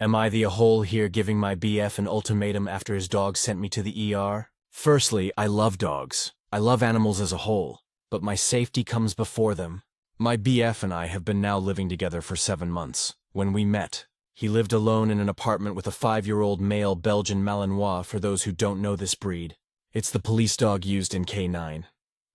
Am I the a-hole here giving my BF an ultimatum after his dog sent me to the ER? Firstly, I love dogs. I love animals as a whole, but my safety comes before them. My BF and I have been now living together for 7 months. When we met, he lived alone in an apartment with a 5-year-old male Belgian Malinois for those who don't know this breed. It's the police dog used in K9.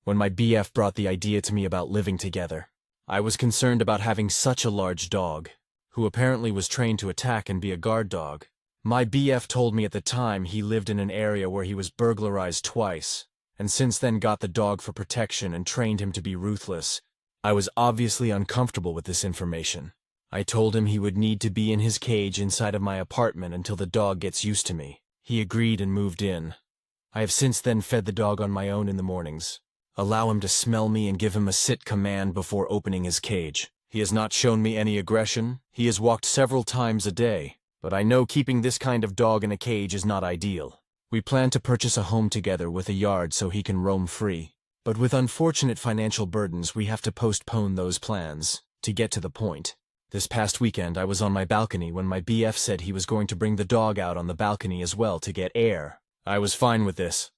When my BF brought the idea to me about living together, I was concerned about having such a large dog, who apparently was trained to attack and be a guard dog. My BF told me at the time he lived in an area where he was burglarized twice, and since then got the dog for protection and trained him to be ruthless. I was obviously uncomfortable with this information. I told him he would need to be in his cage inside of my apartment until the dog gets used to me. He agreed and moved in. I have since then fed the dog on my own in the mornings. Allow him to smell me and give him a sit command before opening his cage. He has not shown me any aggression. He has walked several times a day, but I know keeping this kind of dog in a cage is not ideal. We plan to purchase a home together with a yard so he can roam free. But with unfortunate financial burdens, we have to postpone those plans. To get to the point, this past weekend I was on my balcony when my BF said he was going to bring the dog out on the balcony as well to get air. I was fine with this.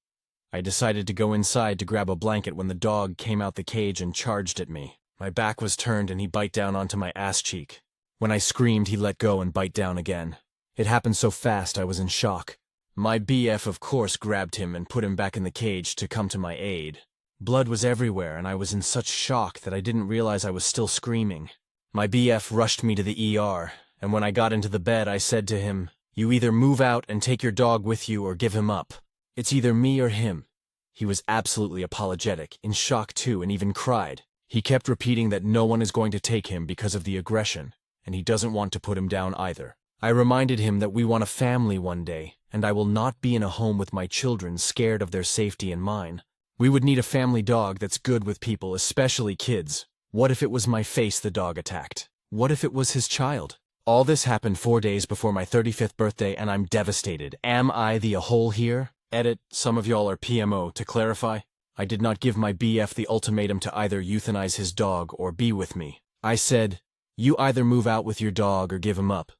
I decided to go inside to grab a blanket when the dog came out the cage and charged at me. My back was turned and he bit down onto my ass cheek. When I screamed, he let go and bite down again. It happened so fast I was in shock. My BF of course grabbed him and put him back in the cage to come to my aid. Blood was everywhere and I was in such shock that I didn't realize I was still screaming. My BF rushed me to the ER, and when I got into the bed I said to him, "You either move out and take your dog with you or give him up. It's either me or him." He was absolutely apologetic, in shock too, and even cried. He kept repeating that no one is going to take him because of the aggression, and he doesn't want to put him down either. I reminded him that we want a family one day, and I will not be in a home with my children scared of their safety and mine. We would need a family dog that's good with people, especially kids. What if it was my face the dog attacked? What if it was his child? All this happened 4 days before my 35th birthday, and I'm devastated. Am I the a-hole here? Edit, some of y'all are PMO. To clarify, I did not give my BF the ultimatum to either euthanize his dog or be with me. I said, "You either move out with your dog or give him up."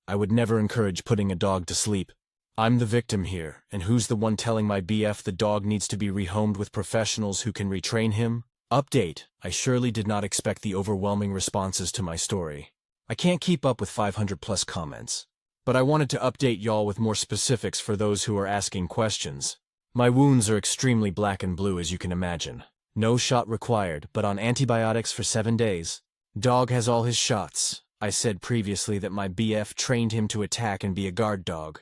I would never encourage putting a dog to sleep. I'm the victim here, and who's the one telling my BF the dog needs to be rehomed with professionals who can retrain him? Update, I surely did not expect the overwhelming responses to my story. I can't keep up with 500+ comments. But I wanted to update y'all with more specifics for those who are asking questions. My wounds are extremely black and blue, as you can imagine. No shot required, but on antibiotics for 7 days. Dog has all his shots. I said previously that my BF trained him to attack and be a guard dog.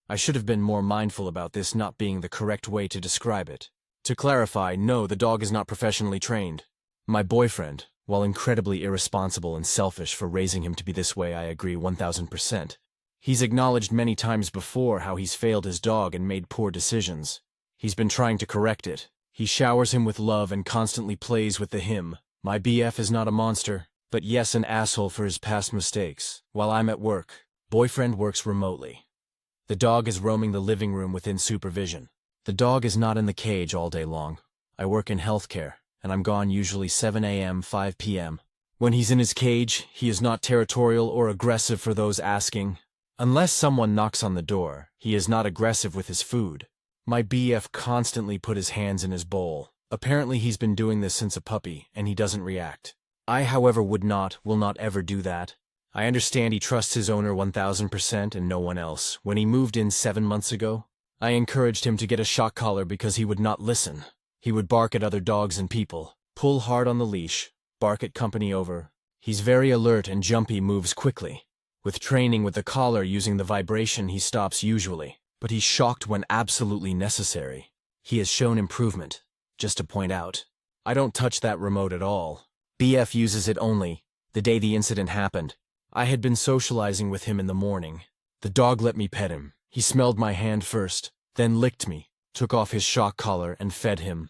I should have been more mindful about this not being the correct way to describe it. To clarify, no, the dog is not professionally trained. My boyfriend, while incredibly irresponsible and selfish for raising him to be this way, I agree 1000%. He's acknowledged many times before how he's failed his dog and made poor decisions. He's been trying to correct it. He showers him with love and constantly plays with the him. My BF is not a monster, but yes, an asshole for his past mistakes. While I'm at work, boyfriend works remotely. The dog is roaming the living room within supervision. The dog is not in the cage all day long. I work in healthcare, and I'm gone usually 7 a.m., 5 p.m. When he's in his cage, he is not territorial or aggressive for those asking. Unless someone knocks on the door, he is not aggressive with his food. My BF constantly put his hands in his bowl. Apparently he's been doing this since a puppy, and he doesn't react. I, however, will not ever do that. I understand he trusts his owner 1000% and no one else. When he moved in 7 months ago, I encouraged him to get a shock collar because he would not listen. He would bark at other dogs and people, pull hard on the leash, bark at company over. He's very alert and jumpy, moves quickly. With training with the collar using the vibration, he stops usually, but he's shocked when absolutely necessary. He has shown improvement. Just to point out, I don't touch that remote at all. BF uses it only. The day the incident happened, I had been socializing with him in the morning. The dog let me pet him. He smelled my hand first, then licked me, took off his shock collar, and fed him.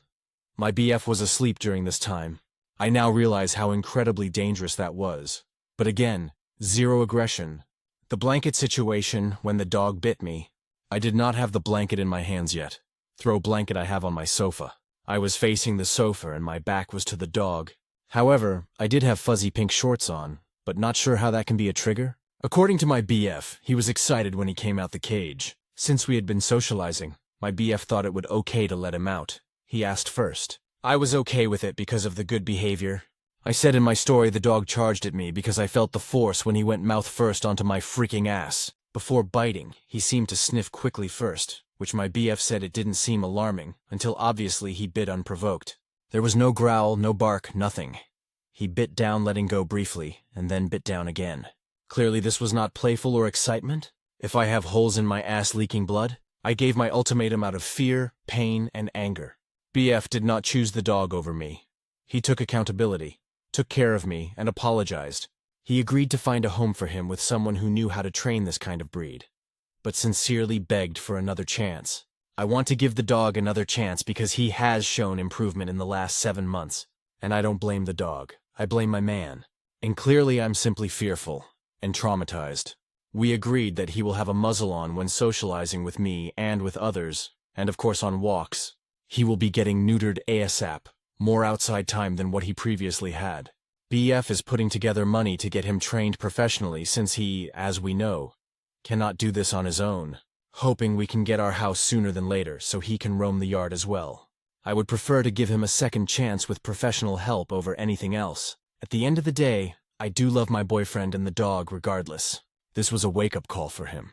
My BF was asleep during this time. I now realize how incredibly dangerous that was. But again, zero aggression. The blanket situation, when the dog bit me, I did not have the blanket in my hands yet. Throw blanket I have on my sofa. I was facing the sofa and my back was to the dog. However, I did have fuzzy pink shorts on, but not sure how that can be a trigger. According to my BF, he was excited when he came out the cage. Since we had been socializing, my BF thought it would okay to let him out. He asked first. I was okay with it because of the good behavior. I said in my story the dog charged at me because I felt the force when he went mouth first onto my freaking ass. Before biting, he seemed to sniff quickly first, which my BF said it didn't seem alarming, until obviously he bit unprovoked. There was no growl, no bark, nothing. He bit down, letting go briefly, and then bit down again. Clearly this was not playful or excitement. If I have holes in my ass leaking blood, I gave my ultimatum out of fear, pain, and anger. BF did not choose the dog over me. He took accountability, took care of me, and apologized. He agreed to find a home for him with someone who knew how to train this kind of breed, but sincerely begged for another chance. I want to give the dog another chance because he has shown improvement in the last 7 months, and I don't blame the dog. I blame my man. And clearly I'm simply fearful and traumatized. We agreed that he will have a muzzle on when socializing with me and with others, and of course on walks. He will be getting neutered ASAP, more outside time than what he previously had. BF is putting together money to get him trained professionally since he, as we know, cannot do this on his own, hoping we can get our house sooner than later so he can roam the yard as well. I would prefer to give him a second chance with professional help over anything else. At the end of the day, I do love my boyfriend and the dog regardless. This was a wake-up call for him.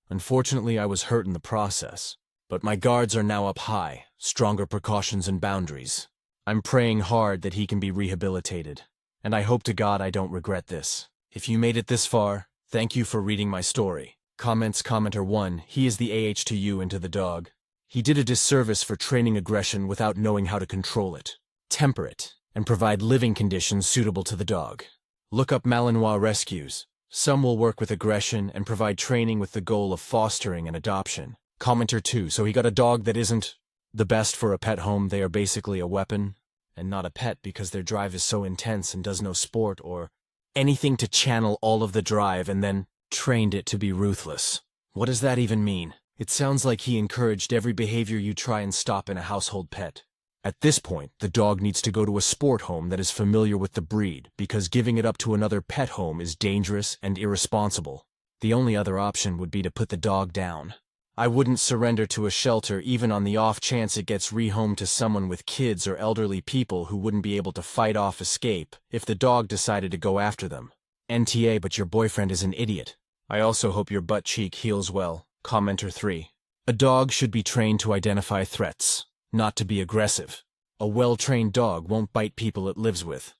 Unfortunately, I was hurt in the process, but my guards are now up high, stronger precautions and boundaries. I'm praying hard that he can be rehabilitated, and I hope to God I don't regret this. If you made it this far, thank you for reading my story. Commenter 1, he is the AH to you and to the dog. He did a disservice for training aggression without knowing how to control it, temper it, and provide living conditions suitable to the dog. Look up Malinois rescues. Some will work with aggression and provide training with the goal of fostering and adoption. Commenter 2, so he got a dog that isn't the best for a pet home. They are basically a weapon, and not a pet because their drive is so intense and does no sport or anything to channel all of the drive and then trained it to be ruthless. What does that even mean? It sounds like he encouraged every behavior you try and stop in a household pet. At this point, the dog needs to go to a sport home that is familiar with the breed because giving it up to another pet home is dangerous and irresponsible. The only other option would be to put the dog down. I wouldn't surrender to a shelter even on the off chance it gets rehomed to someone with kids or elderly people who wouldn't be able to fight off escape if the dog decided to go after them. NTA, but your boyfriend is an idiot. I also hope your butt cheek heals well. Commenter 3. A dog should be trained to identify threats, not to be aggressive. A well-trained dog won't bite people it lives with,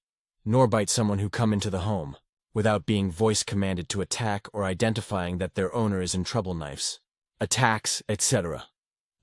nor bite someone who come into the home, without being voice commanded to attack or identifying that their owner is in trouble. Knives, attacks, etc.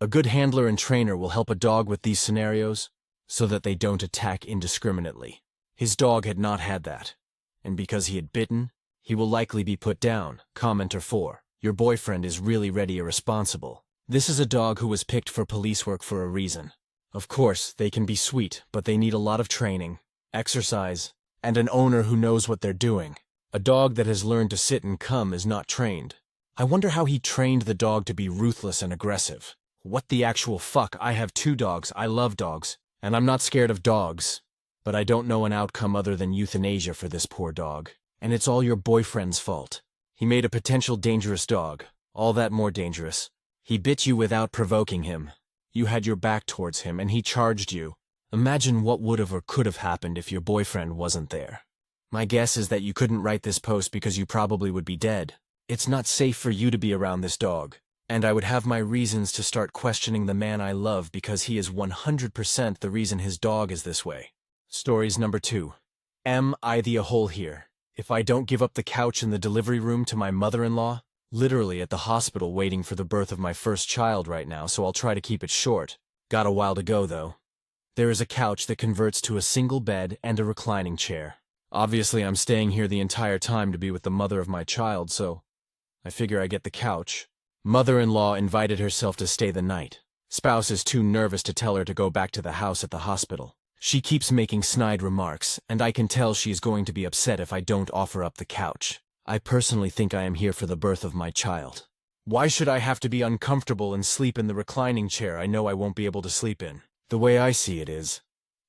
A good handler and trainer will help a dog with these scenarios so that they don't attack indiscriminately. His dog had not had that, and because he had bitten, he will likely be put down. Commenter 4. Your boyfriend is really ready irresponsible. This is a dog who was picked for police work for a reason. Of course, they can be sweet, but they need a lot of training, exercise, and an owner who knows what they're doing. A dog that has learned to sit and come is not trained. I wonder how he trained the dog to be ruthless and aggressive. What the actual fuck? I have 2 dogs, I love dogs, and I'm not scared of dogs. But I don't know an outcome other than euthanasia for this poor dog. And it's all your boyfriend's fault. He made a potential dangerous dog, all that more dangerous. He bit you without provoking him. You had your back towards him and he charged you. Imagine what would have or could have happened if your boyfriend wasn't there. My guess is that you couldn't write this post because you probably would be dead. It's not safe for you to be around this dog. And I would have my reasons to start questioning the man I love because he is 100% the reason his dog is this way. Stories number 2. Am I the a-hole here? If I don't give up the couch in the delivery room to my mother-in-law, literally at the hospital waiting for the birth of my first child right now, so I'll try to keep it short. Got a while to go, though. There is a couch that converts to a single bed and a reclining chair. Obviously, I'm staying here the entire time to be with the mother of my child, so I figure I get the couch. Mother-in-law invited herself to stay the night. Spouse is too nervous to tell her to go back to the house at the hospital. She keeps making snide remarks, and I can tell she is going to be upset if I don't offer up the couch. I personally think I am here for the birth of my child. Why should I have to be uncomfortable and sleep in the reclining chair I know I won't be able to sleep in? The way I see it is,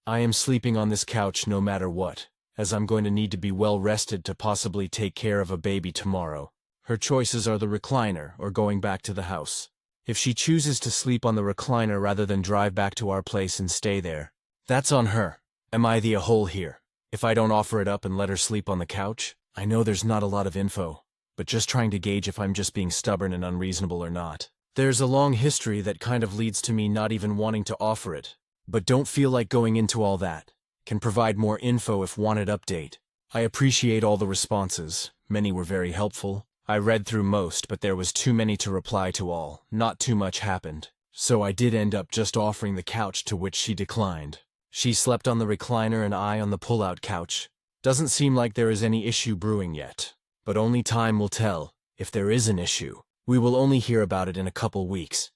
I am sleeping on this couch no matter what, as I'm going to need to be well rested to possibly take care of a baby tomorrow. Her choices are the recliner or going back to the house. If she chooses to sleep on the recliner rather than drive back to our place and stay there, that's on her. Am I the a-hole here if I don't offer it up and let her sleep on the couch? I know there's not a lot of info, but just trying to gauge if I'm just being stubborn and unreasonable or not. There's a long history that kind of leads to me not even wanting to offer it, but don't feel like going into all that. Can provide more info if wanted update. I appreciate all the responses. Many were very helpful. I read through most, but there was too many to reply to all. Not too much happened. So I did end up just offering the couch, to which she declined. She slept on the recliner and I on the pull-out couch. Doesn't seem like there is any issue brewing yet. But only time will tell. If there is an issue, we will only hear about it in a couple weeks.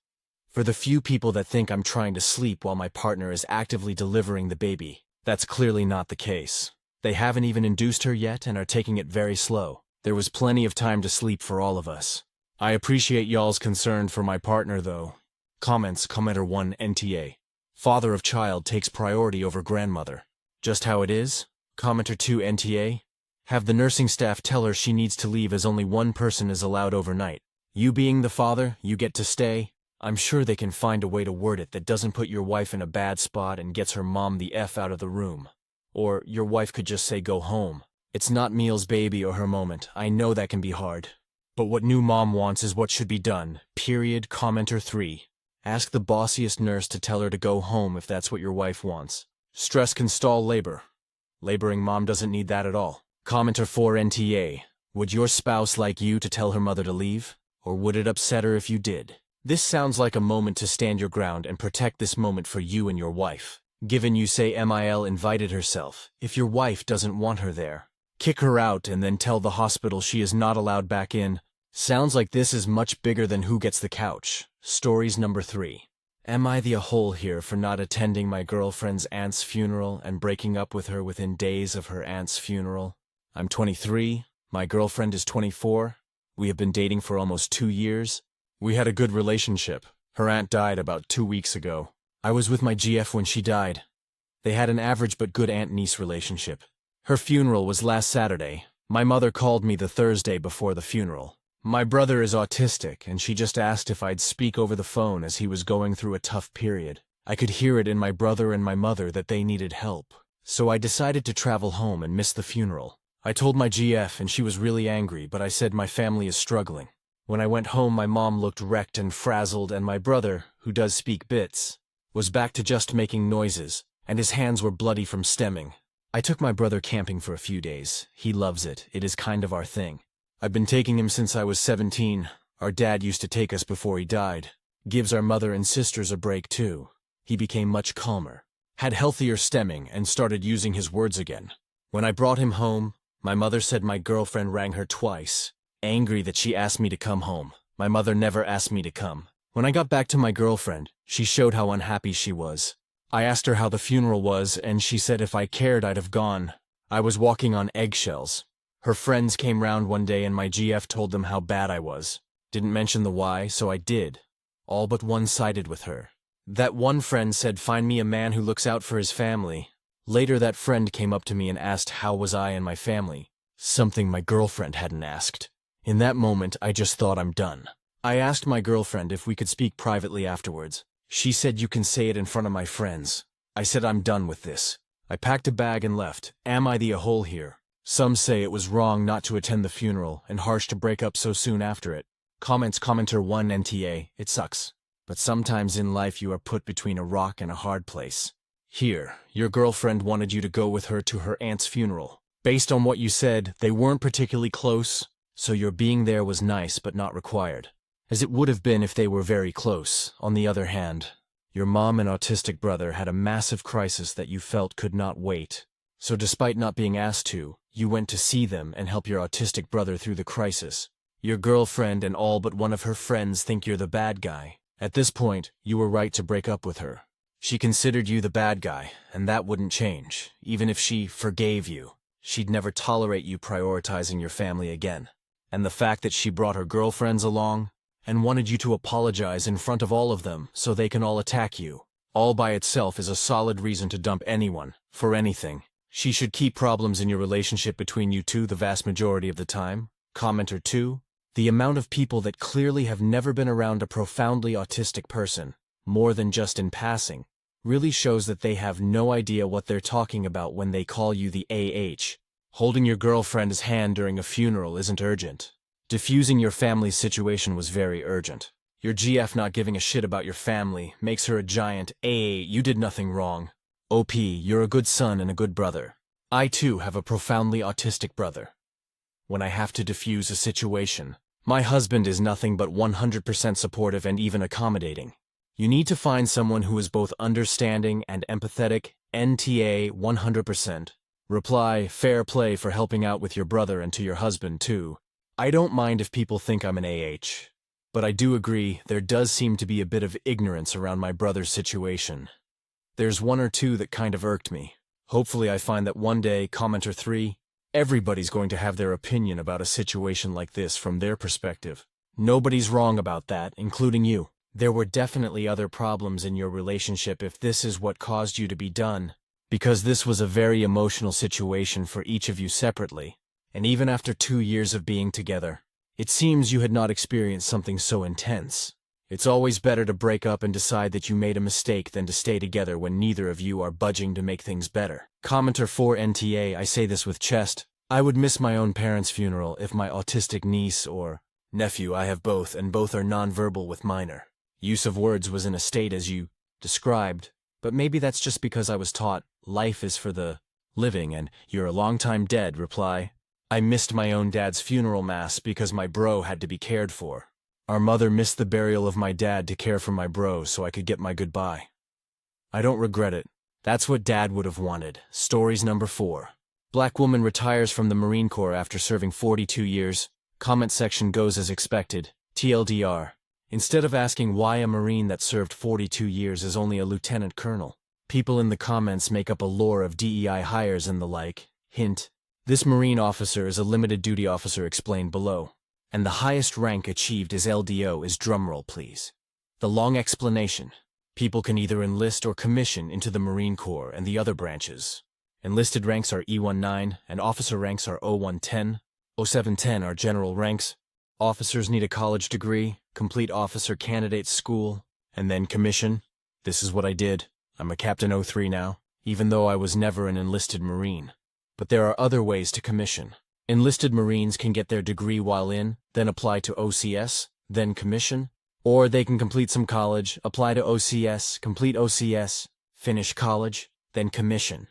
For the few people that think I'm trying to sleep while my partner is actively delivering the baby, that's clearly not the case. They haven't even induced her yet and are taking it very slow. There was plenty of time to sleep for all of us. I appreciate y'all's concern for my partner though. Comments, commenter 1 NTA. Father of child takes priority over grandmother. Just how it is? Commenter 2 NTA. Have the nursing staff tell her she needs to leave as only one person is allowed overnight. You being the father, you get to stay. I'm sure they can find a way to word it that doesn't put your wife in a bad spot and gets her mom the F out of the room. Or your wife could just say go home. It's not Meal's baby or her moment. I know that can be hard. But what new mom wants is what should be done. Period. Commenter 3. Ask the bossiest nurse to tell her to go home if that's what your wife wants. Stress can stall labor. Laboring mom doesn't need that at all. Commenter 4 NTA. Would your spouse like you to tell her mother to leave? Or would it upset her if you did? This sounds like a moment to stand your ground and protect this moment for you and your wife. Given you say MIL invited herself, if your wife doesn't want her there, kick her out and then tell the hospital she is not allowed back in. Sounds like this is much bigger than who gets the couch. Stories number 3. Am I the a-hole here for not attending my girlfriend's aunt's funeral and breaking up with her within days of her aunt's funeral? I'm 23, my girlfriend is 24. We have been dating for almost 2 years. We had a good relationship. Her aunt died about 2 weeks ago. I was with my GF when she died. They had an average but good aunt-niece relationship. Her funeral was last Saturday. My mother called me the Thursday before the funeral. My brother is autistic, and she just asked if I'd speak over the phone as he was going through a tough period. I could hear it in my brother and my mother that they needed help. So I decided to travel home and miss the funeral. I told my GF and she was really angry, but I said my family is struggling. When I went home, my mom looked wrecked and frazzled, and my brother, who does speak bits, was back to just making noises, and his hands were bloody from stemming. I took my brother camping for a few days. He loves it. It is kind of our thing. I've been taking him since I was 17. Our dad used to take us before he died. Gives our mother and sisters a break too. He became much calmer, had healthier stemming, and started using his words again. When I brought him home, my mother said my girlfriend rang her twice, angry that she asked me to come home. My mother never asked me to come. When I got back to my girlfriend, she showed how unhappy she was. I asked her how the funeral was, and she said if I cared I'd have gone. I was walking on eggshells. Her friends came round one day and my GF told them how bad I was. Didn't mention the why, so I did. All but one sided with her. That one friend said find me a man who looks out for his family. Later that friend came up to me and asked how was I and my family. Something my girlfriend hadn't asked. In that moment, I just thought I'm done. I asked my girlfriend if we could speak privately afterwards. She said you can say it in front of my friends. I said I'm done with this. I packed a bag and left. Am I the a-hole here? Some say it was wrong not to attend the funeral and harsh to break up so soon after it. Comments commenter 1 NTA. It sucks. But sometimes in life you are put between a rock and a hard place. Here, your girlfriend wanted you to go with her to her aunt's funeral. Based on what you said, they weren't particularly close, so your being there was nice but not required, as it would have been if they were very close. On the other hand, your mom and autistic brother had a massive crisis that you felt could not wait. So despite not being asked to, you went to see them and help your autistic brother through the crisis. Your girlfriend and all but one of her friends think you're the bad guy. At this point, you were right to break up with her. She considered you the bad guy, and that wouldn't change. Even if she forgave you, she'd never tolerate you prioritizing your family again. And the fact that she brought her girlfriends along and wanted you to apologize in front of all of them so they can all attack you, all by itself is a solid reason to dump anyone, for anything. She should keep problems in your relationship between you two the vast majority of the time. Commenter 2. The amount of people that clearly have never been around a profoundly autistic person, more than just in passing, really shows that they have no idea what they're talking about when they call you the AH. Holding your girlfriend's hand during a funeral isn't urgent. Diffusing your family's situation was very urgent. Your GF not giving a shit about your family makes her a giant you did nothing wrong. OP, you're a good son and a good brother. I too have a profoundly autistic brother. When I have to diffuse a situation, my husband is nothing but 100% supportive and even accommodating. You need to find someone who is both understanding and empathetic, NTA 100%. Reply, fair play for helping out with your brother and to your husband too. I don't mind if people think I'm an AH. But I do agree there does seem to be a bit of ignorance around my brother's situation. There's one or two that kind of irked me. Hopefully I find that one day, commenter 3, everybody's going to have their opinion about a situation like this from their perspective. Nobody's wrong about that, including you. There were definitely other problems in your relationship if this is what caused you to be done, because this was a very emotional situation for each of you separately, and even after 2 years of being together, it seems you had not experienced something so intense. It's always better to break up and decide that you made a mistake than to stay together when neither of you are budging to make things better. Commenter 4 NTA, I say this with chest. I would miss my own parents' funeral if my autistic niece or nephew, I have both, and both are nonverbal with minor use of words, was in a state as you described, but maybe that's just because I was taught life is for the living and you're a long time dead. Reply, I missed my own dad's funeral mass because my bro had to be cared for. Our mother missed the burial of my dad to care for my bro so I could get my goodbye. I don't regret it. That's what Dad would have wanted. Stories number 4. Black woman retires from the Marine Corps after serving 42 years. Comment section goes as expected. TLDR. Instead of asking why a Marine that served 42 years is only a lieutenant colonel, people in the comments make up a lore of DEI hires and the like. Hint. This Marine officer is a limited duty officer explained below. And the highest rank achieved as LDO is drumroll please. The long explanation. People can either enlist or commission into the Marine Corps and the other branches. Enlisted ranks are E19 and officer ranks are O110. O710 are general ranks. Officers need a college degree, complete officer candidate school, and then commission. This is what I did. I'm a Captain 03 now, even though I was never an enlisted Marine. But there are other ways to commission. Enlisted Marines can get their degree while in, then apply to OCS, then commission, or they can complete some college, apply to OCS, complete OCS, finish college, then commission.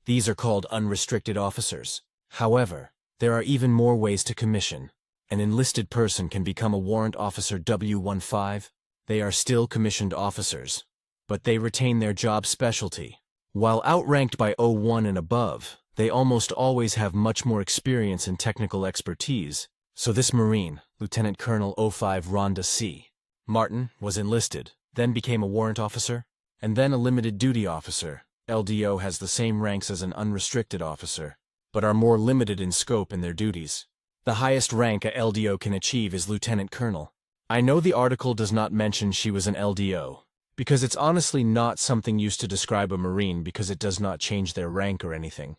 These are called unrestricted officers. However, there are even more ways to commission. An enlisted person can become a warrant officer W15. They are still commissioned officers, but they retain their job specialty. While outranked by O1 and above, they almost always have much more experience and technical expertise. So this Marine, Lieutenant Colonel 05 Rhonda C. Martin, was enlisted, then became a warrant officer, and then a limited duty officer. LDO has the same ranks as an unrestricted officer, but are more limited in scope in their duties. The highest rank a LDO can achieve is Lieutenant Colonel. I know the article does not mention she was an LDO, because it's honestly not something used to describe a Marine because it does not change their rank or anything.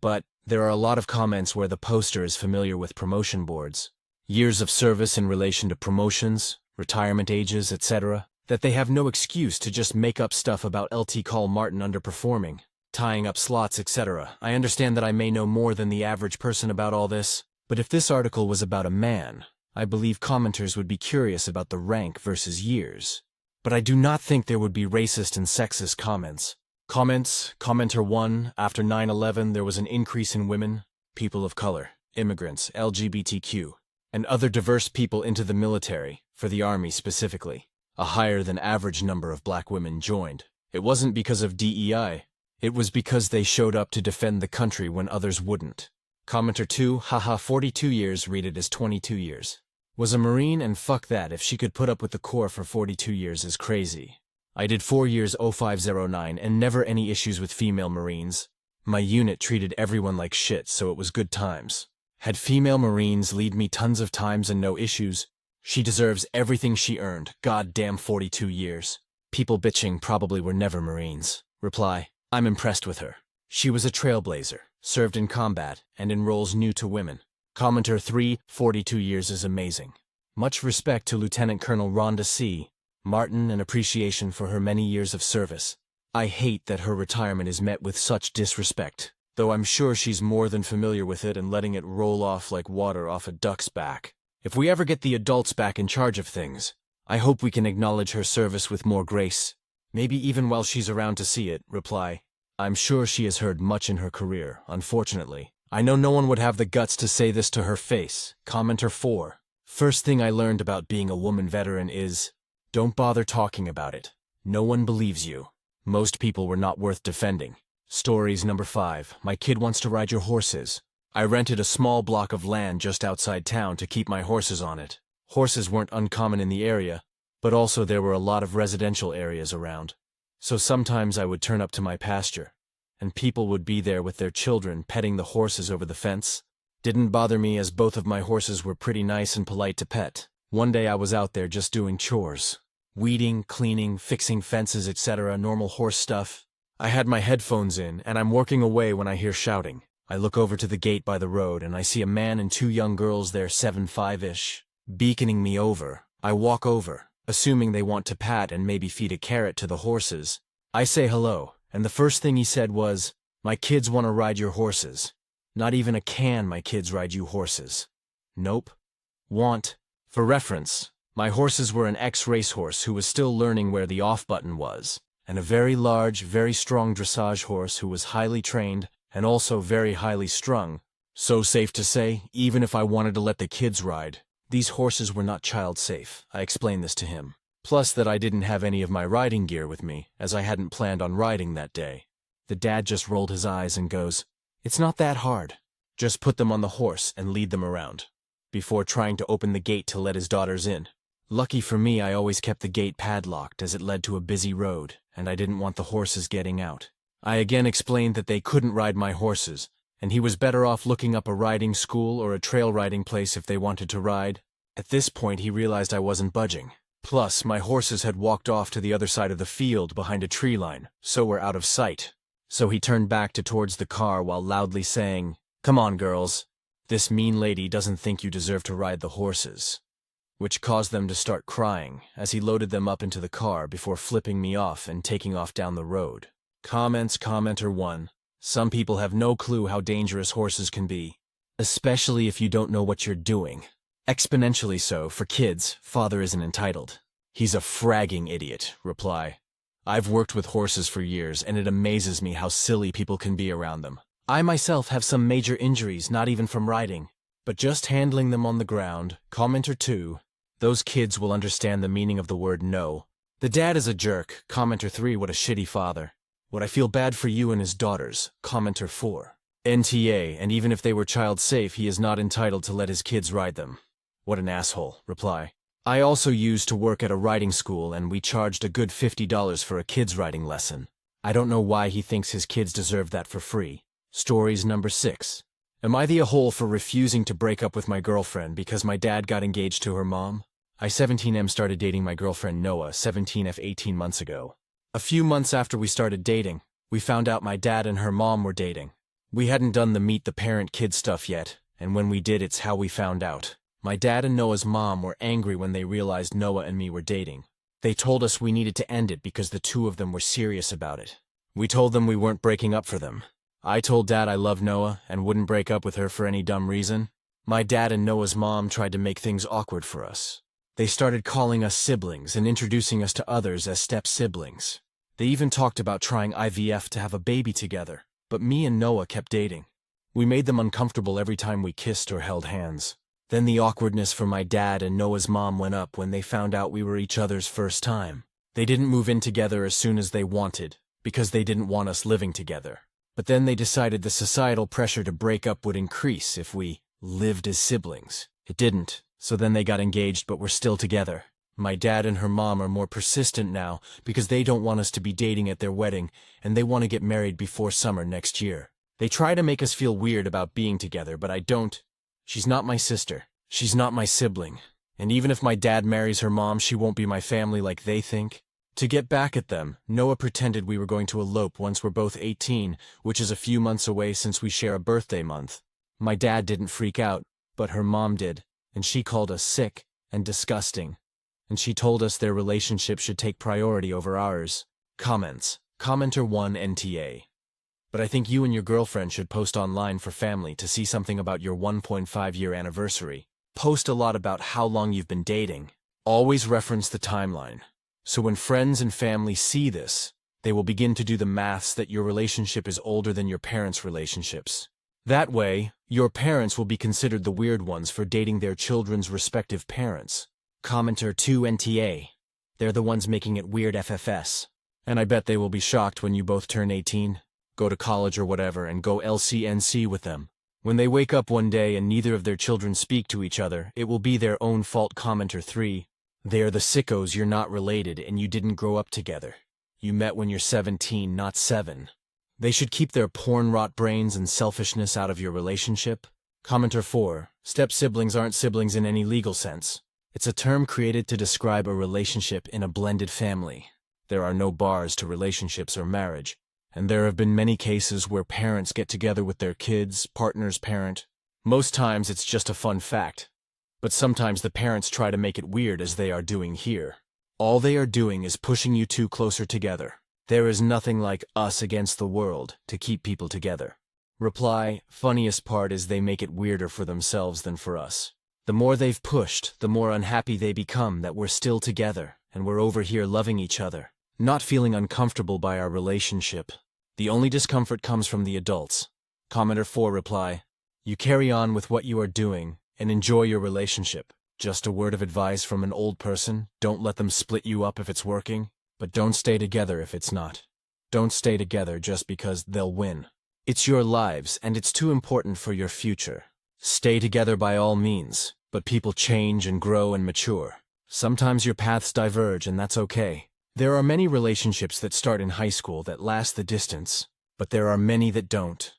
But there are a lot of comments where the poster is familiar with promotion boards, years of service in relation to promotions, retirement ages, etc., that they have no excuse to just make up stuff about LT Call Martin underperforming, tying up slots, etc. I understand that I may know more than the average person about all this, but if this article was about a man, I believe commenters would be curious about the rank versus years. But I do not think there would be racist and sexist comments. Commenter 1, after 9/11 there was an increase in women, people of color, immigrants, LGBTQ, and other diverse people into the military, for the Army specifically. A higher than average number of black women joined. It wasn't because of DEI. It was because they showed up to defend the country when others wouldn't. Commenter 2, haha 42 years, read it as 22 years. Was a Marine and fuck that, if she could put up with the Corps for 42 years is crazy. I did 4 years 0509 and never any issues with female Marines. My unit treated everyone like shit, so it was good times. Had female Marines lead me tons of times and no issues. She deserves everything she earned, goddamn 42 years. People bitching probably were never Marines. Reply, I'm impressed with her. She was a trailblazer, served in combat, and in roles new to women. Commenter 3, 42 years is amazing. Much respect to Lieutenant Colonel Rhonda C. Martin and appreciation for her many years of service. I hate that her retirement is met with such disrespect, though I'm sure she's more than familiar with it and letting it roll off like water off a duck's back. If we ever get the adults back in charge of things, I hope we can acknowledge her service with more grace. Maybe even while she's around to see it. Reply. I'm sure she has heard much in her career, unfortunately. I know no one would have the guts to say this to her face. Commenter 4. First thing I learned about being a woman veteran is, don't bother talking about it. No one believes you. Most people were not worth defending. Stories number 5. My kid wants to ride your horses. I rented a small block of land just outside town to keep my horses on it. Horses weren't uncommon in the area, but also there were a lot of residential areas around. So sometimes I would turn up to my pasture, and people would be there with their children petting the horses over the fence. Didn't bother me as both of my horses were pretty nice and polite to pet. One day I was out there just doing chores. Weeding, cleaning, fixing fences, etc., normal horse stuff. I had my headphones in, and I'm working away when I hear shouting. I look over to the gate by the road, and I see a man and 2 young girls there 7'5"-ish, beaconing me over. I walk over, assuming they want to pat and maybe feed a carrot to the horses. I say hello, and the first thing he said was, "My kids want to ride your horses." Not even a "can my kids ride you horses." Nope. Want. For reference, my horses were an ex-racehorse who was still learning where the off button was, and a very large, very strong dressage horse who was highly trained and also very highly strung. So safe to say, even if I wanted to let the kids ride, these horses were not child safe. I explained this to him. Plus that I didn't have any of my riding gear with me, as I hadn't planned on riding that day. The dad just rolled his eyes and goes, "It's not that hard. Just put them on the horse and lead them around," before trying to open the gate to let his daughters in. Lucky for me, I always kept the gate padlocked as it led to a busy road, and I didn't want the horses getting out. I again explained that they couldn't ride my horses, and he was better off looking up a riding school or a trail riding place if they wanted to ride. At this point, he realized I wasn't budging. Plus, my horses had walked off to the other side of the field behind a tree line, so were out of sight. So he turned back towards the car while loudly saying, "Come on, girls. This mean lady doesn't think you deserve to ride the horses," which caused them to start crying as he loaded them up into the car before flipping me off and taking off down the road. Commenter 1. Some people have no clue how dangerous horses can be, especially if you don't know what you're doing. Exponentially so for kids. Father isn't entitled. He's a fragging idiot. Reply. I've worked with horses for years, and it amazes me how silly people can be around them. I myself have some major injuries, not even from riding, but just handling them on the ground. Commenter 2. Those kids will understand the meaning of the word no. The dad is a jerk. Commenter 3. What a shitty father. Would I feel bad for you and his daughters? Commenter 4. NTA, and even if they were child safe, he is not entitled to let his kids ride them. What an asshole. Reply. I also used to work at a riding school, and we charged a good $50 for a kid's riding lesson. I don't know why he thinks his kids deserve that for free. Stories number 6. Am I the a-hole for refusing to break up with my girlfriend because my dad got engaged to her mom? I 17M started dating my girlfriend Noah 17F 18 months ago. A few months after we started dating, we found out my dad and her mom were dating. We hadn't done the meet the parent-kid stuff yet, and when we did, it's how we found out. My dad and Noah's mom were angry when they realized Noah and me were dating. They told us we needed to end it because the two of them were serious about it. We told them we weren't breaking up for them. I told Dad I loved Noah and wouldn't break up with her for any dumb reason. My dad and Noah's mom tried to make things awkward for us. They started calling us siblings and introducing us to others as step-siblings. They even talked about trying IVF to have a baby together, but me and Noah kept dating. We made them uncomfortable every time we kissed or held hands. Then the awkwardness for my dad and Noah's mom went up when they found out we were each other's first time. They didn't move in together as soon as they wanted, because they didn't want us living together. But then they decided the societal pressure to break up would increase if we lived as siblings. It didn't, so then they got engaged but were still together. My dad and her mom are more persistent now because they don't want us to be dating at their wedding, and they want to get married before summer next year. They try to make us feel weird about being together, but I don't. She's not my sister. She's not my sibling. And even if my dad marries her mom, she won't be my family like they think. To get back at them, Noah pretended we were going to elope once we're both 18, which is a few months away since we share a birthday month. My dad didn't freak out, but her mom did, and she called us sick and disgusting. And she told us their relationship should take priority over ours. Comments. Commenter 1 NTA. But I think you and your girlfriend should post online for family to see something about your 1.5-year anniversary. Post a lot about how long you've been dating. Always reference the timeline. So when friends and family see this, they will begin to do the maths that your relationship is older than your parents' relationships. That way, your parents will be considered the weird ones for dating their children's respective parents. Commenter 2 NTA. They're the ones making it weird FFS. And I bet they will be shocked when you both turn 18, go to college or whatever, and go LCNC with them. When they wake up one day and neither of their children speak to each other, it will be their own fault. Commenter 3. They are the sickos you're not related and you didn't grow up together. You met when you're 17, not 7. They should keep their porn-rot brains and selfishness out of your relationship. Commenter 4. Step-siblings aren't siblings in any legal sense. It's a term created to describe a relationship in a blended family. There are no bars to relationships or marriage, and there have been many cases where parents get together with their kids, partner's parent. Most times it's just a fun fact. But sometimes the parents try to make it weird as they are doing here. All they are doing is pushing you two closer together. There is nothing like us against the world to keep people together. Reply, funniest part is they make it weirder for themselves than for us. The more they've pushed, the more unhappy they become that we're still together and we're over here loving each other, not feeling uncomfortable by our relationship. The only discomfort comes from the adults. Commenter 4 reply, you carry on with what you are doing and enjoy your relationship. Just a word of advice from an old person, don't let them split you up if it's working, but don't stay together if it's not. Don't stay together just because they'll win. It's your lives and it's too important for your future. Stay together by all means, but people change and grow and mature. Sometimes your paths diverge and that's okay. There are many relationships that start in high school that last the distance, but there are many that don't.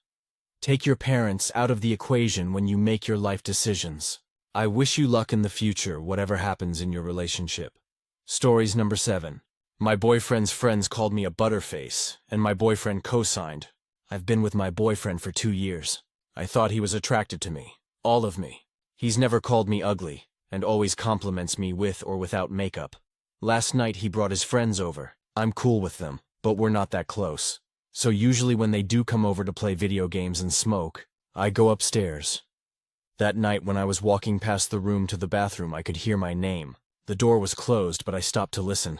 Take your parents out of the equation when you make your life decisions. I wish you luck in the future, whatever happens in your relationship. Stories number 7. My boyfriend's friends called me a butterface, and my boyfriend co-signed. I've been with my boyfriend for 2 years. I thought he was attracted to me. All of me. He's never called me ugly, and always compliments me with or without makeup. Last night he brought his friends over. I'm cool with them, but we're not that close. So usually when they do come over to play video games and smoke, I go upstairs. That night when I was walking past the room to the bathroom, I could hear my name. The door was closed, but I stopped to listen.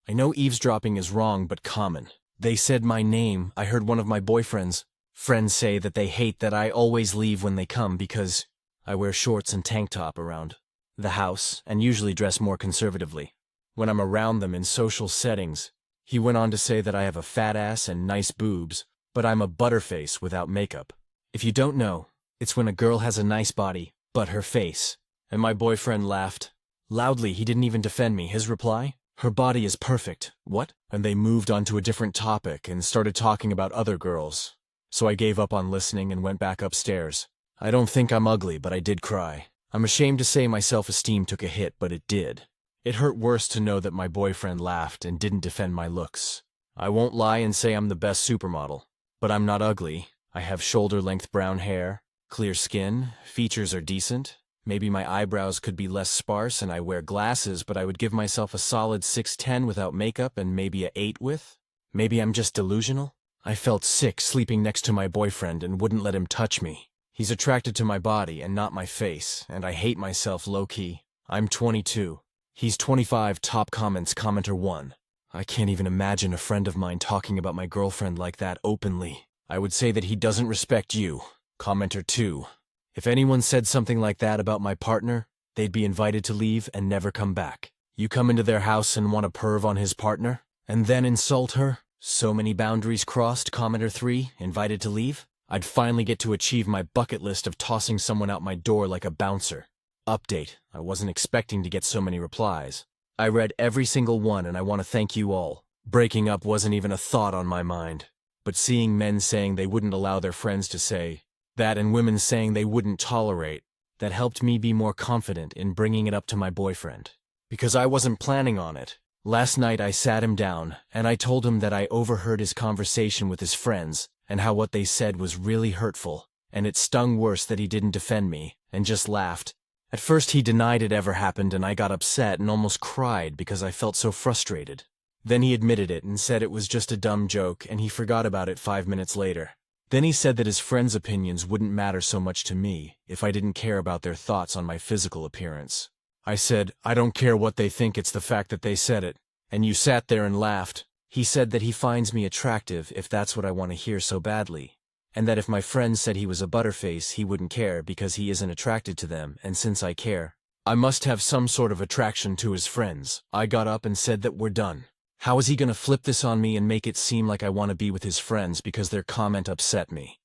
I know eavesdropping is wrong, but common. They said my name. I heard one of my boyfriend's friends say that they hate that I always leave when they come because I wear shorts and tank top around the house and usually dress more conservatively when I'm around them in social settings. He went on to say that I have a fat ass and nice boobs, but I'm a butterface without makeup. If you don't know, it's when a girl has a nice body, but her face. And my boyfriend laughed. Loudly, he didn't even defend me. His reply? Her body is perfect. What? And they moved on to a different topic and started talking about other girls. So I gave up on listening and went back upstairs. I don't think I'm ugly, but I did cry. I'm ashamed to say my self-esteem took a hit, but it did. It hurt worse to know that my boyfriend laughed and didn't defend my looks. I won't lie and say I'm the best supermodel, but I'm not ugly. I have shoulder-length brown hair, clear skin, features are decent. Maybe my eyebrows could be less sparse and I wear glasses, but I would give myself a solid 6'10" without makeup and maybe a 8 with. Maybe I'm just delusional? I felt sick sleeping next to my boyfriend and wouldn't let him touch me. He's attracted to my body and not my face, and I hate myself low-key. I'm 22. He's 25. Top comments. Commenter 1. I can't even imagine a friend of mine talking about my girlfriend like that openly. I would say that he doesn't respect you. Commenter 2. If anyone said something like that about my partner, they'd be invited to leave and never come back. You come into their house and want to perv on his partner, and then insult her? So many boundaries crossed. Commenter 3. Invited to leave? I'd finally get to achieve my bucket list of tossing someone out my door like a bouncer. Update. I wasn't expecting to get so many replies. I read every single one and I want to thank you all. Breaking up wasn't even a thought on my mind. But seeing men saying they wouldn't allow their friends to say that and women saying they wouldn't tolerate, that helped me be more confident in bringing it up to my boyfriend. Because I wasn't planning on it. Last night I sat him down, and I told him that I overheard his conversation with his friends, and how what they said was really hurtful, and it stung worse that he didn't defend me, and just laughed. At first he denied it ever happened, and I got upset and almost cried because I felt so frustrated. Then he admitted it and said it was just a dumb joke, and he forgot about it 5 minutes later. Then he said that his friends' opinions wouldn't matter so much to me if I didn't care about their thoughts on my physical appearance. I said, I don't care what they think, it's the fact that they said it. And you sat there and laughed. He said that he finds me attractive if that's what I want to hear so badly. And that if my friends said he was a butterface, he wouldn't care because he isn't attracted to them, and since I care, I must have some sort of attraction to his friends. I got up and said that we're done. How is he gonna flip this on me and make it seem like I want to be with his friends because their comment upset me?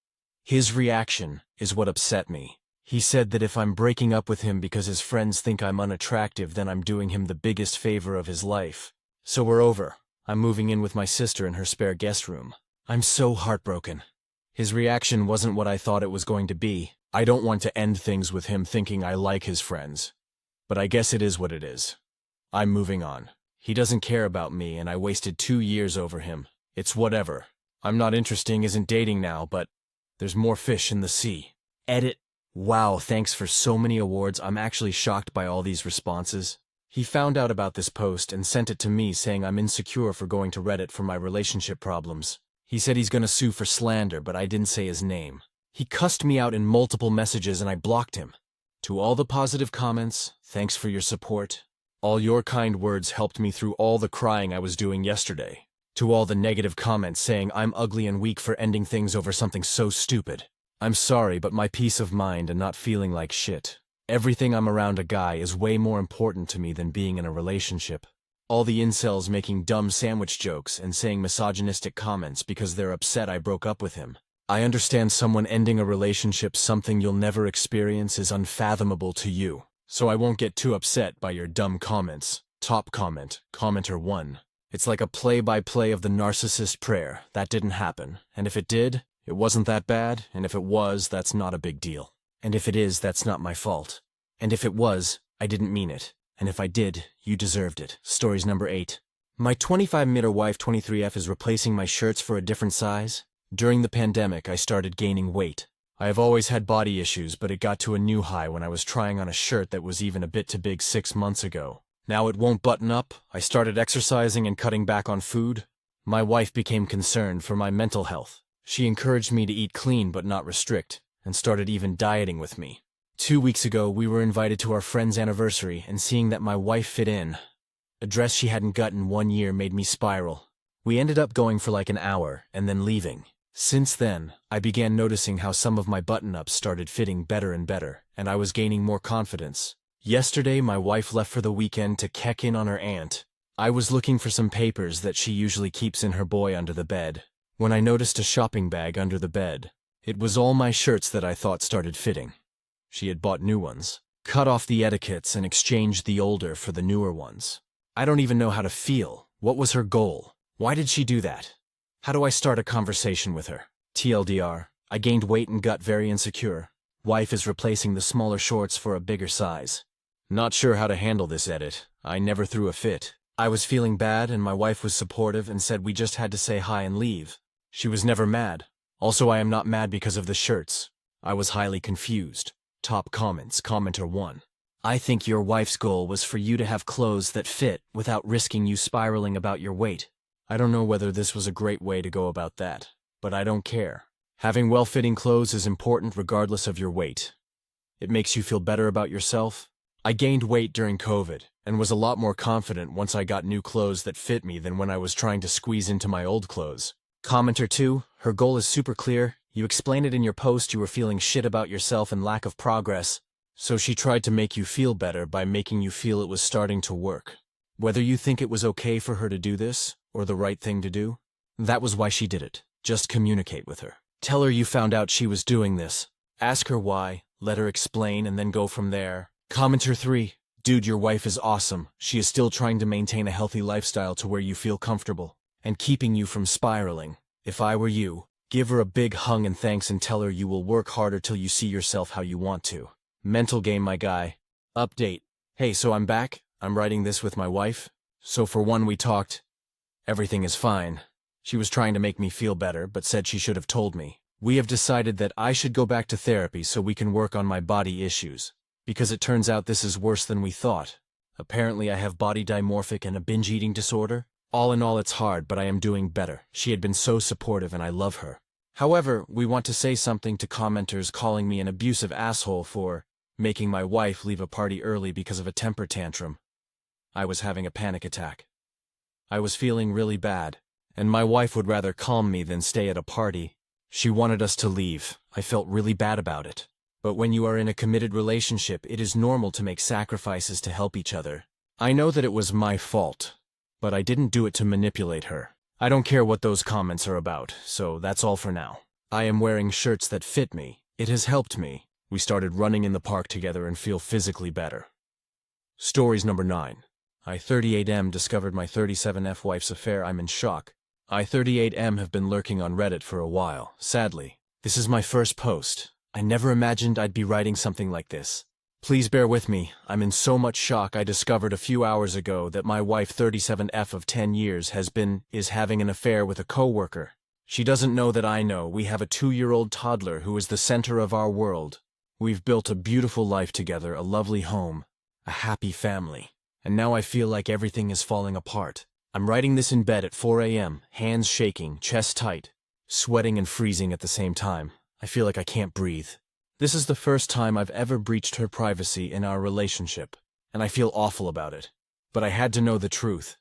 His reaction is what upset me. He said that if I'm breaking up with him because his friends think I'm unattractive, then I'm doing him the biggest favor of his life. So we're over. I'm moving in with my sister in her spare guest room. I'm so heartbroken. His reaction wasn't what I thought it was going to be. I don't want to end things with him thinking I like his friends. But I guess it is what it is. I'm moving on. He doesn't care about me, and I wasted 2 years over him. It's whatever. I'm not interesting, isn't dating now, but there's more fish in the sea. Edit. Wow, thanks for so many awards. I'm actually shocked by all these responses. He found out about this post and sent it to me saying I'm insecure for going to Reddit for my relationship problems. He said he's gonna sue for slander, but I didn't say his name. He cussed me out in multiple messages and I blocked him. To all the positive comments, thanks for your support. All your kind words helped me through all the crying I was doing yesterday. To all the negative comments saying I'm ugly and weak for ending things over something so stupid. I'm sorry, but my peace of mind and not feeling like shit. Everything I'm around a guy is way more important to me than being in a relationship. All the incels making dumb sandwich jokes and saying misogynistic comments because they're upset I broke up with him. I understand someone ending a relationship, something you'll never experience, is unfathomable to you. So I won't get too upset by your dumb comments. Top comment, commenter 1. It's like a play-by-play of the narcissist prayer. That didn't happen. And if it did, it wasn't that bad. And if it was, that's not a big deal. And if it is, that's not my fault. And if it was, I didn't mean it. And if I did, you deserved it. Stories number 8. My 25-meter wife 23F is replacing my shirts for a different size. During the pandemic, I started gaining weight. I have always had body issues, but it got to a new high when I was trying on a shirt that was even a bit too big 6 months ago. Now it won't button up. I started exercising and cutting back on food. My wife became concerned for my mental health. She encouraged me to eat clean but not restrict, and started even dieting with me. 2 weeks ago, we were invited to our friend's anniversary, and seeing that my wife fit in, a dress she hadn't got in 1 year, made me spiral. We ended up going for like an hour, and then leaving. Since then, I began noticing how some of my button-ups started fitting better and better, and I was gaining more confidence. Yesterday, my wife left for the weekend to check in on her aunt. I was looking for some papers that she usually keeps in her boy under the bed, when I noticed a shopping bag under the bed. It was all my shirts that I thought started fitting. She had bought new ones, cut off the etiquettes and exchanged the older for the newer ones. I don't even know how to feel. What was her goal? Why did she do that? How do I start a conversation with her? TLDR, I gained weight and got very insecure. Wife is replacing the smaller shorts for a bigger size. Not sure how to handle this edit. I never threw a fit. I was feeling bad and my wife was supportive and said we just had to say hi and leave. She was never mad. Also, I am not mad because of the shirts. I was highly confused. Top comments, commenter 1. I think your wife's goal was for you to have clothes that fit without risking you spiraling about your weight. I don't know whether this was a great way to go about that, but I don't care. Having well-fitting clothes is important regardless of your weight. It makes you feel better about yourself. I gained weight during COVID and was a lot more confident once I got new clothes that fit me than when I was trying to squeeze into my old clothes. Commenter 2, her goal is super clear. You explained it in your post you were feeling shit about yourself and lack of progress, so she tried to make you feel better by making you feel it was starting to work. Whether you think it was okay for her to do this, or the right thing to do, that was why she did it. Just communicate with her. Tell her you found out she was doing this. Ask her why, let her explain, and then go from there. Commenter 3, dude, your wife is awesome. She is still trying to maintain a healthy lifestyle to where you feel comfortable, and keeping you from spiraling. If I were you, give her a big hug and thanks and tell her you will work harder till you see yourself how you want to. Mental game, my guy. Update. Hey, so I'm back. I'm writing this with my wife. So for one we talked. Everything is fine. She was trying to make me feel better, but said she should have told me. We have decided that I should go back to therapy so we can work on my body issues. Because it turns out this is worse than we thought. Apparently I have body dysmorphic and a binge eating disorder. All in all, it's hard, but I am doing better. She had been so supportive and I love her. However, we want to say something to commenters calling me an abusive asshole for making my wife leave a party early because of a temper tantrum. I was having a panic attack. I was feeling really bad, and my wife would rather calm me than stay at a party. She wanted us to leave. I felt really bad about it. But when you are in a committed relationship, it is normal to make sacrifices to help each other. I know that it was my fault, but I didn't do it to manipulate her. I don't care what those comments are about, so that's all for now. I am wearing shirts that fit me. It has helped me. We started running in the park together and feel physically better. Stories number 9. I38M discovered my 37F wife's affair. I'm in shock. I38M have been lurking on Reddit for a while. Sadly, this is my first post. I never imagined I'd be writing something like this. Please bear with me. I'm in so much shock. I discovered a few hours ago that my wife 37F of 10 years is having an affair with a coworker. She doesn't know that I know. We have a 2-year-old toddler who is the center of our world. We've built a beautiful life together, a lovely home, a happy family. And now I feel like everything is falling apart. I'm writing this in bed at 4 a.m., hands shaking, chest tight, sweating and freezing at the same time. I feel like I can't breathe. This is the first time I've ever breached her privacy in our relationship, and I feel awful about it. But I had to know the truth.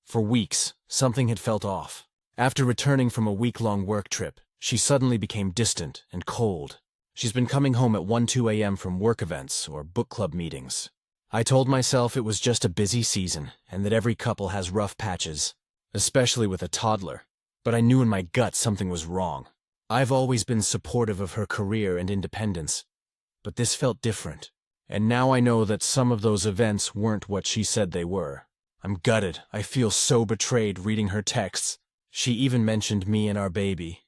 For weeks, something had felt off. After returning from a week-long work trip, she suddenly became distant and cold. She's been coming home at 1-2 a.m. from work events or book club meetings. I told myself it was just a busy season and that every couple has rough patches, especially with a toddler. But I knew in my gut something was wrong. I've always been supportive of her career and independence, but this felt different. And now I know that some of those events weren't what she said they were. I'm gutted. I feel so betrayed reading her texts. She even mentioned me and our baby.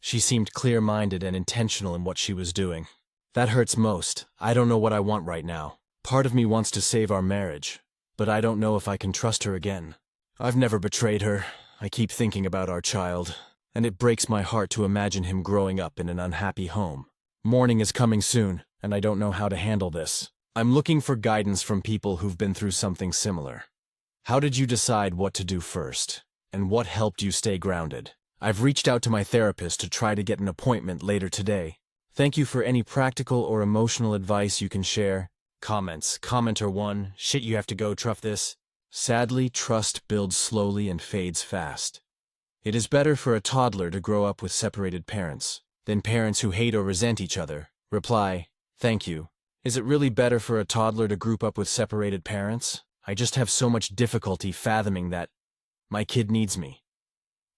She seemed clear-minded and intentional in what she was doing. That hurts most. I don't know what I want right now. Part of me wants to save our marriage, but I don't know if I can trust her again. I've never betrayed her. I keep thinking about our child, and it breaks my heart to imagine him growing up in an unhappy home. Morning is coming soon, and I don't know how to handle this. I'm looking for guidance from people who've been through something similar. How did you decide what to do first, and what helped you stay grounded? I've reached out to my therapist to try to get an appointment later today. Thank you for any practical or emotional advice you can share. Comments. Commenter 1. Shit, you have to go truff this. Sadly, trust builds slowly and fades fast. It is better for a toddler to grow up with separated parents than parents who hate or resent each other. Reply. Thank you. Is it really better for a toddler to group up with separated parents? I just have so much difficulty fathoming that. My kid needs me.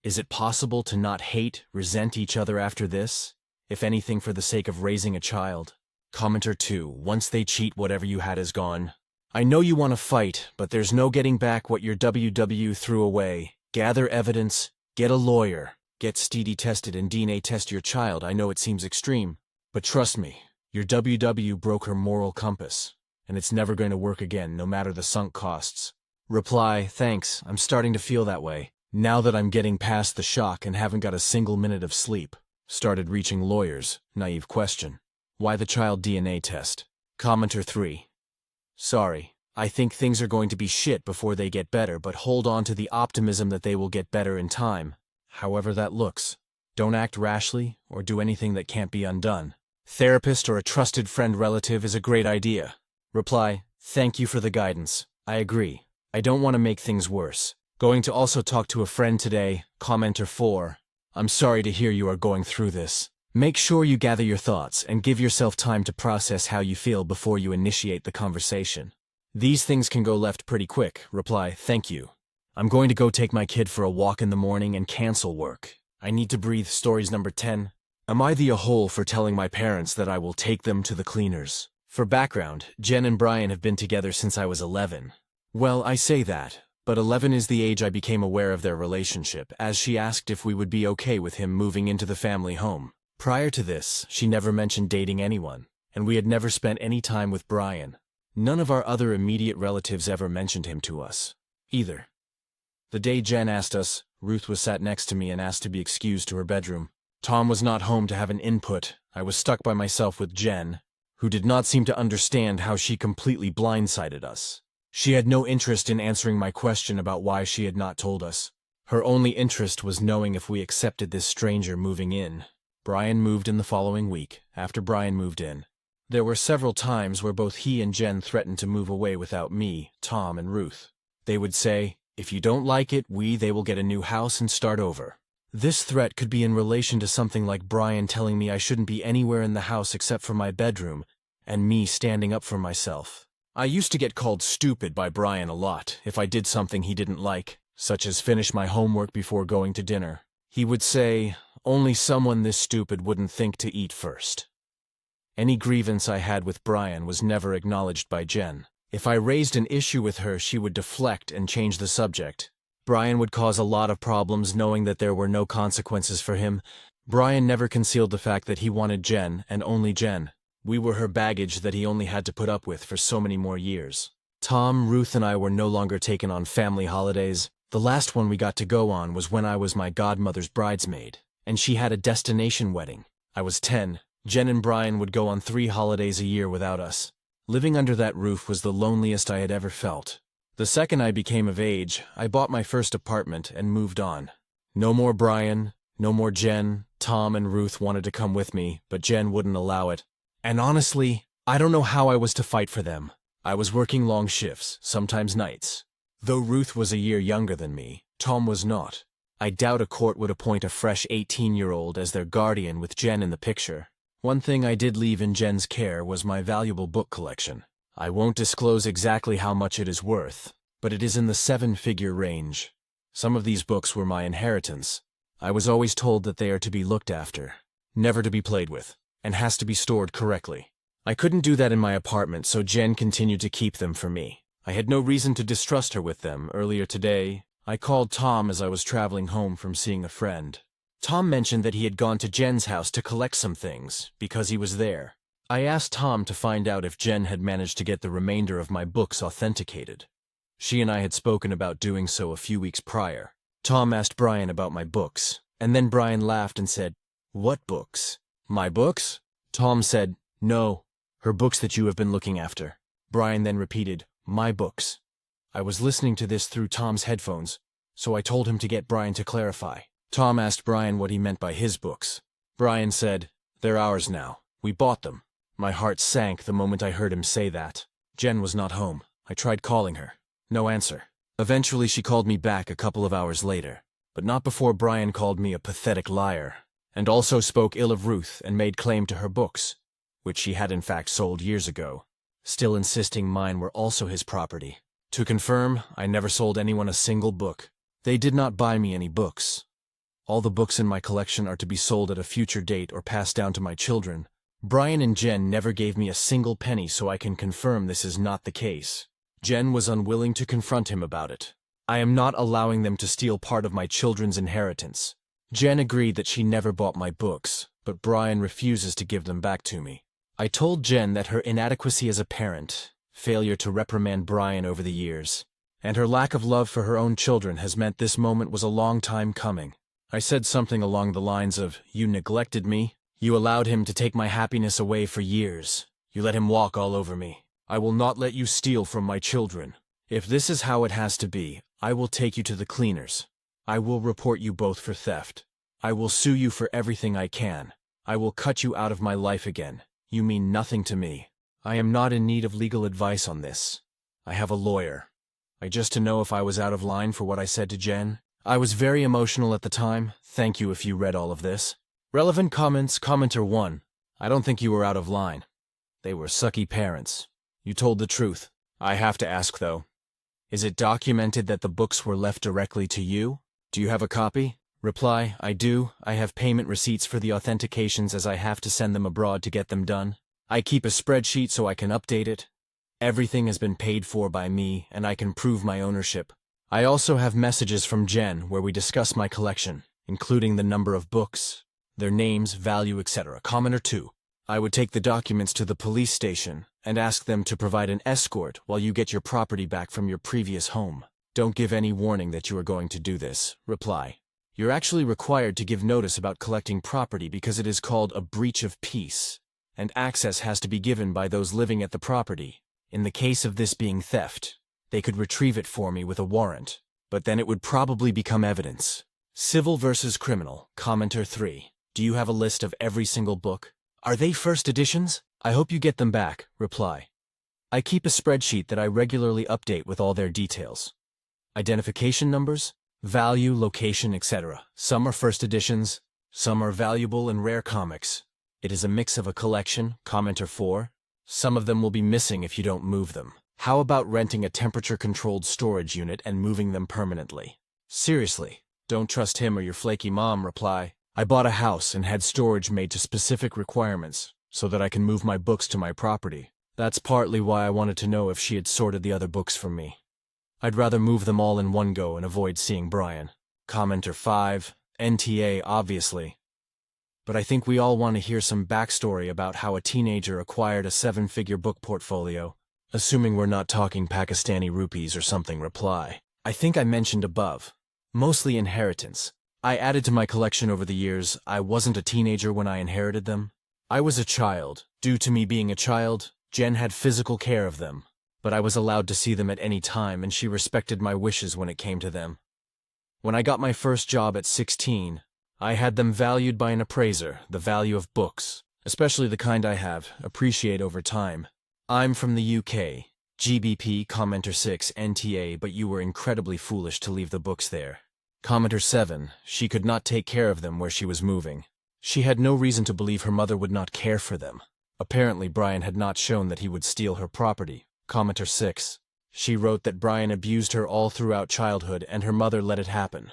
Is it possible to not hate, resent each other after this? If anything, for the sake of raising a child. Commenter 2. Once they cheat, whatever you had is gone. I know you want to fight, but there's no getting back what your WW threw away. Gather evidence, get a lawyer, get STD tested and DNA test your child. I know it seems extreme, but trust me, your WW broke her moral compass, and it's never going to work again, no matter the sunk costs. Reply. Thanks, I'm starting to feel that way. Now that I'm getting past the shock and haven't got a single minute of sleep. Started reaching lawyers. Naive question. Why the child DNA test? Commenter 3. Sorry, I think things are going to be shit before they get better, but hold on to the optimism that they will get better in time. However that looks. Don't act rashly or do anything that can't be undone. Therapist or a trusted friend relative is a great idea. Reply. Thank you for the guidance. I agree. I don't want to make things worse. Going to also talk to a friend today. Commenter 4. I'm sorry to hear you are going through this. Make sure you gather your thoughts and give yourself time to process how you feel before you initiate the conversation. These things can go left pretty quick. Reply. Thank you. I'm going to go take my kid for a walk in the morning and cancel work. I need to breathe. Stories number 10. Am I the a-hole for telling my parents that I will take them to the cleaners? For background, Jen and Brian have been together since I was 11. Well, I say that, but 11 is the age I became aware of their relationship, as she asked if we would be okay with him moving into the family home. Prior to this, she never mentioned dating anyone, and we had never spent any time with Brian. None of our other immediate relatives ever mentioned him to us. Either. The day Jen asked us, Ruth was sat next to me and asked to be excused to her bedroom. Tom was not home to have an input. I was stuck by myself with Jen, who did not seem to understand how she completely blindsided us. She had no interest in answering my question about why she had not told us. Her only interest was knowing if we accepted this stranger moving in. Brian moved in the following week, after Brian moved in. There were several times where both he and Jen threatened to move away without me, Tom, and Ruth. They would say, "If you don't like it, they will get a new house and start over." This threat could be in relation to something like Brian telling me I shouldn't be anywhere in the house except for my bedroom, and me standing up for myself. I used to get called stupid by Brian a lot if I did something he didn't like, such as finish my homework before going to dinner. He would say, "Only someone this stupid wouldn't think to eat first." Any grievance I had with Brian was never acknowledged by Jen. If I raised an issue with her, she would deflect and change the subject. Brian would cause a lot of problems knowing that there were no consequences for him. Brian never concealed the fact that he wanted Jen, and only Jen. We were her baggage that he only had to put up with for so many more years. Tom, Ruth, and I were no longer taken on family holidays. The last one we got to go on was when I was my godmother's bridesmaid, and she had a destination wedding. I was 10. Jen and Brian would go on 3 holidays a year without us. Living under that roof was the loneliest I had ever felt. The second I became of age, I bought my first apartment and moved on. No more Brian, no more Jen. Tom and Ruth wanted to come with me, but Jen wouldn't allow it. And honestly, I don't know how I was to fight for them. I was working long shifts, sometimes nights. Though Ruth was a year younger than me, Tom was not. I doubt a court would appoint a fresh 18-year-old as their guardian with Jen in the picture. One thing I did leave in Jen's care was my valuable book collection. I won't disclose exactly how much it is worth, but it is in the 7-figure range. Some of these books were my inheritance. I was always told that they are to be looked after, never to be played with, and has to be stored correctly. I couldn't do that in my apartment, so Jen continued to keep them for me. I had no reason to distrust her with them. Earlier today, I called Tom as I was traveling home from seeing a friend. Tom mentioned that he had gone to Jen's house to collect some things, because he was there. I asked Tom to find out if Jen had managed to get the remainder of my books authenticated. She and I had spoken about doing so a few weeks prior. Tom asked Brian about my books, and then Brian laughed and said, "What books? My books?" Tom said, "No, her books that you have been looking after." Brian then repeated, "My books." I was listening to this through Tom's headphones, so I told him to get Brian to clarify. Tom asked Brian what he meant by his books. Brian said, "They're ours now. We bought them." My heart sank the moment I heard him say that. Jen was not home. I tried calling her. No answer. Eventually she called me back a couple of hours later, but not before Brian called me a pathetic liar, and also spoke ill of Ruth and made claim to her books, which she had in fact sold years ago, still insisting mine were also his property. To confirm, I never sold anyone a single book. They did not buy me any books. All the books in my collection are to be sold at a future date or passed down to my children. Brian and Jen never gave me a single penny, so I can confirm this is not the case. Jen was unwilling to confront him about it. I am not allowing them to steal part of my children's inheritance. Jen agreed that she never bought my books, but Brian refuses to give them back to me. I told Jen that her inadequacy as a parent, failure to reprimand Brian over the years, and her lack of love for her own children has meant this moment was a long time coming. I said something along the lines of, "You neglected me. You allowed him to take my happiness away for years. You let him walk all over me. I will not let you steal from my children. If this is how it has to be, I will take you to the cleaners. I will report you both for theft. I will sue you for everything I can. I will cut you out of my life again. You mean nothing to me. I am not in need of legal advice on this. I have a lawyer." I just to know if I was out of line for what I said to Jen. I was very emotional at the time. Thank you if you read all of this. Relevant comments, commenter 1. I don't think you were out of line. They were sucky parents. You told the truth. I have to ask though. Is it documented that the books were left directly to you? Do you have a copy? Reply, I do. I have payment receipts for the authentications as I have to send them abroad to get them done. I keep a spreadsheet so I can update it. Everything has been paid for by me and I can prove my ownership. I also have messages from Jen where we discuss my collection, including the number of books, their names, value, etc. Commenter 2. I would take the documents to the police station and ask them to provide an escort while you get your property back from your previous home. Don't give any warning that you are going to do this. Reply. You're actually required to give notice about collecting property because it is called a breach of peace, and access has to be given by those living at the property. In the case of this being theft, they could retrieve it for me with a warrant, but then it would probably become evidence. Civil versus criminal. Commenter 3. Do you have a list of every single book? Are they first editions? I hope you get them back. Reply. I keep a spreadsheet that I regularly update with all their details. Identification numbers, value, location, etc. Some are first editions, some are valuable and rare comics. It is a mix of a collection. Commenter 4. Some of them will be missing if you don't move them. How about renting a temperature-controlled storage unit and moving them permanently? Seriously, don't trust him or your flaky mom. Reply. I bought a house and had storage made to specific requirements so that I can move my books to my property. That's partly why I wanted to know if she had sorted the other books from me. I'd rather move them all in one go and avoid seeing Brian. Commenter 5. NTA, obviously. But I think we all want to hear some backstory about how a teenager acquired a 7-figure book portfolio, assuming we're not talking Pakistani rupees or something. Reply. I think I mentioned above. Mostly inheritance. I added to my collection over the years. I wasn't a teenager when I inherited them. I was a child. Due to me being a child, Jen had physical care of them, but I was allowed to see them at any time and she respected my wishes when it came to them. When I got my first job at 16, I had them valued by an appraiser. The value of books, especially the kind I have, appreciate over time. I'm from the UK. GBP. Commenter 6. NTA, but you were incredibly foolish to leave the books there. Commenter 7. She could not take care of them where she was moving. She had no reason to believe her mother would not care for them. Apparently Brian had not shown that he would steal her property. Commenter 6. She wrote that Brian abused her all throughout childhood and her mother let it happen.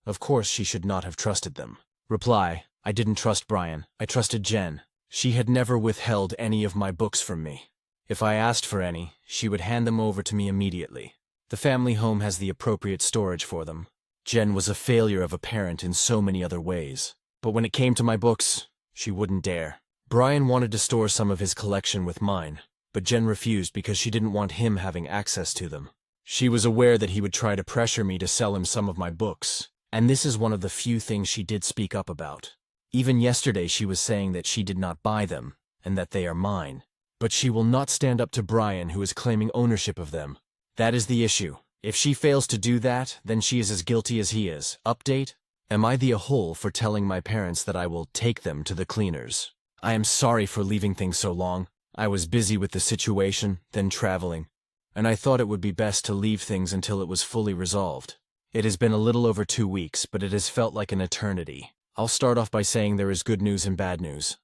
Of course she should not have trusted them. Reply. I didn't trust Brian. I trusted Jen. She had never withheld any of my books from me. If I asked for any, she would hand them over to me immediately. The family home has the appropriate storage for them. Jen was a failure of a parent in so many other ways. But when it came to my books, she wouldn't dare. Brian wanted to store some of his collection with mine, but Jen refused because she didn't want him having access to them. She was aware that he would try to pressure me to sell him some of my books, and this is one of the few things she did speak up about. Even yesterday she was saying that she did not buy them, and that they are mine. But she will not stand up to Brian, who is claiming ownership of them. That is the issue. If she fails to do that, then she is as guilty as he is. Update? Am I the a-hole for telling my parents that I will take them to the cleaners? I am sorry for leaving things so long. I was busy with the situation, then traveling, and I thought it would be best to leave things until it was fully resolved. It has been a little over 2 weeks, but it has felt like an eternity. I'll start off by saying there is good news and bad news.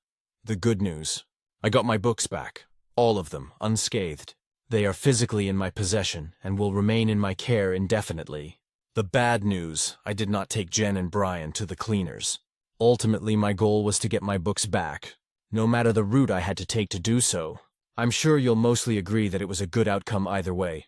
The good news. I got my books back. All of them, unscathed. They are physically in my possession and will remain in my care indefinitely. The bad news. I did not take Jen and Brian to the cleaners. Ultimately, my goal was to get my books back, no matter the route I had to take to do so. I'm sure you'll mostly agree that it was a good outcome either way,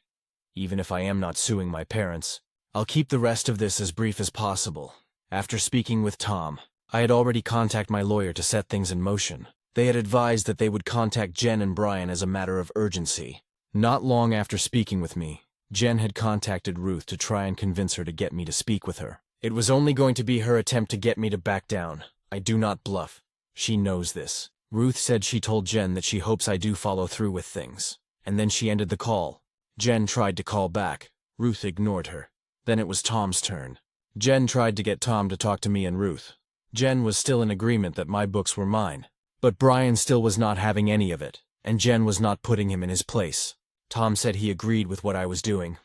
even if I am not suing my parents. I'll keep the rest of this as brief as possible. After speaking with Tom, I had already contacted my lawyer to set things in motion. They had advised that they would contact Jen and Brian as a matter of urgency. Not long after speaking with me, Jen had contacted Ruth to try and convince her to get me to speak with her. It was only going to be her attempt to get me to back down. I do not bluff. She knows this. Ruth said she told Jen that she hopes I do follow through with things, and then she ended the call. Jen tried to call back. Ruth ignored her. Then it was Tom's turn. Jen tried to get Tom to talk to me and Ruth. Jen was still in agreement that my books were mine, but Brian still was not having any of it, and Jen was not putting him in his place. Tom said he agreed with what I was doing.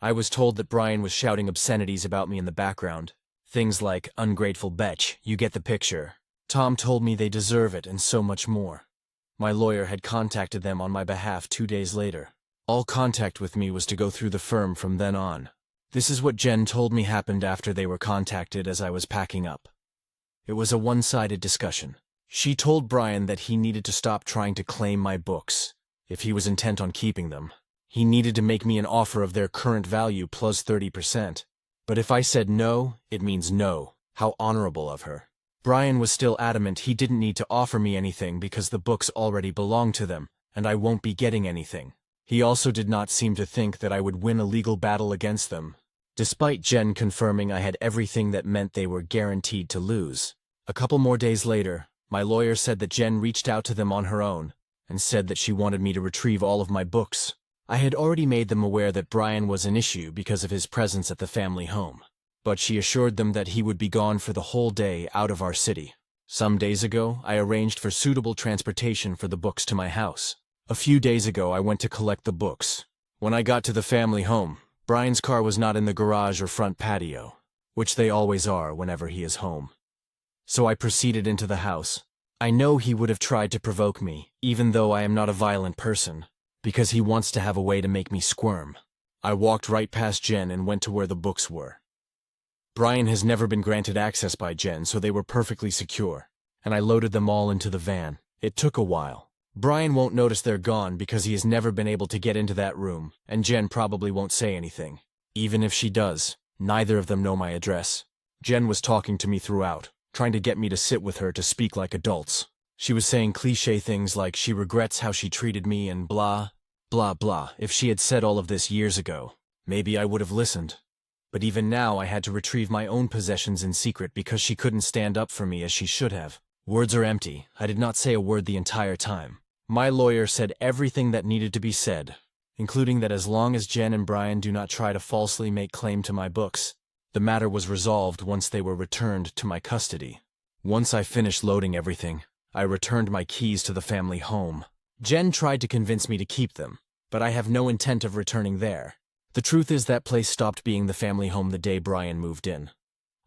I was told that Brian was shouting obscenities about me in the background. Things like, ungrateful betch, you get the picture. Tom told me they deserve it and so much more. My lawyer had contacted them on my behalf 2 days later. All contact with me was to go through the firm from then on. This is what Jen told me happened after they were contacted as I was packing up. It was a one-sided discussion. She told Brian that he needed to stop trying to claim my books. If he was intent on keeping them, he needed to make me an offer of their current value plus 30%. But if I said no, it means no. How honorable of her. Brian was still adamant he didn't need to offer me anything because the books already belonged to them, and I won't be getting anything. He also did not seem to think that I would win a legal battle against them, despite Jen confirming I had everything that meant they were guaranteed to lose. A couple more days later, my lawyer said that Jen reached out to them on her own and said that she wanted me to retrieve all of my books. I had already made them aware that Brian was an issue because of his presence at the family home, but she assured them that he would be gone for the whole day out of our city. Some days ago, I arranged for suitable transportation for the books to my house. A few days ago, I went to collect the books. When I got to the family home, Brian's car was not in the garage or front patio, which they always are whenever he is home. So I proceeded into the house. I know he would have tried to provoke me, even though I am not a violent person, because he wants to have a way to make me squirm. I walked right past Jen and went to where the books were. Brian has never been granted access by Jen, so they were perfectly secure, and I loaded them all into the van. It took a while. Brian won't notice they're gone because he has never been able to get into that room, and Jen probably won't say anything. Even if she does, neither of them know my address. Jen was talking to me throughout, trying to get me to sit with her to speak like adults. She was saying cliché things like she regrets how she treated me and blah, blah, blah. If she had said all of this years ago, maybe I would have listened. But even now I had to retrieve my own possessions in secret because she couldn't stand up for me as she should have. Words are empty. I did not say a word the entire time. My lawyer said everything that needed to be said, including that as long as Jen and Brian do not try to falsely make claim to my books, the matter was resolved once they were returned to my custody. Once I finished loading everything, I returned my keys to the family home. Jen tried to convince me to keep them, but I have no intent of returning there. The truth is that place stopped being the family home the day Brian moved in.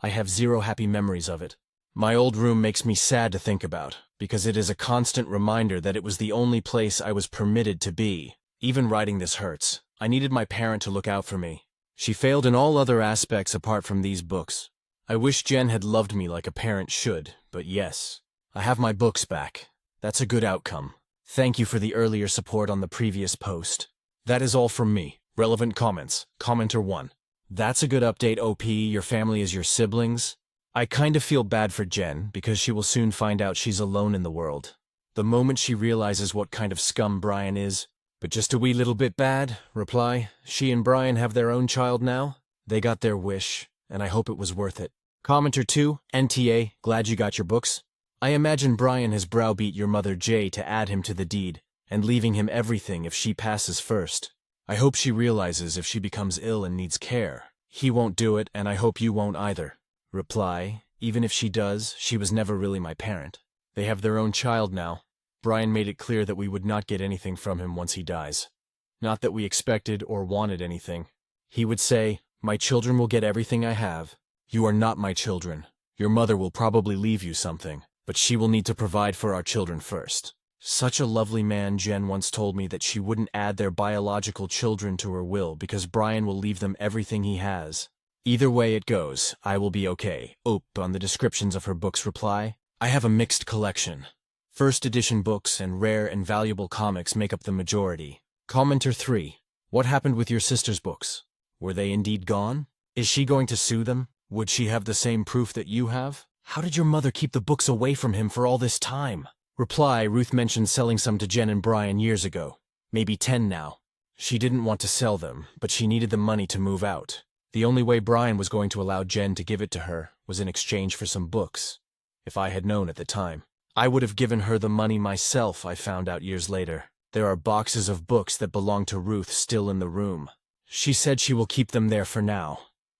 I have zero happy memories of it. My old room makes me sad to think about, because it is a constant reminder that it was the only place I was permitted to be. Even writing this hurts. I needed my parent to look out for me. She failed in all other aspects apart from these books. I wish Jen had loved me like a parent should, but yes, I have my books back. That's a good outcome. Thank you for the earlier support on the previous post. That is all from me. Relevant comments. Commenter 1. That's a good update, OP. Your family is your siblings. I kind of feel bad for Jen because she will soon find out she's alone in the world. The moment she realizes what kind of scum Brian is. But just a wee little bit bad. Reply, she and Brian have their own child now. They got their wish, and I hope it was worth it. Commenter 2. NTA, glad you got your books. I imagine Brian has browbeat your mother Jay to add him to the deed, and leaving him everything if she passes first. I hope she realizes if she becomes ill and needs care. He won't do it, and I hope you won't either. Reply, even if she does, she was never really my parent. They have their own child now. Brian made it clear that we would not get anything from him once he dies. Not that we expected or wanted anything. He would say, my children will get everything I have. You are not my children. Your mother will probably leave you something, but she will need to provide for our children first. Such a lovely man. Jen once told me that she wouldn't add their biological children to her will because Brian will leave them everything he has. Either way it goes, I will be okay. On the descriptions of her books. Reply, I have a mixed collection. First edition books and rare and valuable comics make up the majority. Commenter 3. What happened with your sister's books? Were they indeed gone? Is she going to sue them? Would she have the same proof that you have? How did your mother keep the books away from him for all this time? Reply, Ruth mentioned selling some to Jen and Brian years ago. Maybe 10 now. She didn't want to sell them, but she needed the money to move out. The only way Brian was going to allow Jen to give it to her was in exchange for some books. If I had known at the time, I would have given her the money myself. I found out years later. There are boxes of books that belong to Ruth still in the room. She said she will keep them there for now.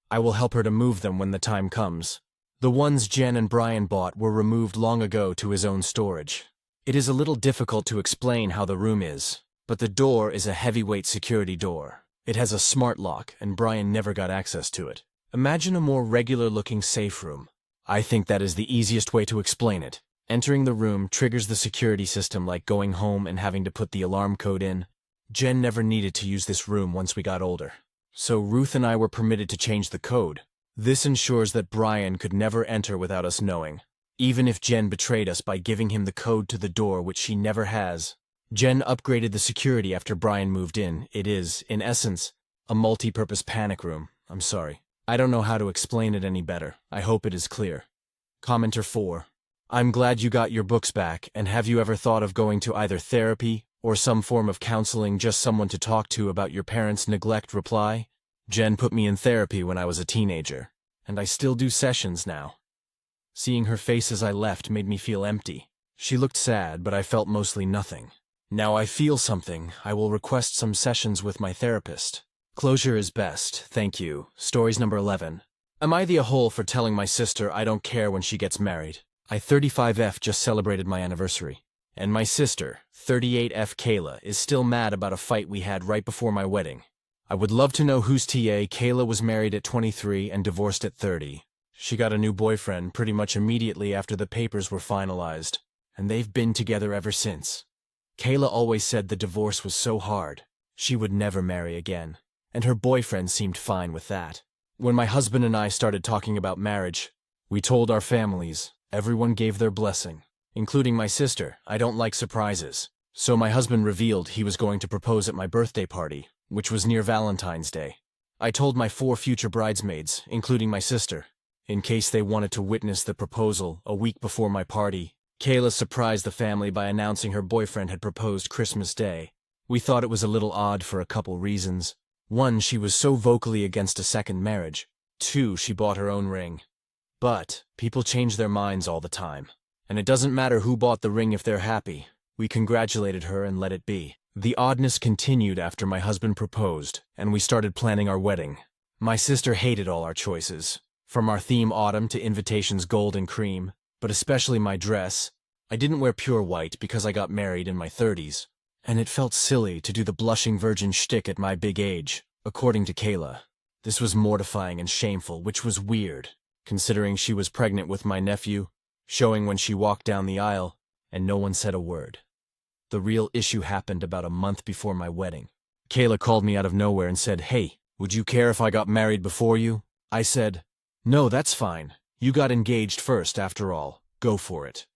I will help her to move them when the time comes. The ones Jen and Brian bought were removed long ago to his own storage. It is a little difficult to explain how the room is, but the door is a heavyweight security door. It has a smart lock, and Brian never got access to it. Imagine a more regular-looking safe room. I think that is the easiest way to explain it. Entering the room triggers the security system like going home and having to put the alarm code in. Jen never needed to use this room once we got older. So Ruth and I were permitted to change the code. This ensures that Brian could never enter without us knowing. Even if Jen betrayed us by giving him the code to the door, which she never has. Jen upgraded the security after Brian moved in. It is, in essence, a multi-purpose panic room. I'm sorry. I don't know how to explain it any better. I hope it is clear. Commenter 4. I'm glad you got your books back, and have you ever thought of going to either therapy Or some form of counseling, just someone to talk to about your parents' neglect? Reply: Jen put me in therapy when I was a teenager, and I still do sessions now. Seeing her face as I left made me feel empty. She looked sad, but I felt mostly nothing. Now I feel something. I will request some sessions with my therapist. Closure is best, thank you. Stories number 11. Am I the a-hole for telling my sister I don't care when she gets married? I 35F just celebrated my anniversary. And my sister, 38F Kayla, is still mad about a fight we had right before my wedding. I would love to know whose TA. Kayla was married at 23 and divorced at 30. She got a new boyfriend pretty much immediately after the papers were finalized, and they've been together ever since. Kayla always said the divorce was so hard, she would never marry again, and her boyfriend seemed fine with that. When my husband and I started talking about marriage, we told our families. Everyone gave their blessing, including my sister. I don't like surprises. So my husband revealed he was going to propose at my birthday party, which was near Valentine's Day. I told my 4 future bridesmaids, including my sister, in case they wanted to witness the proposal a week before my party. Kayla surprised the family by announcing her boyfriend had proposed Christmas Day. We thought it was a little odd for a couple reasons. 1, she was so vocally against a second marriage. 2, she bought her own ring. But people change their minds all the time. And it doesn't matter who bought the ring if they're happy. We congratulated her and let it be. The oddness continued after my husband proposed, and we started planning our wedding. My sister hated all our choices, from our theme autumn to invitations gold and cream, but especially my dress. I didn't wear pure white because I got married in my 30s, and it felt silly to do the blushing virgin shtick at my big age, according to Kayla. This was mortifying and shameful, which was weird, considering she was pregnant with my nephew, showing when she walked down the aisle, and no one said a word. The real issue happened about a month before my wedding. Kayla called me out of nowhere and said, "Hey, would you care if I got married before you?" I said, "No, that's fine. You got engaged first, after all. Go for it."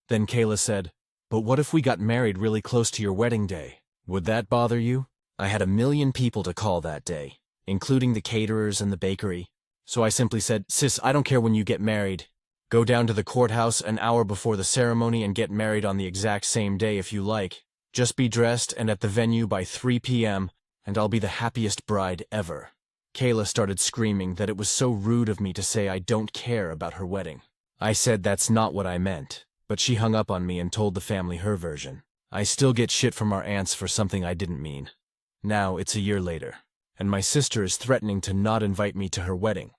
Then Kayla said, "But what if we got married really close to your wedding day? Would that bother you?" I had 1,000,000 people to call that day, including the caterers and the bakery. So I simply said, "Sis, I don't care when you get married. Go down to the courthouse an hour before the ceremony and get married on the exact same day if you like. Just be dressed and at the venue by 3 p.m., and I'll be the happiest bride ever." Kayla started screaming that it was so rude of me to say I don't care about her wedding. I said that's not what I meant, but she hung up on me and told the family her version. I still get shit from our aunts for something I didn't mean. Now it's a year later, and my sister is threatening to not invite me to her wedding,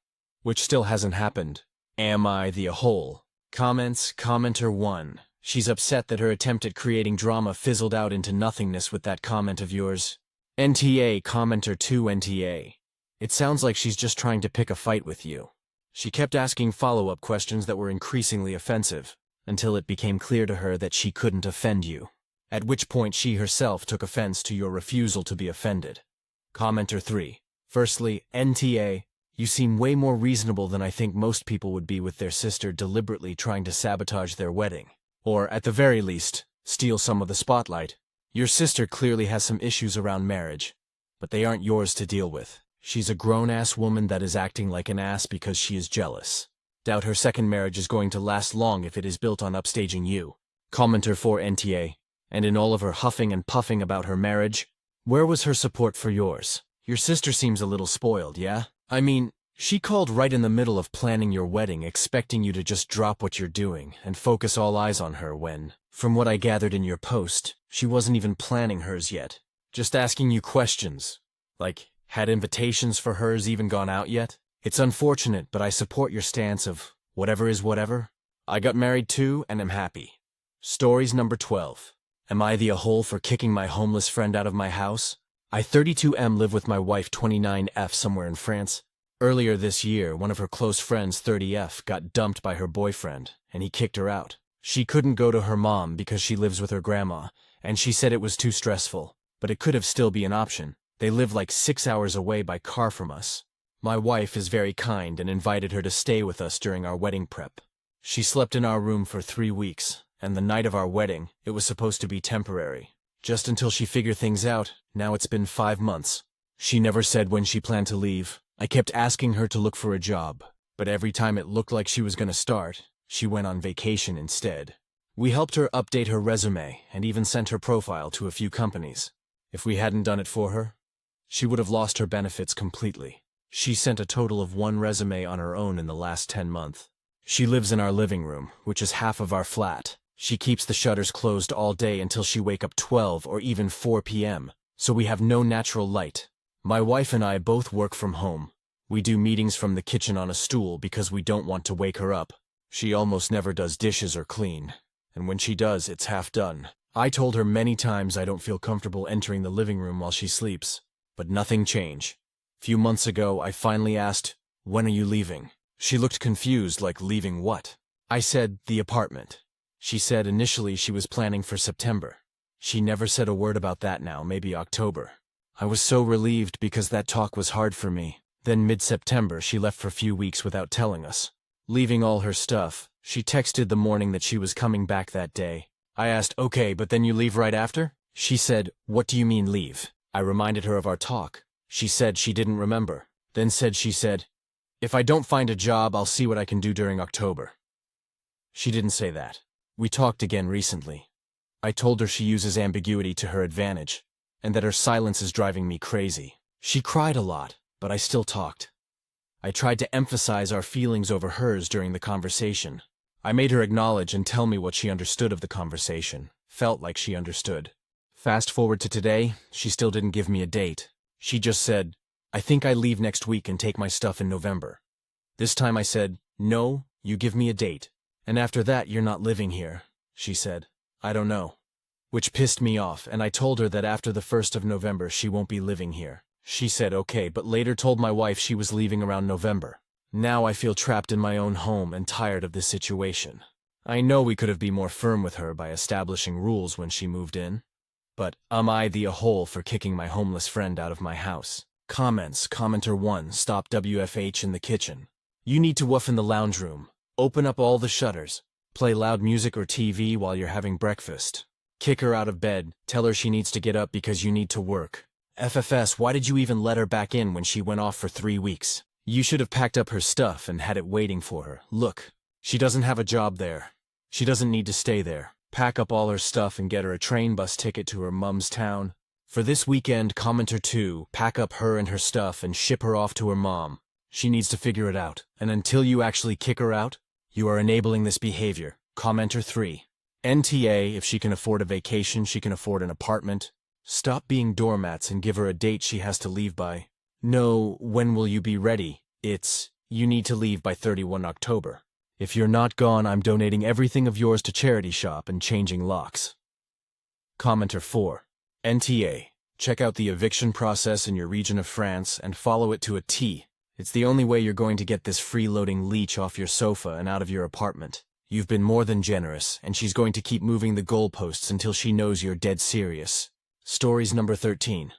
which still hasn't happened. Am I the a-hole? Comments. Commenter 1. She's upset that her attempt at creating drama fizzled out into nothingness with that comment of yours. NTA. Commenter 2. NTA. It sounds like she's just trying to pick a fight with you. She kept asking follow-up questions that were increasingly offensive, until it became clear to her that she couldn't offend you, at which point she herself took offense to your refusal to be offended. Commenter 3. Firstly, NTA. You seem way more reasonable than I think most people would be with their sister deliberately trying to sabotage their wedding. Or, at the very least, steal some of the spotlight. Your sister clearly has some issues around marriage, but they aren't yours to deal with. She's a grown-ass woman that is acting like an ass because she is jealous. Doubt her second marriage is going to last long if it is built on upstaging you. Commenter 4. NTA. And in all of her huffing and puffing about her marriage, where was her support for yours? Your sister seems a little spoiled, yeah? I mean, she called right in the middle of planning your wedding, expecting you to just drop what you're doing and focus all eyes on her when, from what I gathered in your post, she wasn't even planning hers yet. Just asking you questions. Like, had invitations for hers even gone out yet? It's unfortunate, but I support your stance of whatever is whatever. I got married too, and am happy. Stories number 12. Am I the a-hole for kicking my homeless friend out of my house? I 32M live with my wife 29F somewhere in France. Earlier this year, one of her close friends 30F got dumped by her boyfriend, and he kicked her out. She couldn't go to her mom because she lives with her grandma, and she said it was too stressful, but it could have still be an option. They live like 6 hours away by car from us. My wife is very kind and invited her to stay with us during our wedding prep. She slept in our room for 3 weeks, and the night of our wedding, it was supposed to be temporary. Just until she figured things out. Now it's been 5 months. She never said when she planned to leave. I kept asking her to look for a job, but every time it looked like she was going to start, she went on vacation instead. We helped her update her resume and even sent her profile to a few companies. If we hadn't done it for her, she would have lost her benefits completely. She sent a total of 1 resume on her own in the last 10 months. She lives in our living room, which is half of our flat. She keeps the shutters closed all day until she wake up 12 or even 4 p.m., so we have no natural light. My wife and I both work from home. We do meetings from the kitchen on a stool because we don't want to wake her up. She almost never does dishes or clean, and when she does, it's half done. I told her many times I don't feel comfortable entering the living room while she sleeps, but nothing changed. Few months ago, I finally asked, "When are you leaving?" She looked confused, like, "Leaving what?" I said, "The apartment." She said initially she was planning for September. She never said a word about that now, maybe October. I was so relieved because that talk was hard for me. Then mid-September, she left for a few weeks without telling us. Leaving all her stuff, she texted the morning that she was coming back that day. I asked, "Okay, but then you leave right after?" She said, "What do you mean leave?" I reminded her of our talk. She said she didn't remember. Then she said, "If I don't find a job, I'll see what I can do during October." She didn't say that. We talked again recently. I told her she uses ambiguity to her advantage, and that her silence is driving me crazy. She cried a lot, but I still talked. I tried to emphasize our feelings over hers during the conversation. I made her acknowledge and tell me what she understood of the conversation, felt like she understood. Fast forward to today, she still didn't give me a date. She just said, "I think I leave next week and take my stuff in November." This time I said, "No, you give me a date. And after that, you're not living here." She said, "I don't know." Which pissed me off, and I told her that after the 1st of November she won't be living here. She said okay, but later told my wife she was leaving around November. Now I feel trapped in my own home and tired of this situation. I know we could have been more firm with her by establishing rules when she moved in. But am I the a-hole for kicking my homeless friend out of my house? Comments. Commenter 1. Stop WFH in the kitchen. You need to woof in the lounge room. Open up all the shutters. Play loud music or TV while you're having breakfast. Kick her out of bed. Tell her she needs to get up because you need to work. FFS, why did you even let her back in when she went off for 3 weeks? You should have packed up her stuff and had it waiting for her. Look, she doesn't have a job there. She doesn't need to stay there. Pack up all her stuff and get her a train bus ticket to her mum's town. For this weekend, commenter 2, pack up her and her stuff and ship her off to her mom. She needs to figure it out. And until you actually kick her out, you are enabling this behavior. Commenter 3. NTA, if she can afford a vacation, she can afford an apartment. Stop being doormats and give her a date she has to leave by. No, when will you be ready? It's, you need to leave by 31 October. If you're not gone, I'm donating everything of yours to charity shop and changing locks. Commenter 4. NTA, check out the eviction process in your region of France and follow it to a T. It's the only way you're going to get this freeloading leech off your sofa and out of your apartment. You've been more than generous, and she's going to keep moving the goalposts until she knows you're dead serious. Stories number 13.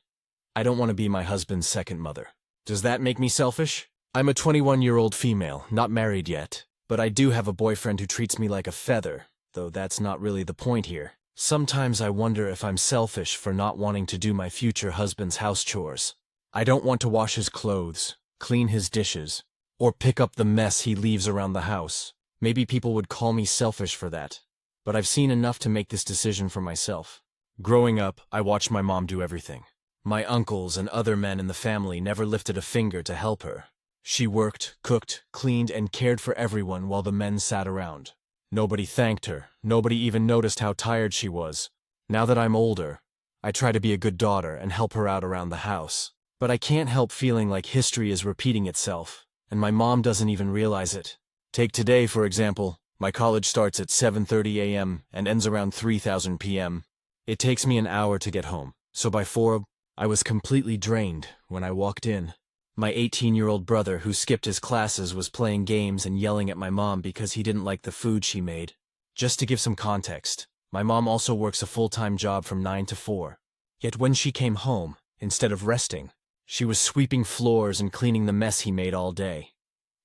I don't want to be my husband's second mother. Does that make me selfish? I'm a 21-year-old female, not married yet, but I do have a boyfriend who treats me like a feather, though that's not really the point here. Sometimes I wonder if I'm selfish for not wanting to do my future husband's house chores. I don't want to wash his clothes, clean his dishes, or pick up the mess he leaves around the house. Maybe people would call me selfish for that, but I've seen enough to make this decision for myself. Growing up, I watched my mom do everything. My uncles and other men in the family never lifted a finger to help her. She worked, cooked, cleaned, and cared for everyone while the men sat around. Nobody thanked her. Nobody even noticed how tired she was. Now that I'm older, I try to be a good daughter and help her out around the house. But I can't help feeling like history is repeating itself, and my mom doesn't even realize it. Take today, for example. My college starts at 7:30 a.m. and ends around 3,000 p.m. It takes me an hour to get home, so by 4, I was completely drained when I walked in. My 18-year-old brother, who skipped his classes, was playing games and yelling at my mom because he didn't like the food she made. Just to give some context, my mom also works a full-time job from 9 to 4. Yet when she came home, instead of resting, she was sweeping floors and cleaning the mess he made all day.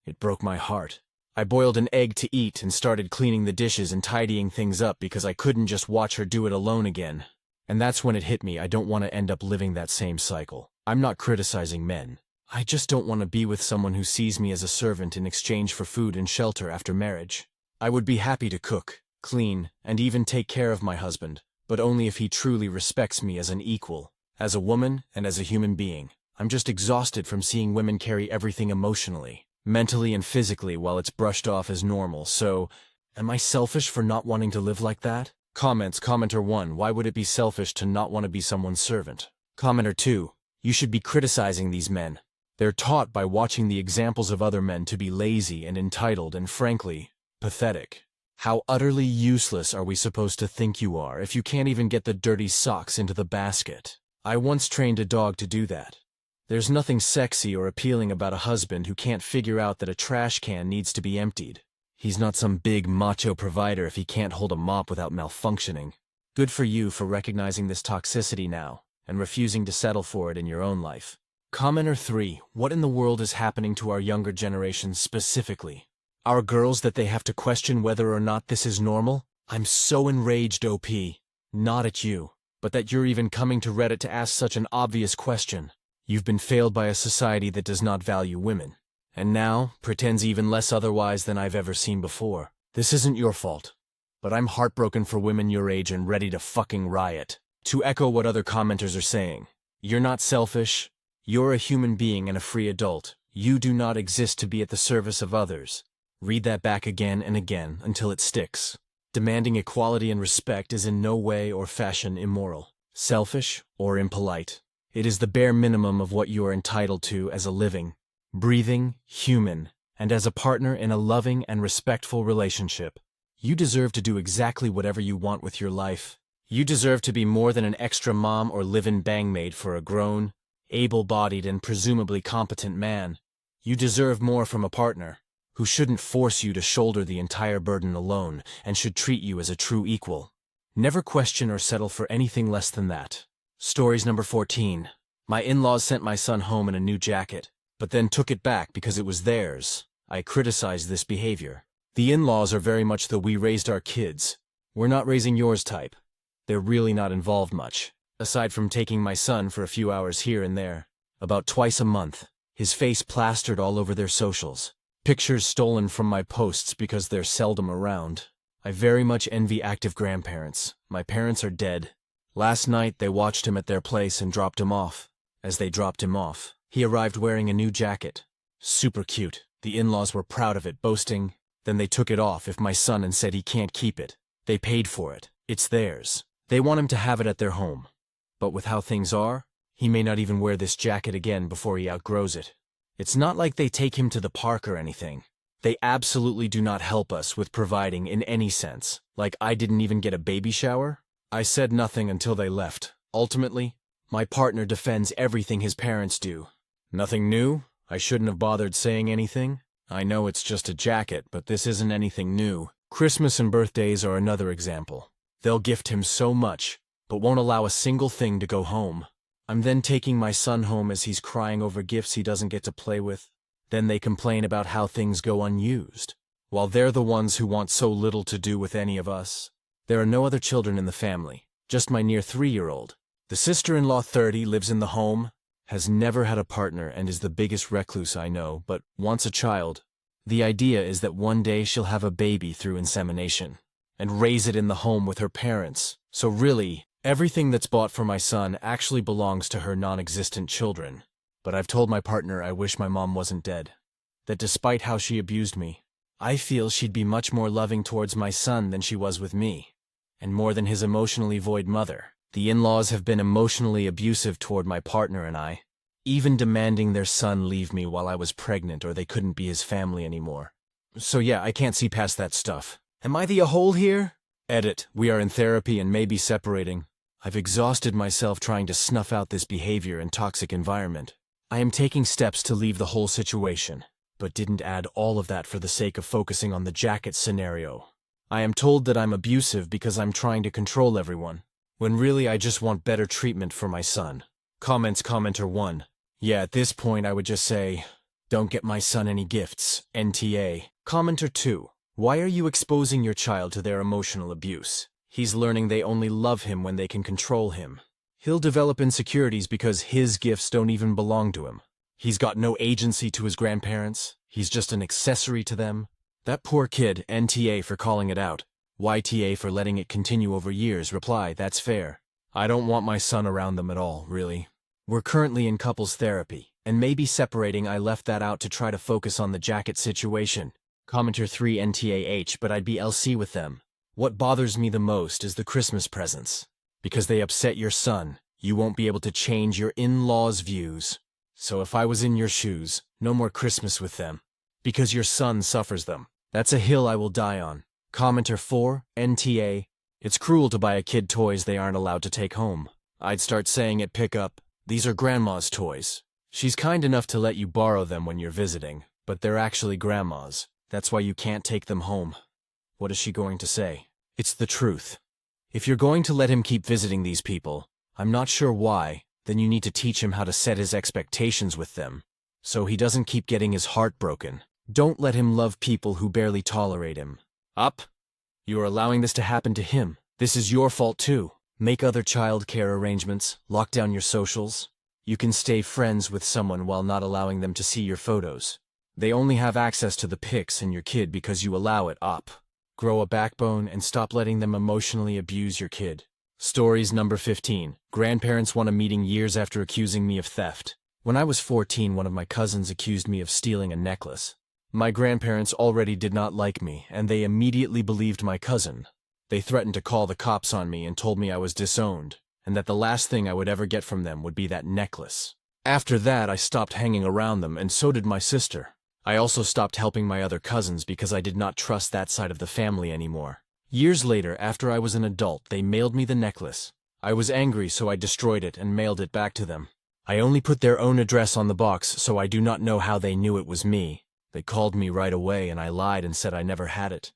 It broke my heart. I boiled an egg to eat and started cleaning the dishes and tidying things up because I couldn't just watch her do it alone again. And that's when it hit me. I don't want to end up living that same cycle. I'm not criticizing men. I just don't want to be with someone who sees me as a servant in exchange for food and shelter after marriage. I would be happy to cook, clean, and even take care of my husband, but only if he truly respects me as an equal, as a woman, and as a human being. I'm just exhausted from seeing women carry everything emotionally, mentally and physically while it's brushed off as normal, so, am I selfish for not wanting to live like that? Commenter 1, why would it be selfish to not want to be someone's servant? Commenter 2, you should be criticizing these men. They're taught by watching the examples of other men to be lazy and entitled and frankly, pathetic. How utterly useless are we supposed to think you are if you can't even get the dirty socks into the basket? I once trained a dog to do that. There's nothing sexy or appealing about a husband who can't figure out that a trash can needs to be emptied. He's not some big macho provider if he can't hold a mop without malfunctioning. Good for you for recognizing this toxicity now and refusing to settle for it in your own life. Commenter 3, what in the world is happening to our younger generation specifically? Our girls that they have to question whether or not this is normal? I'm so enraged, OP. Not at you, but that you're even coming to Reddit to ask such an obvious question. You've been failed by a society that does not value women, and now pretends even less otherwise than I've ever seen before. This isn't your fault, but I'm heartbroken for women your age and ready to fucking riot. To echo what other commenters are saying, you're not selfish, you're a human being and a free adult. You do not exist to be at the service of others. Read that back again and again until it sticks. Demanding equality and respect is in no way or fashion immoral, selfish, or impolite. It is the bare minimum of what you are entitled to as a living, breathing human, and as a partner in a loving and respectful relationship. You deserve to do exactly whatever you want with your life. You deserve to be more than an extra mom or live-in bangmaid for a grown, able-bodied and presumably competent man. You deserve more from a partner who shouldn't force you to shoulder the entire burden alone and should treat you as a true equal. Never question or settle for anything less than that. Stories number 14. My in-laws sent my son home in a new jacket, but then took it back because it was theirs. I criticized this behavior. The in-laws are very much the we raised our kids. We're not raising yours type. They're really not involved much, aside from taking my son for a few hours here and there. About twice a month, his face plastered all over their socials. Pictures stolen from my posts because they're seldom around. I very much envy active grandparents. My parents are dead. Last night, they watched him at their place and dropped him off. As they dropped him off, he arrived wearing a new jacket. Super cute. The in-laws were proud of it, boasting. Then they took it off if my son and said he can't keep it. They paid for it. It's theirs. They want him to have it at their home. But with how things are, he may not even wear this jacket again before he outgrows it. It's not like they take him to the park or anything. They absolutely do not help us with providing in any sense. Like I didn't even get a baby shower? I said nothing until they left. Ultimately, my partner defends everything his parents do. Nothing new? I shouldn't have bothered saying anything? I know it's just a jacket, but this isn't anything new. Christmas and birthdays are another example. They'll gift him so much, but won't allow a single thing to go home. I'm then taking my son home as he's crying over gifts he doesn't get to play with. Then they complain about how things go unused, while they're the ones who want so little to do with any of us. There are no other children in the family, just my near 3-year-old. The sister-in-law 30 lives in the home, has never had a partner and is the biggest recluse I know, but wants a child. The idea is that one day she'll have a baby through insemination and raise it in the home with her parents. So really, everything that's bought for my son actually belongs to her non-existent children. But I've told my partner I wish my mom wasn't dead. That despite how she abused me, I feel she'd be much more loving towards my son than she was with me, and more than his emotionally void mother. The in-laws have been emotionally abusive toward my partner and I, even demanding their son leave me while I was pregnant or they couldn't be his family anymore. So yeah, I can't see past that stuff. Am I the a-hole here? Edit, we are in therapy and may be separating. I've exhausted myself trying to snuff out this behavior and toxic environment. I am taking steps to leave the whole situation, but didn't add all of that for the sake of focusing on the jacket scenario. I am told that I'm abusive because I'm trying to control everyone, when really I just want better treatment for my son. Commenter 1. Yeah, at this point I would just say, don't get my son any gifts, NTA. Commenter 2. Why are you exposing your child to their emotional abuse? He's learning they only love him when they can control him. He'll develop insecurities because his gifts don't even belong to him. He's got no agency to his grandparents. He's just an accessory to them. That poor kid, NTA for calling it out. YTA for letting it continue over years. Reply, that's fair. I don't want my son around them at all, really. We're currently in couples therapy, and maybe separating. I left that out to try to focus on the jacket situation. Commenter 3 NTAH, but I'd be LC with them. What bothers me the most is the Christmas presents. Because they upset your son, you won't be able to change your in-laws' views. So if I was in your shoes, no more Christmas with them. Because your son suffers them. That's a hill I will die on. Commenter 4 NTA. It's cruel to buy a kid toys they aren't allowed to take home. I'd start saying at pickup, these are grandma's toys. She's kind enough to let you borrow them when you're visiting, but they're actually grandma's. That's why you can't take them home. What is she going to say? It's the truth. If you're going to let him keep visiting these people, I'm not sure why, then you need to teach him how to set his expectations with them, so he doesn't keep getting his heart broken. Don't let him love people who barely tolerate him. Up? You are allowing this to happen to him. This is your fault too. Make other child care arrangements, lock down your socials. You can stay friends with someone while not allowing them to see your photos. They only have access to the pics and your kid because you allow it. Up. Grow a backbone and stop letting them emotionally abuse your kid. Stories number 15. Grandparents want a meeting years after accusing me of theft. When I was 14, one of my cousins accused me of stealing a necklace. My grandparents already did not like me, and they immediately believed my cousin. They threatened to call the cops on me and told me I was disowned, and that the last thing I would ever get from them would be that necklace. After that, I stopped hanging around them, and so did my sister. I also stopped helping my other cousins because I did not trust that side of the family anymore. Years later, after I was an adult, they mailed me the necklace. I was angry, so I destroyed it and mailed it back to them. I only put their own address on the box, so I do not know how they knew it was me. They called me right away and I lied and said I never had it.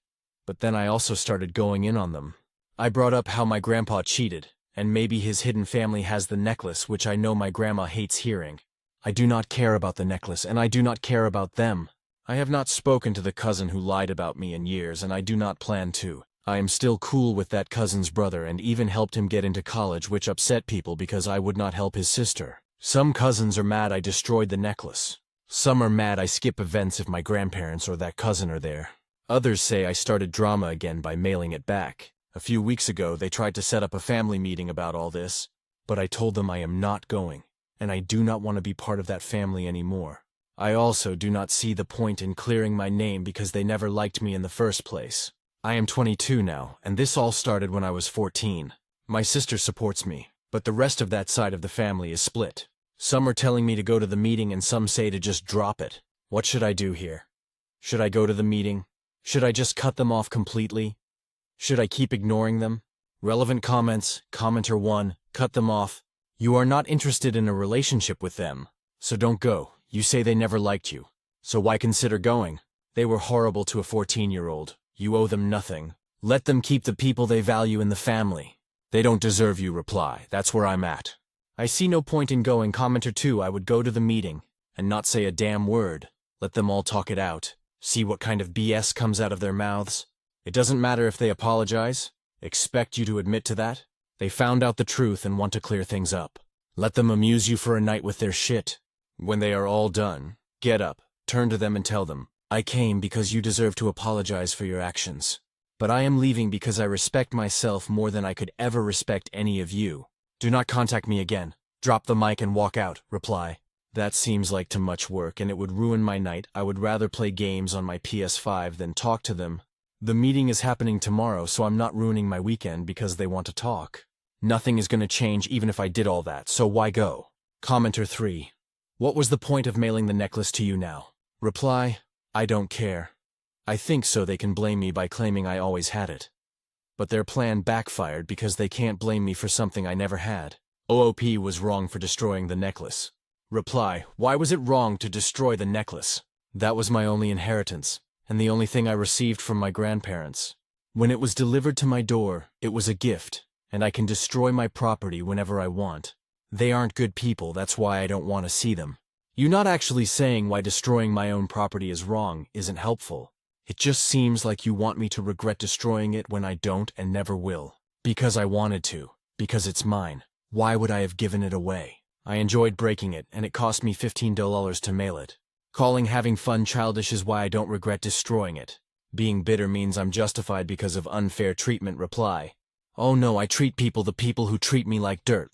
But then I also started going in on them. I brought up how my grandpa cheated, and maybe his hidden family has the necklace, which I know my grandma hates hearing. I do not care about the necklace, and I do not care about them. I have not spoken to the cousin who lied about me in years, and I do not plan to. I am still cool with that cousin's brother and even helped him get into college, which upset people because I would not help his sister. Some cousins are mad I destroyed the necklace. Some are mad I skip events if my grandparents or that cousin are there. Others say I started drama again by mailing it back. A few weeks ago, they tried to set up a family meeting about all this, but I told them I am not going, and I do not want to be part of that family anymore. I also do not see the point in clearing my name because they never liked me in the first place. I am 22 now, and this all started when I was 14. My sister supports me, but the rest of that side of the family is split. Some are telling me to go to the meeting and some say to just drop it. What should I do here? Should I go to the meeting? Should I just cut them off completely? Should I keep ignoring them? Relevant comments. Commenter 1, cut them off. You are not interested in a relationship with them, so don't go. You say they never liked you, so why consider going? They were horrible to a 14-year-old. You owe them nothing. Let them keep the people they value in the family. They don't deserve you. Reply, that's where I'm at. I see no point in going. Commenter 2, I would go to the meeting and not say a damn word. Let them all talk it out. See what kind of BS comes out of their mouths. It doesn't matter if they apologize. Expect you to admit to that. They found out the truth and want to clear things up. Let them amuse you for a night with their shit. When they are all done, get up, turn to them and tell them, I came because you deserve to apologize for your actions. But I am leaving because I respect myself more than I could ever respect any of you. Do not contact me again. Drop the mic and walk out. Reply, that seems like too much work and it would ruin my night. I would rather play games on my PS5 than talk to them. The meeting is happening tomorrow, so I'm not ruining my weekend because they want to talk. Nothing is going to change even if I did all that, so why go? Commenter 3. What was the point of mailing the necklace to you now? Reply, I don't care. I think so they can blame me by claiming I always had it. But their plan backfired because they can't blame me for something I never had. OOP was wrong for destroying the necklace. Reply, why was it wrong to destroy the necklace? That was my only inheritance, and the only thing I received from my grandparents. When it was delivered to my door, it was a gift, and I can destroy my property whenever I want. They aren't good people, that's why I don't want to see them. You not actually saying why destroying my own property is wrong isn't helpful. It just seems like you want me to regret destroying it when I don't and never will. Because I wanted to. Because it's mine. Why would I have given it away? I enjoyed breaking it, and it cost me $15 to mail it. Calling having fun childish is why I don't regret destroying it. Being bitter means I'm justified because of unfair treatment. Reply. Oh no, I treat people, the people who treat me like dirt.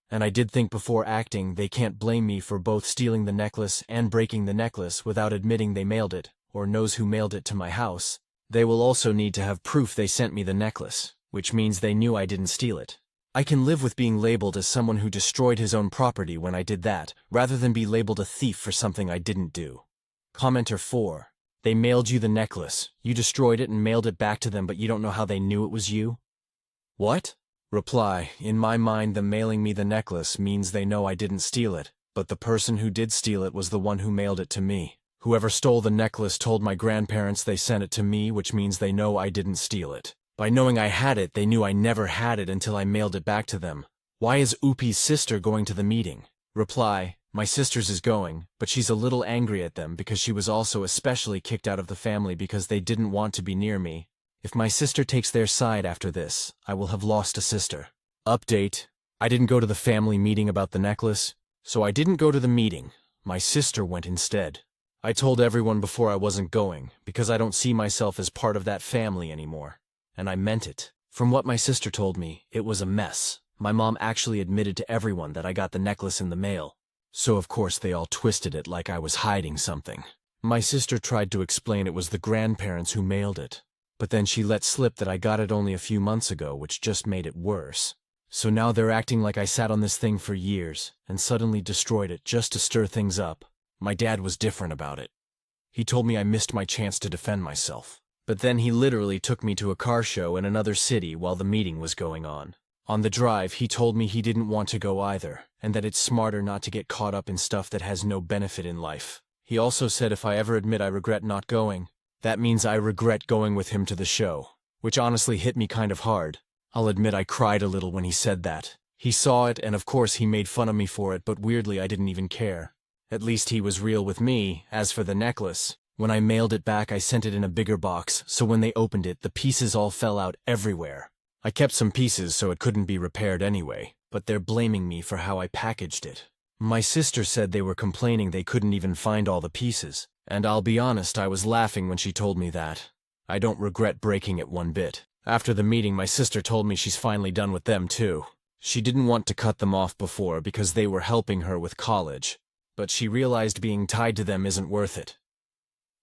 And I did think before acting they can't blame me for both stealing the necklace and breaking the necklace without admitting they mailed it, or knows who mailed it to my house. They will also need to have proof they sent me the necklace, which means they knew I didn't steal it. I can live with being labeled as someone who destroyed his own property when I did that, rather than be labeled a thief for something I didn't do. Commenter 4. They mailed you the necklace. You destroyed it and mailed it back to them, but you don't know how they knew it was you? What? Reply. In my mind, them mailing me the necklace means they know I didn't steal it, but the person who did steal it was the one who mailed it to me. Whoever stole the necklace told my grandparents they sent it to me, which means they know I didn't steal it. By knowing I had it, they knew I never had it until I mailed it back to them. Why is Upi's sister going to the meeting? Reply. My sister's is going, but she's a little angry at them because she was also especially kicked out of the family because they didn't want to be near me. If my sister takes their side after this, I will have lost a sister. Update. I didn't go to the family meeting about the necklace, so I didn't go to the meeting. My sister went instead. I told everyone before I wasn't going, because I don't see myself as part of that family anymore. And I meant it. From what my sister told me, it was a mess. My mom actually admitted to everyone that I got the necklace in the mail. So of course they all twisted it like I was hiding something. My sister tried to explain it was the grandparents who mailed it. But then she let slip that I got it only a few months ago, which just made it worse. So now they're acting like I sat on this thing for years, and suddenly destroyed it just to stir things up. My dad was different about it. He told me I missed my chance to defend myself. But then he literally took me to a car show in another city while the meeting was going on. On the drive, he told me he didn't want to go either, and that it's smarter not to get caught up in stuff that has no benefit in life. He also said if I ever admit I regret not going, that means I regret going with him to the show, which honestly hit me kind of hard. I'll admit I cried a little when he said that. He saw it, and of course he made fun of me for it, but weirdly I didn't even care. At least he was real with me. As for the necklace, when I mailed it back I sent it in a bigger box, so when they opened it the pieces all fell out everywhere. I kept some pieces so it couldn't be repaired anyway, but they're blaming me for how I packaged it. My sister said they were complaining they couldn't even find all the pieces, and I'll be honest, I was laughing when she told me that. I don't regret breaking it one bit. After the meeting my sister told me she's finally done with them too. She didn't want to cut them off before because they were helping her with college, but she realized being tied to them isn't worth it.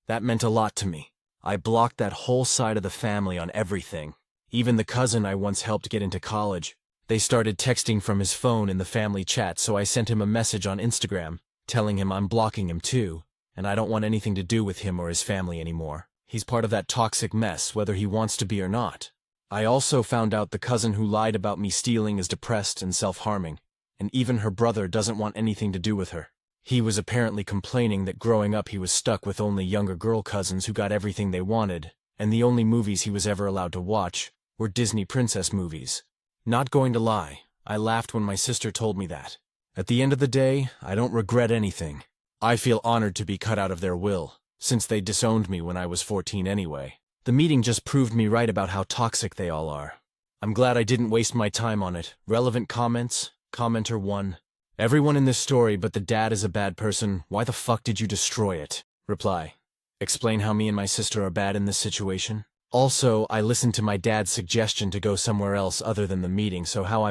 That meant a lot to me. I blocked that whole side of the family on everything. Even the cousin I once helped get into college. They started texting from his phone in the family chat, so I sent him a message on Instagram, telling him I'm blocking him too, and I don't want anything to do with him or his family anymore. He's part of that toxic mess, whether he wants to be or not. I also found out the cousin who lied about me stealing is depressed and self-harming, and even her brother doesn't want anything to do with her. He was apparently complaining that growing up he was stuck with only younger girl cousins who got everything they wanted, and the only movies he was ever allowed to watch were Disney princess movies. Not going to lie, I laughed when my sister told me that. At the end of the day, I don't regret anything. I feel honored to be cut out of their will, since they disowned me when I was 14 anyway. The meeting just proved me right about how toxic they all are. I'm glad I didn't waste my time on it. Relevant comments? Commenter 1. Everyone in this story but the dad is a bad person. Why the fuck did you destroy it? Reply. Explain how me and my sister are bad in this situation. Also, I listened to my dad's suggestion to go somewhere else other than the meeting, so how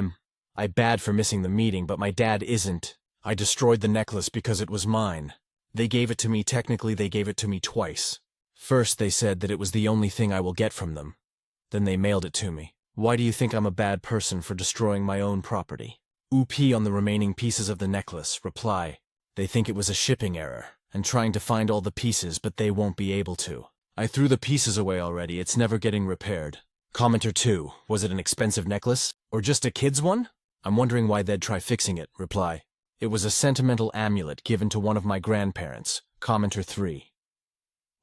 I bad for missing the meeting, but my dad isn't. I destroyed the necklace because it was mine. They gave it to me. Technically they gave it to me twice. First they said that it was the only thing I will get from them. Then they mailed it to me. Why do you think I'm a bad person for destroying my own property? UP on the remaining pieces of the necklace. Reply. They think it was a shipping error, and trying to find all the pieces, but they won't be able to. I threw the pieces away already. It's never getting repaired. Commenter 2. Was it an expensive necklace? Or just a kid's one? I'm wondering why they'd try fixing it. Reply. It was a sentimental amulet given to one of my grandparents. Commenter 3.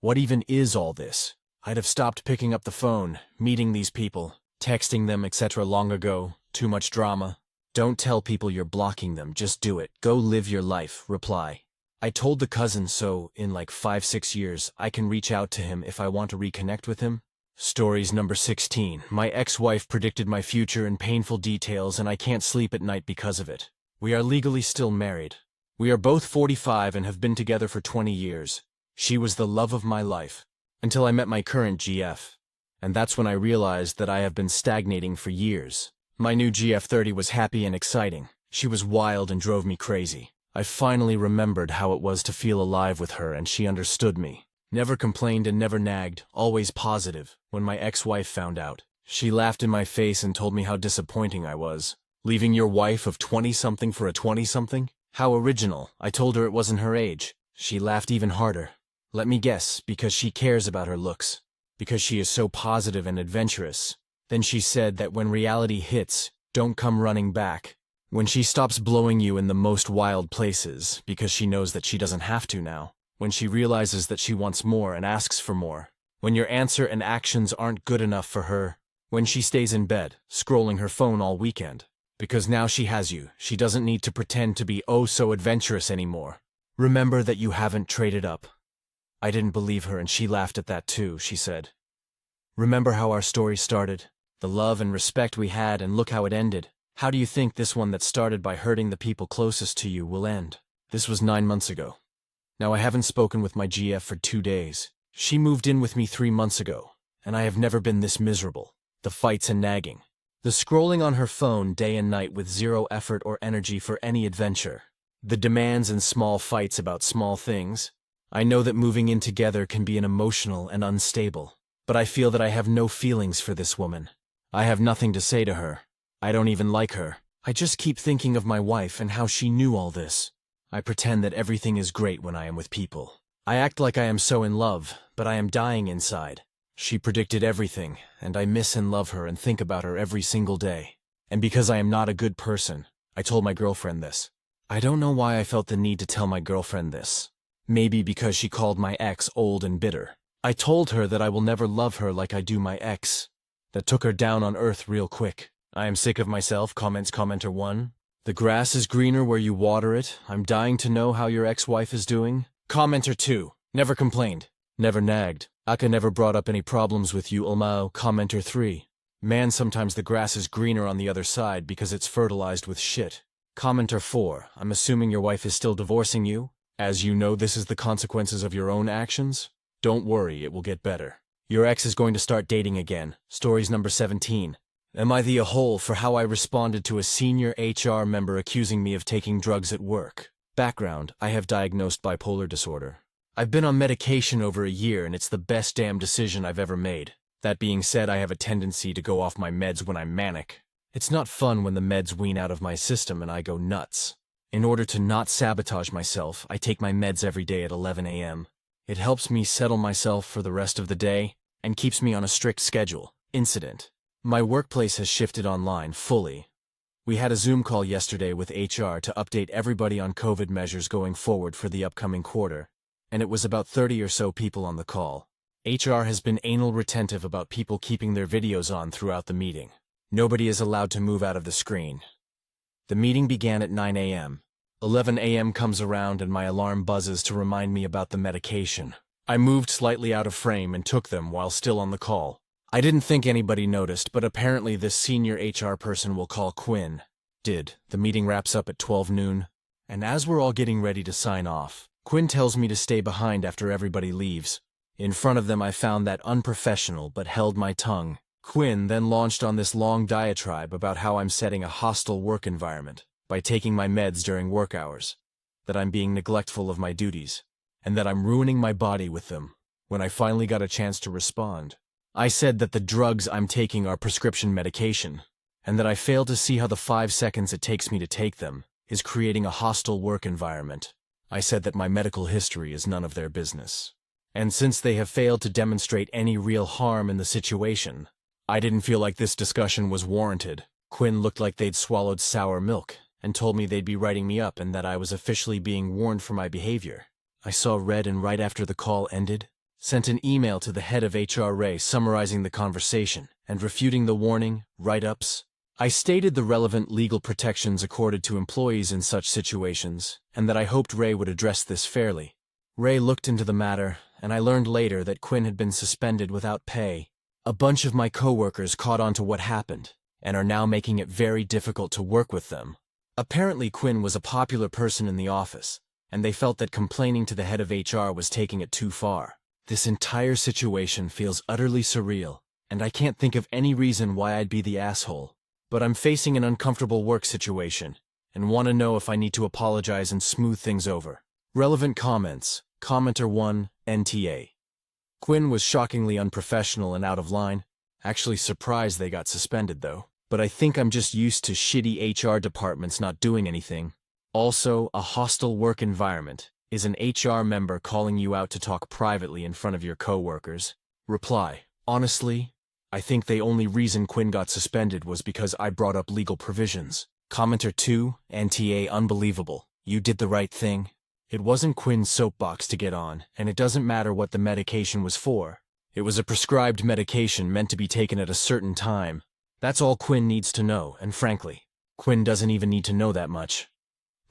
What even is all this? I'd have stopped picking up the phone, meeting these people, texting them, etc. long ago. Too much drama. Don't tell people you're blocking them, just do it. Go live your life. Reply. I told the cousin so, in like 5-6 years, I can reach out to him if I want to reconnect with him. Stories number 16. My ex-wife predicted my future in painful details and I can't sleep at night because of it. We are legally still married. We are both 45 and have been together for 20 years. She was the love of my life. until I met my current GF. And that's when I realized that I have been stagnating for years. My new GF30 was happy and exciting. She was wild and drove me crazy. I finally remembered how it was to feel alive with her, and she understood me. Never complained and never nagged, always positive. When my ex-wife found out, she laughed in my face and told me how disappointing I was. Leaving your wife of 20-something for a 20-something? How original. I told her it wasn't her age. She laughed even harder. Let me guess, because she cares about her looks. Because she is so positive and adventurous. Then she said that when reality hits, don't come running back. When she stops blowing you in the most wild places, because she knows that she doesn't have to now. When she realizes that she wants more and asks for more. When your answer and actions aren't good enough for her. When she stays in bed, scrolling her phone all weekend. Because now she has you, she doesn't need to pretend to be oh so adventurous anymore. Remember that you haven't traded up. I didn't believe her, and she laughed at that too, she said. Remember how our story started? The love and respect we had, and look how it ended. How do you think this one that started by hurting the people closest to you will end? This was 9 months ago. Now I haven't spoken with my GF for 2 days. She moved in with me 3 months ago, and I have never been this miserable. The fights and nagging. The scrolling on her phone day and night with zero effort or energy for any adventure. The demands and small fights about small things. I know that moving in together can be an emotional and unstable, but I feel that I have no feelings for this woman. I have nothing to say to her. I don't even like her. I just keep thinking of my wife and how she knew all this. I pretend that everything is great when I am with people. I act like I am so in love, but I am dying inside. She predicted everything, and I miss and love her and think about her every single day. And because I am not a good person, I told my girlfriend this. I don't know why I felt the need to tell my girlfriend this. Maybe because she called my ex old and bitter. I told her that I will never love her like I do my ex. That took her down on earth real quick. I am sick of myself, comments commenter 1. The grass is greener where you water it. I'm dying to know how your ex-wife is doing. Commenter 2. Never complained. Never nagged. Aka never brought up any problems with you, Ulmao. Commenter 3. Man, sometimes the grass is greener on the other side because it's fertilized with shit. Commenter 4. I'm assuming your wife is still divorcing you? As you know, this is the consequences of your own actions? Don't worry, it will get better. Your ex is going to start dating again. Stories number 17. Am I the a-hole for how I responded to a senior HR member accusing me of taking drugs at work? Background: I have diagnosed bipolar disorder. I've been on medication over a year, and it's the best damn decision I've ever made. That being said, I have a tendency to go off my meds when I'm manic. It's not fun when the meds wean out of my system and I go nuts. In order to not sabotage myself, I take my meds every day at 11 a.m. It helps me settle myself for the rest of the day and keeps me on a strict schedule. Incident: my workplace has shifted online fully. We had a Zoom call yesterday with HR to update everybody on COVID measures going forward for the upcoming quarter, and it was about 30 or so people on the call. HR has been anal retentive about people keeping their videos on throughout the meeting. Nobody is allowed to move out of the screen. The meeting began at 9 a.m. 11 a.m. comes around and my alarm buzzes to remind me about the medication. I moved slightly out of frame and took them while still on the call. I didn't think anybody noticed, but apparently this senior HR person we'll call Quinn did. The meeting wraps up at 12 noon, and as we're all getting ready to sign off, Quinn tells me to stay behind after everybody leaves. In front of them I found that unprofessional but held my tongue. Quinn then launched on this long diatribe about how I'm setting a hostile work environment by taking my meds during work hours, that I'm being neglectful of my duties, and that I'm ruining my body with them. When I finally got a chance to respond, I said that the drugs I'm taking are prescription medication, and that I fail to see how the 5 seconds it takes me to take them is creating a hostile work environment. I said that my medical history is none of their business. And since they have failed to demonstrate any real harm in the situation, I didn't feel like this discussion was warranted. Quinn looked like they'd swallowed sour milk and told me they'd be writing me up and that I was officially being warned for my behavior. I saw red, and right after the call ended, sent an email to the head of HR, Ray, summarizing the conversation and refuting the warning, write-ups. I stated the relevant legal protections accorded to employees in such situations, and that I hoped Ray would address this fairly. Ray looked into the matter, and I learned later that Quinn had been suspended without pay. A bunch of my coworkers caught on to what happened, and are now making it very difficult to work with them. Apparently Quinn was a popular person in the office, and they felt that complaining to the head of HR was taking it too far. This entire situation feels utterly surreal, and I can't think of any reason why I'd be the asshole. But I'm facing an uncomfortable work situation, and want to know if I need to apologize and smooth things over. Relevant comments. Commenter 1, NTA. Quinn was shockingly unprofessional and out of line. Actually surprised they got suspended though. But I think I'm just used to shitty HR departments not doing anything. Also, a hostile work environment. Is an HR member calling you out to talk privately in front of your coworkers? Reply. Honestly, I think the only reason Quinn got suspended was because I brought up legal provisions. Commenter 2, NTA. Unbelievable. You did the right thing. It wasn't Quinn's soapbox to get on, and it doesn't matter what the medication was for. It was a prescribed medication meant to be taken at a certain time. That's all Quinn needs to know, and frankly, Quinn doesn't even need to know that much.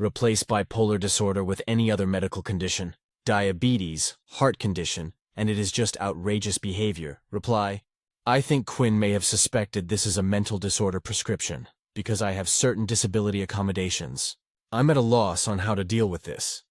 Replace bipolar disorder with any other medical condition, diabetes, heart condition, and it is just outrageous behavior. Reply. I think Quinn may have suspected this is a mental disorder prescription, because I have certain disability accommodations. I'm at a loss on how to deal with this.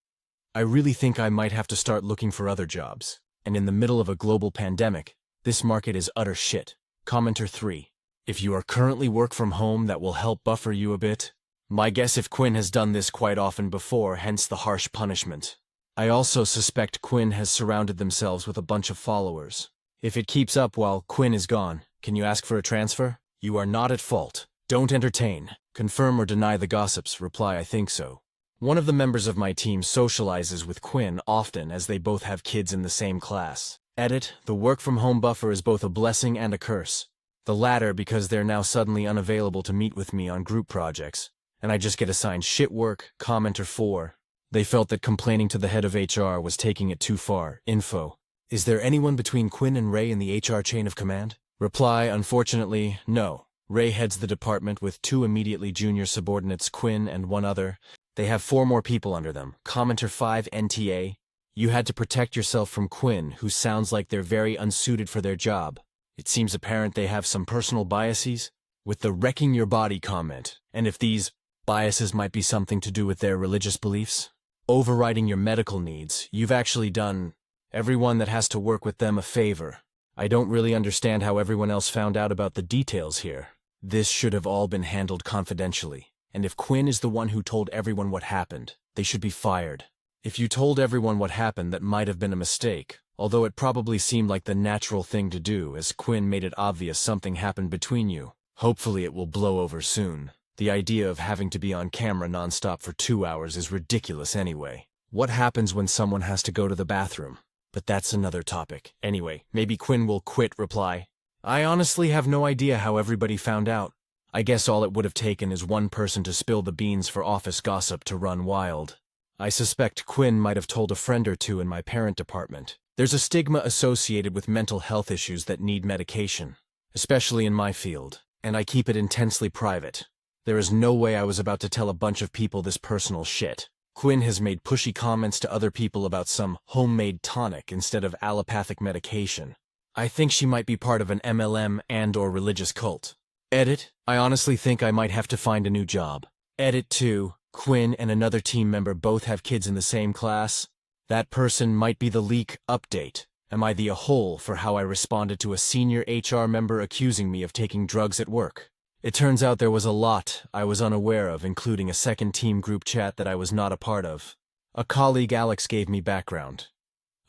I really think I might have to start looking for other jobs, and in the middle of a global pandemic, this market is utter shit. Commenter 3. If you are currently work from home, that will help buffer you a bit. My guess if Quinn has done this quite often before, hence the harsh punishment. I also suspect Quinn has surrounded themselves with a bunch of followers. If it keeps up while Quinn is gone, can you ask for a transfer? You are not at fault. Don't entertain, confirm or deny the gossips. Reply. I think so. One of the members of my team socializes with Quinn often as they both have kids in the same class. Edit. The work from home buffer is both a blessing and a curse. The latter because they're now suddenly unavailable to meet with me on group projects, and I just get assigned shit work. Commenter 4. They felt that complaining to the head of HR was taking it too far. Info. Is there anyone between Quinn and Ray in the HR chain of command? Reply. Unfortunately, no. Ray heads the department with 2 immediately junior subordinates, Quinn and 1 other. They have 4 more people under them. Commenter 5, NTA. You had to protect yourself from Quinn, who sounds like they're very unsuited for their job. It seems apparent they have some personal biases, with the wrecking your body comment, and if these biases might be something to do with their religious beliefs. Overriding your medical needs, you've actually done everyone that has to work with them a favor. I don't really understand how everyone else found out about the details here. This should have all been handled confidentially, and if Quinn is the one who told everyone what happened, they should be fired. If you told everyone what happened, that might have been a mistake. Although it probably seemed like the natural thing to do, as Quinn made it obvious something happened between you. Hopefully it will blow over soon. The idea of having to be on camera nonstop for 2 hours is ridiculous anyway. What happens when someone has to go to the bathroom? But that's another topic. Anyway, maybe Quinn will quit. Reply. I honestly have no idea how everybody found out. I guess all it would have taken is one person to spill the beans for office gossip to run wild. I suspect Quinn might have told a friend or 2 in my parent department. There's a stigma associated with mental health issues that need medication, especially in my field, and I keep it intensely private. There is no way I was about to tell a bunch of people this personal shit. Quinn has made pushy comments to other people about some homemade tonic instead of allopathic medication. I think she might be part of an MLM and/or religious cult. Edit. I honestly think I might have to find a new job. Edit 2. Quinn and another team member both have kids in the same class. That person might be the leak. Update. Am I the a-hole for how I responded to a senior HR member accusing me of taking drugs at work? It turns out there was a lot I was unaware of, including a second team group chat that I was not a part of. A colleague, Alex, gave me background.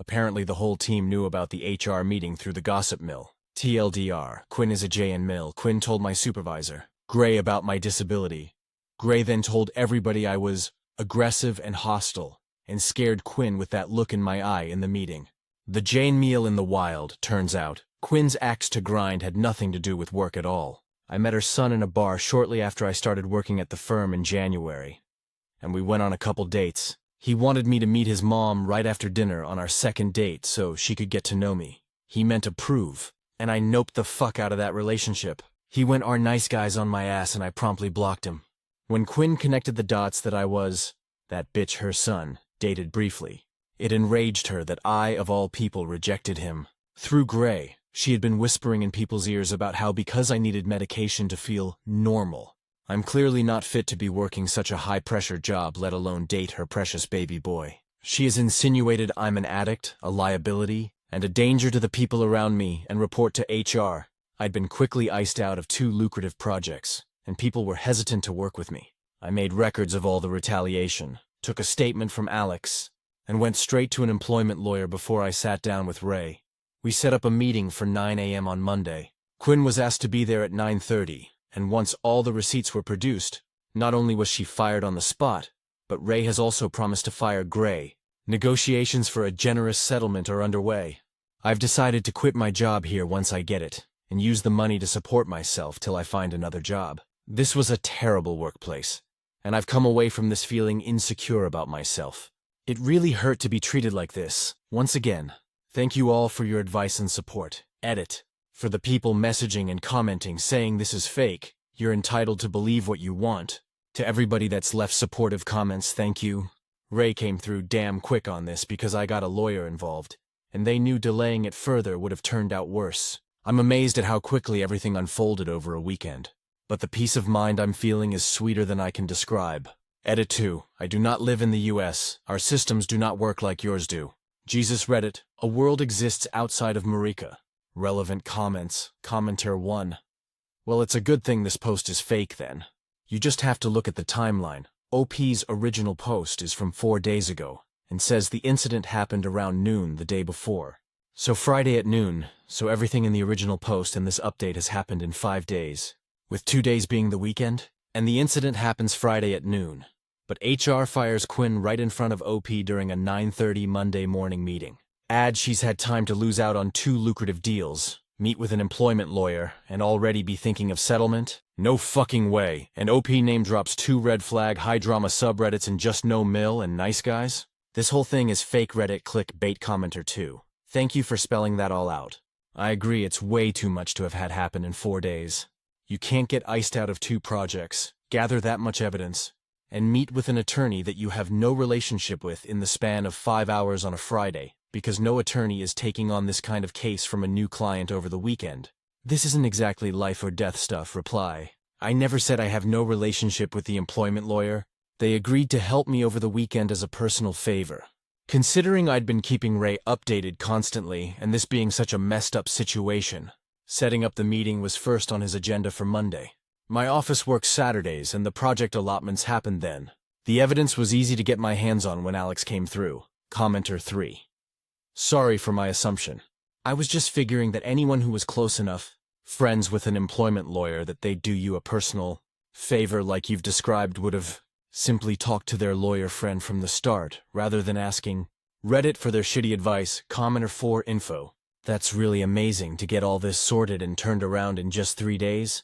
Apparently the whole team knew about the HR meeting through the gossip mill. TLDR, Quinn is a J&M mill. Quinn told my supervisor, Gray, about my disability. Gray then told everybody I was aggressive and hostile, and scared Quinn with that look in my eye in the meeting. The Jane meal in the wild, turns out. Quinn's axe to grind had nothing to do with work at all. I met her son in a bar shortly after I started working at the firm in January, and we went on a couple dates. He wanted me to meet his mom right after dinner on our second date so she could get to know me. He meant approve, and I noped the fuck out of that relationship. He went "our nice guys" on my ass and I promptly blocked him. When Quinn connected the dots that I was, that bitch her son, dated briefly, it enraged her that I, of all people, rejected him. Through Gray, she had been whispering in people's ears about how because I needed medication to feel normal, I'm clearly not fit to be working such a high-pressure job, let alone date her precious baby boy. She has insinuated I'm an addict, a liability, and a danger to the people around me, and report to HR. I'd been quickly iced out of 2 lucrative projects, and people were hesitant to work with me. I made records of all the retaliation, took a statement from Alex, and went straight to an employment lawyer before I sat down with Ray. We set up a meeting for 9 a.m. on Monday. Quinn was asked to be there at 9:30, and once all the receipts were produced, not only was she fired on the spot, but Ray has also promised to fire Gray. Negotiations for a generous settlement are underway. I've decided to quit my job here once I get it, and use the money to support myself till I find another job. This was a terrible workplace, and I've come away from this feeling insecure about myself. It really hurt to be treated like this. Once again, thank you all for your advice and support. Edit. For the people messaging and commenting saying this is fake, you're entitled to believe what you want. To everybody that's left supportive comments, thank you. Ray came through damn quick on this because I got a lawyer involved, and they knew delaying it further would have turned out worse. I'm amazed at how quickly everything unfolded over a weekend. But the peace of mind I'm feeling is sweeter than I can describe. Edit 2. I do not live in the US. Our systems do not work like yours do. Jesus Reddit. A world exists outside of Marika. Relevant comments. Commenter 1. Well, it's a good thing this post is fake then. You just have to look at the timeline. OP's original post is from 4 days ago, and says the incident happened around noon the day before. So Friday at noon, so everything in the original post and this update has happened in 5 days, with 2 days being the weekend, and the incident happens Friday at noon. But HR fires Quinn right in front of OP during a 9:30 Monday morning meeting. Add she's had time to lose out on 2 lucrative deals, meet with an employment lawyer, and already be thinking of settlement? No fucking way. And OP name drops 2 red flag high drama subreddits and Just No Mill and Nice Guys? This whole thing is fake Reddit clickbait commenter 2. Thank you for spelling that all out. I agree it's way too much to have had happen in 4 days. You can't get iced out of 2 projects, gather that much evidence, and meet with an attorney that you have no relationship with in the span of 5 hours on a Friday, because no attorney is taking on this kind of case from a new client over the weekend. This isn't exactly life or death stuff. Reply. I never said I have no relationship with the employment lawyer. They agreed to help me over the weekend as a personal favor. Considering I'd been keeping Ray updated constantly, and this being such a messed up situation, setting up the meeting was first on his agenda for Monday. My office works Saturdays, and the project allotments happened then. The evidence was easy to get my hands on when Alex came through. Commenter 3. Sorry for my assumption. I was just figuring that anyone who was close enough, friends with an employment lawyer, that they'd do you a personal favor like you've described would have simply talked to their lawyer friend from the start, rather than asking Reddit for their shitty advice. Commenter 4 info. That's really amazing to get all this sorted and turned around in just 3 days.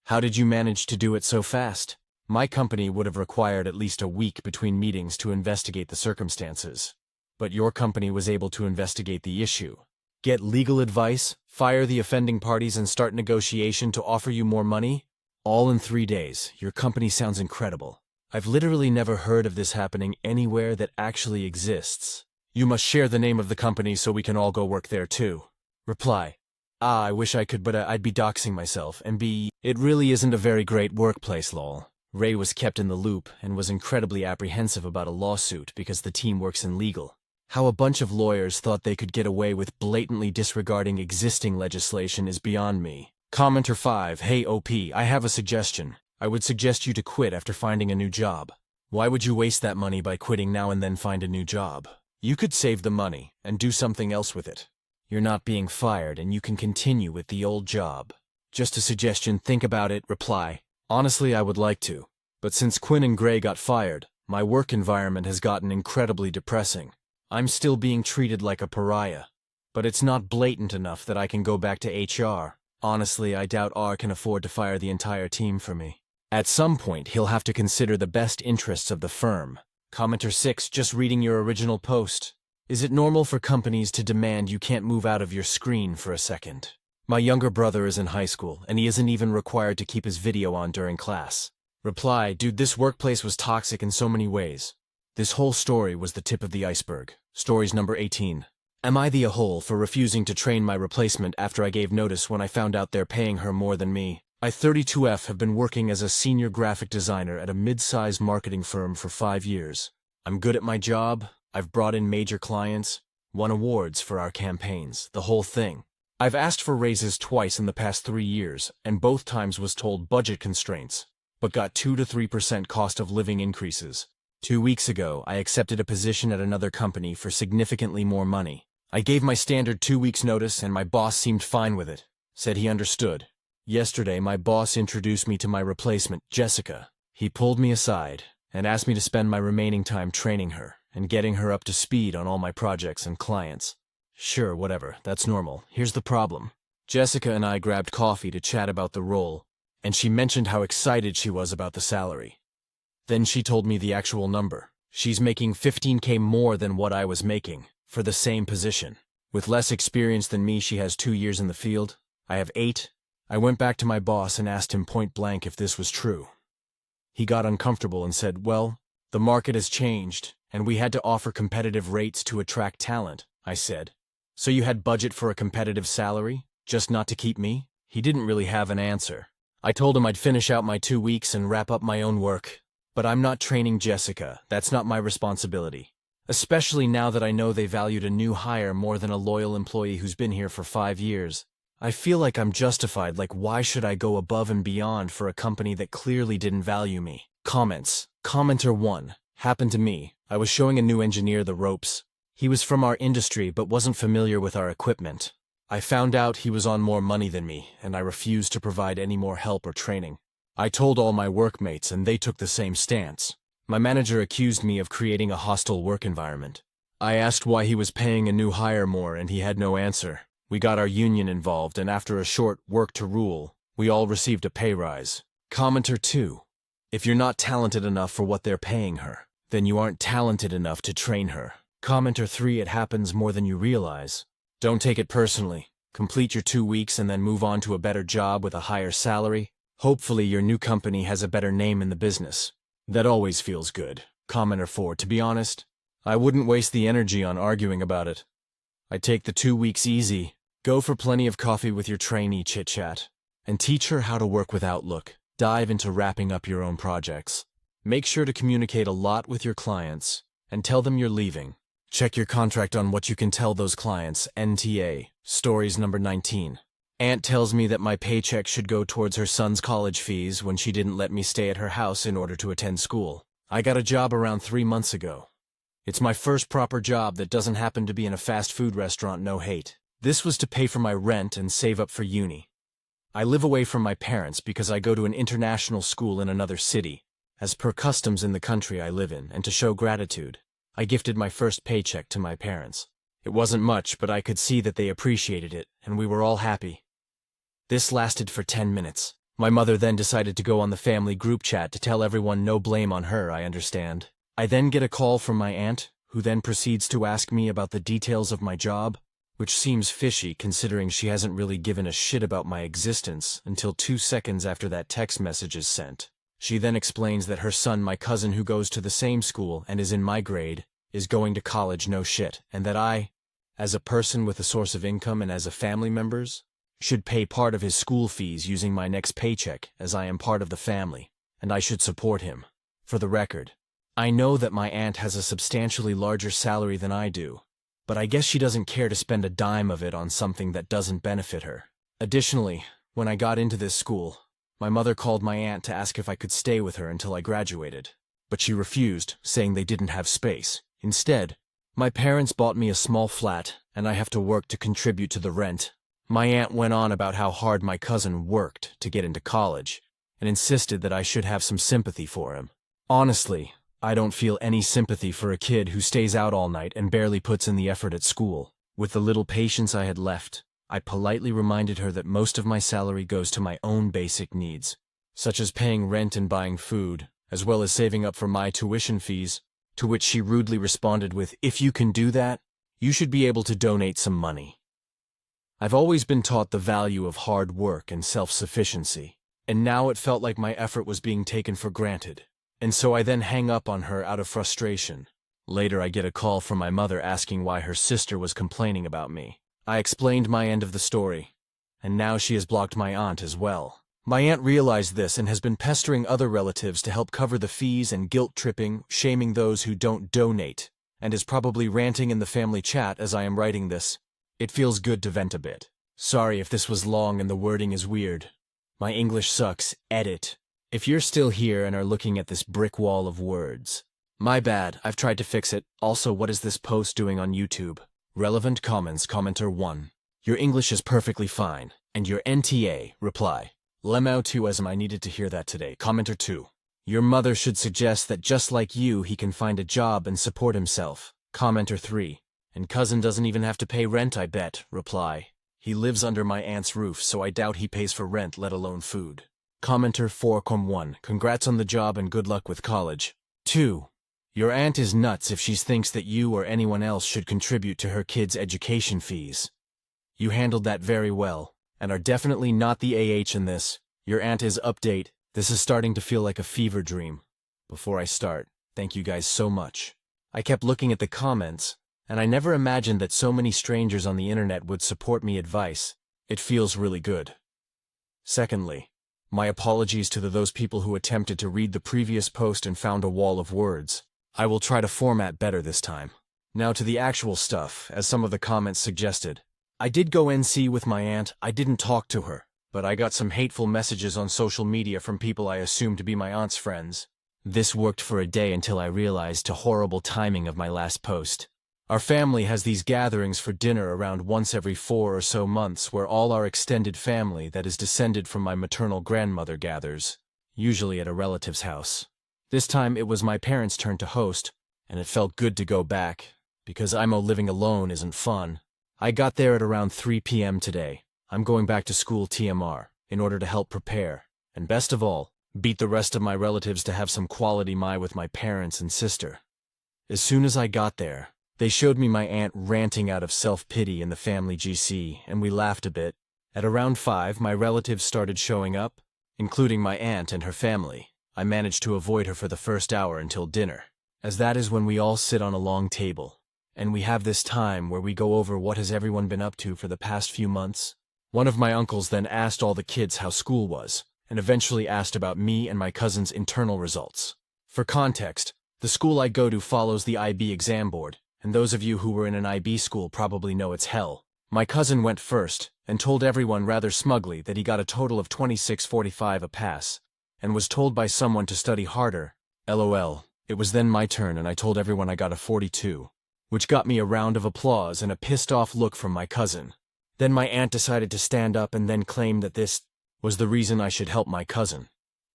How did you manage to do it so fast? My company would have required at least a week between meetings to investigate the circumstances. But your company was able to investigate the issue, get legal advice, fire the offending parties, and start negotiation to offer you more money? All in 3 days. Your company sounds incredible. I've literally never heard of this happening anywhere that actually exists. You must share the name of the company so we can all go work there too. Reply. I wish I could, but I'd be doxing myself, and it really isn't a very great workplace, lol. Ray was kept in the loop and was incredibly apprehensive about a lawsuit because the team works in legal. How a bunch of lawyers thought they could get away with blatantly disregarding existing legislation is beyond me. Commenter 5. Hey OP, I have a suggestion. I would suggest you to quit after finding a new job. Why would you waste that money by quitting now and then find a new job? You could save the money and do something else with it. You're not being fired and you can continue with the old job. Just a suggestion, think about it. Reply. Honestly, I would like to. But since Quinn and Gray got fired, my work environment has gotten incredibly depressing. I'm still being treated like a pariah. But it's not blatant enough that I can go back to HR. Honestly, I doubt R can afford to fire the entire team for me. At some point, he'll have to consider the best interests of the firm. Commenter 6, just reading your original post. Is it normal for companies to demand you can't move out of your screen for a second? My younger brother is in high school, and he isn't even required to keep his video on during class. Reply, dude, this workplace was toxic in so many ways. This whole story was the tip of the iceberg. Stories number 18. Am I the a-hole for refusing to train my replacement after I gave notice when I found out they're paying her more than me? I, 32F, have been working as a senior graphic designer at a mid-sized marketing firm for 5 years. I'm good at my job, I've brought in major clients, won awards for our campaigns, the whole thing. I've asked for raises twice in the past 3 years, and both times was told budget constraints, but got 2 to 3% cost of living increases. 2 weeks ago, I accepted a position at another company for significantly more money. I gave my standard 2 weeks notice and my boss seemed fine with it, said he understood. Yesterday, my boss introduced me to my replacement, Jessica. He pulled me aside and asked me to spend my remaining time training her and getting her up to speed on all my projects and clients. Sure, whatever, that's normal. Here's the problem. Jessica and I grabbed coffee to chat about the role, and she mentioned how excited she was about the salary. Then she told me the actual number. She's making $15K more than what I was making for the same position. With less experience than me, she has 2 years in the field. I have 8. I went back to my boss and asked him point blank if this was true. He got uncomfortable and said, well, the market has changed, and we had to offer competitive rates to attract talent, I said. So you had budget for a competitive salary, just not to keep me? He didn't really have an answer. I told him I'd finish out my 2 weeks and wrap up my own work. But I'm not training Jessica. That's not my responsibility. Especially now that I know they valued a new hire more than a loyal employee who's been here for 5 years. I feel like I'm justified, like why should I go above and beyond for a company that clearly didn't value me? Comments. Commenter 1. Happened to me. I was showing a new engineer the ropes. He was from our industry but wasn't familiar with our equipment. I found out he was on more money than me, and I refused to provide any more help or training. I told all my workmates and they took the same stance. My manager accused me of creating a hostile work environment. I asked why he was paying a new hire more and he had no answer. We got our union involved and after a short work to rule, we all received a pay rise. Commenter 2. If you're not talented enough for what they're paying her, then you aren't talented enough to train her. Commenter 3. It happens more than you realize. Don't take it personally. Complete your 2 weeks and then move on to a better job with a higher salary. Hopefully your new company has a better name in the business. That always feels good. Commenter 4. To be honest, I wouldn't waste the energy on arguing about it. I'd take the 2 weeks easy, go for plenty of coffee with your trainee chit-chat, and teach her how to work with Outlook. Dive into wrapping up your own projects. Make sure to communicate a lot with your clients, and tell them you're leaving. Check your contract on what you can tell those clients. NTA. Stories number 19. Aunt tells me that my paycheck should go towards her son's college fees when she didn't let me stay at her house in order to attend school. I got a job around 3 months ago. It's my first proper job that doesn't happen to be in a fast food restaurant, no hate. This was to pay for my rent and save up for uni. I live away from my parents because I go to an international school in another city, as per customs in the country I live in, and to show gratitude, I gifted my first paycheck to my parents. It wasn't much, but I could see that they appreciated it, and we were all happy. This lasted for 10 minutes. My mother then decided to go on the family group chat to tell everyone no blame on her, I understand. I then get a call from my aunt, who then proceeds to ask me about the details of my job, which seems fishy considering she hasn't really given a shit about my existence until 2 seconds after that text message is sent. She then explains that her son, my cousin who goes to the same school and is in my grade, is going to college, no shit, and that I, as a person with a source of income and as a family member's, should pay part of his school fees using my next paycheck as I am part of the family, and I should support him. For the record, I know that my aunt has a substantially larger salary than I do, but I guess she doesn't care to spend a dime of it on something that doesn't benefit her. Additionally, when I got into this school, my mother called my aunt to ask if I could stay with her until I graduated, but she refused, saying they didn't have space. Instead, my parents bought me a small flat, and I have to work to contribute to the rent. My aunt went on about how hard my cousin worked to get into college, and insisted that I should have some sympathy for him. Honestly, I don't feel any sympathy for a kid who stays out all night and barely puts in the effort at school. With the little patience I had left, I politely reminded her that most of my salary goes to my own basic needs, such as paying rent and buying food, as well as saving up for my tuition fees, to which she rudely responded with, "If you can do that, you should be able to donate some money." I've always been taught the value of hard work and self-sufficiency, and now it felt like my effort was being taken for granted, and so I then hang up on her out of frustration. Later I get a call from my mother asking why her sister was complaining about me. I explained my end of the story, and now she has blocked my aunt as well. My aunt realized this and has been pestering other relatives to help cover the fees and guilt-tripping, shaming those who don't donate, and is probably ranting in the family chat as I am writing this. It feels good to vent a bit. Sorry if this was long and the wording is weird. My English sucks. Edit. If you're still here and are looking at this brick wall of words. My bad, I've tried to fix it. Also, what is this post doing on YouTube? Relevant comments, commenter 1. Your English is perfectly fine. And your NTA, reply. Lemao 2 as I needed to hear that today. Commenter 2. Your mother should suggest that just like you, he can find a job and support himself. Commenter 3. And cousin doesn't even have to pay rent, I bet. Reply. He lives under my aunt's roof, so I doubt he pays for rent, let alone food. Commenter 4.1. Congrats on the job and good luck with college. 2. Your aunt is nuts if she thinks that you or anyone else should contribute to her kids' education fees. You handled that very well, and are definitely not the AH in this. Your aunt is update. This is starting to feel like a fever dream. Before I start, thank you guys so much. I kept looking at the comments, and I never imagined that so many strangers on the internet would support me advice. It feels really good. Secondly, my apologies to those people who attempted to read the previous post and found a wall of words. I will try to format better this time. Now to the actual stuff, as some of the comments suggested. I did go NC with my aunt. I didn't talk to her, but I got some hateful messages on social media from people I assumed to be my aunt's friends. This worked for a day until I realized the horrible timing of my last post. Our family has these gatherings for dinner around once every 4 or so months where all our extended family that is descended from my maternal grandmother gathers, usually at a relative's house. This time it was my parents' turn to host, and it felt good to go back, because living alone isn't fun. I got there at around 3 p.m. today. I'm going back to school TMR, in order to help prepare, and best of all, beat the rest of my relatives to have some quality time with my parents and sister. As soon as I got there, they showed me my aunt ranting out of self-pity in the family GC, and we laughed a bit. At around 5, my relatives started showing up, including my aunt and her family. I managed to avoid her for the first hour until dinner, as that is when we all sit on a long table, and we have this time where we go over what has everyone been up to for the past few months. One of my uncles then asked all the kids how school was, and eventually asked about me and my cousin's internal results. For context, the school I go to follows the IB exam board, and those of you who were in an IB school probably know it's hell. My cousin went first, and told everyone rather smugly that he got a total of 26.45 a pass, and was told by someone to study harder. LOL. It was then my turn and I told everyone I got a 42, which got me a round of applause and a pissed-off look from my cousin. Then my aunt decided to stand up and then claim that this was the reason I should help my cousin,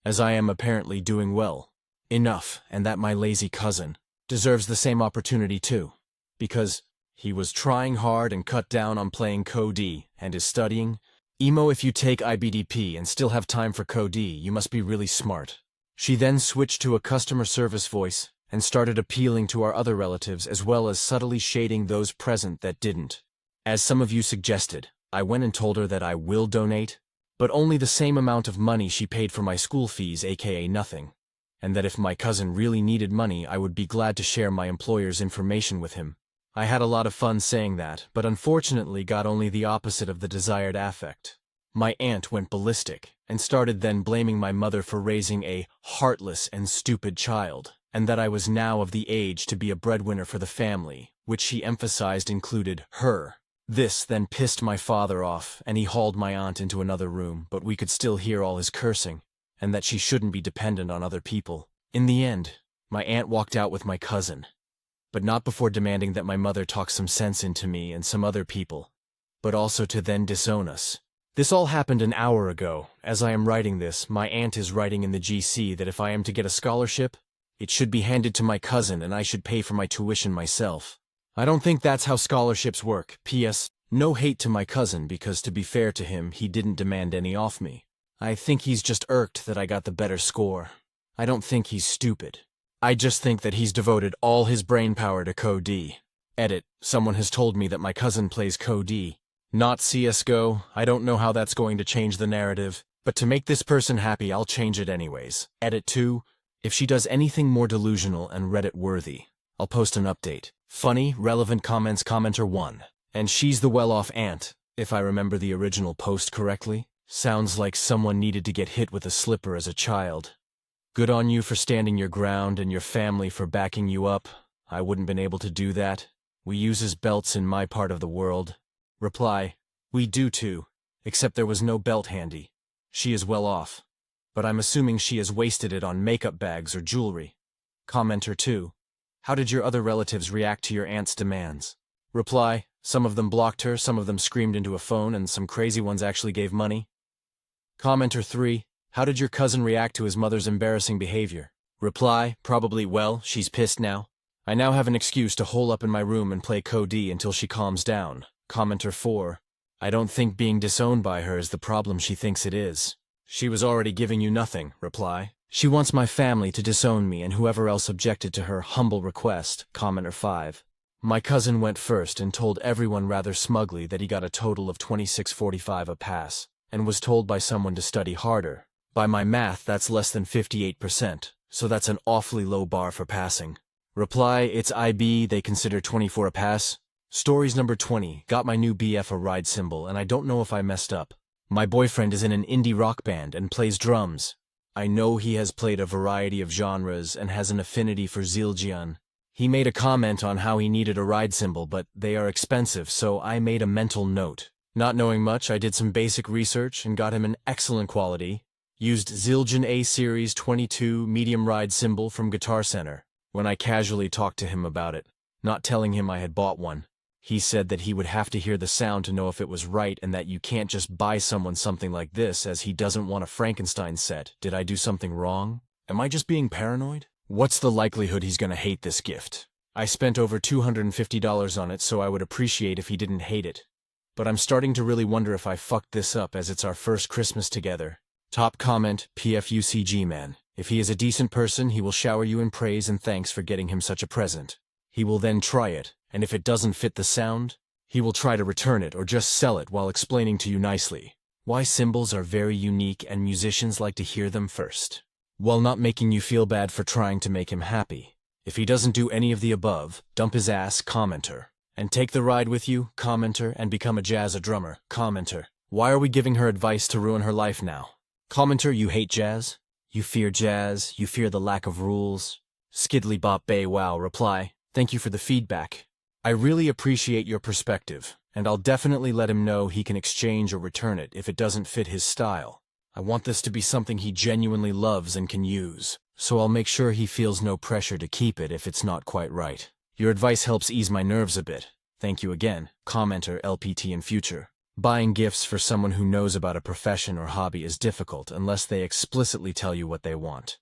as I am apparently doing well enough, and that my lazy cousin deserves the same opportunity too, because he was trying hard and cut down on playing COD and is studying. Emo, if you take IBDP and still have time for COD, you must be really smart. She then switched to a customer service voice and started appealing to our other relatives as well as subtly shading those present that didn't. As some of you suggested, I went and told her that I will donate, but only the same amount of money she paid for my school fees, aka nothing, and that if my cousin really needed money, I would be glad to share my employer's information with him. I had a lot of fun saying that, but unfortunately got only the opposite of the desired affect. My aunt went ballistic, and started then blaming my mother for raising a heartless and stupid child, and that I was now of the age to be a breadwinner for the family, which she emphasized included her. This then pissed my father off, and he hauled my aunt into another room, but we could still hear all his cursing, and that she shouldn't be dependent on other people. In the end, my aunt walked out with my cousin, but not before demanding that my mother talk some sense into me and some other people, but also to then disown us. This all happened an hour ago. As I am writing this, my aunt is writing in the GC that if I am to get a scholarship, it should be handed to my cousin and I should pay for my tuition myself. I don't think that's how scholarships work. P.S. No hate to my cousin because, to be fair to him, he didn't demand any off me. I think he's just irked that I got the better score. I don't think he's stupid. I just think that he's devoted all his brainpower to COD. Edit. Someone has told me that my cousin plays COD, not CSGO. I don't know how that's going to change the narrative, but to make this person happy, I'll change it anyways. Edit 2. If she does anything more delusional and Reddit-worthy, I'll post an update. Funny, relevant comments, commenter 1. And she's the well-off aunt, if I remember the original post correctly. Sounds like someone needed to get hit with a slipper as a child. Good on you for standing your ground and your family for backing you up. I wouldn't been able to do that. We uses belts in my part of the world. Reply, we do too, except there was no belt handy. She is well off. But I'm assuming she has wasted it on makeup bags or jewelry. Commenter 2. How did your other relatives react to your aunt's demands? Reply, some of them blocked her, some of them screamed into a phone, and some crazy ones actually gave money. Commenter 3. How did your cousin react to his mother's embarrassing behavior? Reply, probably, well, she's pissed now. I now have an excuse to hole up in my room and play COD until she calms down. Commenter 4. I don't think being disowned by her is the problem she thinks it is. She was already giving you nothing. Reply. She wants my family to disown me and whoever else objected to her humble request. Commenter 5. My cousin went first and told everyone rather smugly that he got a total of 26.45 a pass, and was told by someone to study harder. By my math, that's less than 58%, so that's an awfully low bar for passing. Reply, it's IB, they consider 24 a pass. Stories number 20, got my new BF a ride cymbal, and I don't know if I messed up. My boyfriend is in an indie rock band and plays drums. I know he has played a variety of genres and has an affinity for Zildjian. He made a comment on how he needed a ride cymbal, but they are expensive, so I made a mental note. Not knowing much, I did some basic research and got him an excellent quality. Used Zildjian A Series 22 medium ride cymbal from Guitar Center. When I casually talked to him about it, not telling him I had bought one, he said that he would have to hear the sound to know if it was right and that you can't just buy someone something like this as he doesn't want a Frankenstein set. Did I do something wrong? Am I just being paranoid? What's the likelihood he's gonna hate this gift? I spent over $250 on it, so I would appreciate if he didn't hate it. But I'm starting to really wonder if I fucked this up as it's our first Christmas together. Top comment, PFUCG man. If he is a decent person, he will shower you in praise and thanks for getting him such a present. He will then try it, and if it doesn't fit the sound, he will try to return it or just sell it while explaining to you nicely why cymbals are very unique and musicians like to hear them first, while not making you feel bad for trying to make him happy. If he doesn't do any of the above, dump his ass, commenter. And take the ride with you, commenter, and become a jazz drummer, commenter. Why are we giving her advice to ruin her life now? Commenter, you hate jazz? You fear jazz, you fear the lack of rules. Skidly bop bay wow. Reply, thank you for the feedback. I really appreciate your perspective, and I'll definitely let him know he can exchange or return it if it doesn't fit his style. I want this to be something he genuinely loves and can use, so I'll make sure he feels no pressure to keep it if it's not quite right. Your advice helps ease my nerves a bit. Thank you again, commenter LPT in future. Buying gifts for someone who knows about a profession or hobby is difficult unless they explicitly tell you what they want.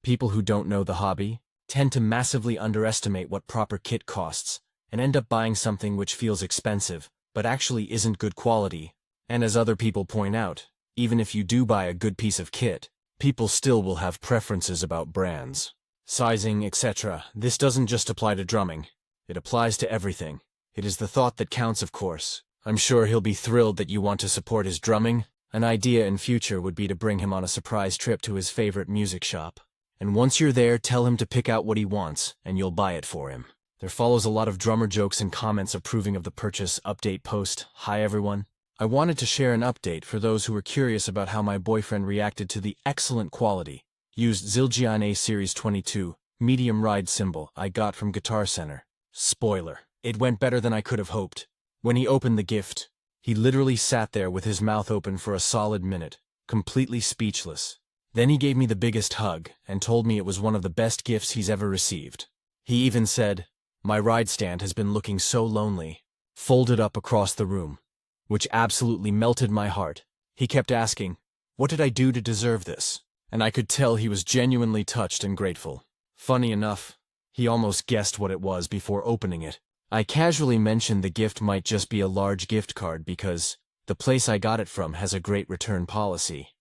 People who don't know the hobby tend to massively underestimate what proper kit costs and end up buying something which feels expensive but actually isn't good quality. And as other people point out, even if you do buy a good piece of kit, people still will have preferences about brands, sizing, etc. This doesn't just apply to drumming. It applies to everything. It is the thought that counts, of course. I'm sure he'll be thrilled that you want to support his drumming. An idea in future would be to bring him on a surprise trip to his favorite music shop. And once you're there, tell him to pick out what he wants, and you'll buy it for him. There follows a lot of drummer jokes and comments approving of the purchase. Update post. Hi everyone. I wanted to share an update for those who were curious about how my boyfriend reacted to the excellent quality used Zildjian A Series 22 medium ride cymbal I got from Guitar Center. Spoiler. It went better than I could have hoped. When he opened the gift, he literally sat there with his mouth open for a solid minute, completely speechless. Then he gave me the biggest hug and told me it was one of the best gifts he's ever received. He even said, "My ride stand has been looking so lonely," folded up across the room, which absolutely melted my heart. He kept asking, "What did I do to deserve this?" And I could tell he was genuinely touched and grateful. Funny enough, he almost guessed what it was before opening it. I casually mentioned the gift might just be a large gift card because the place I got it from has a great return policy.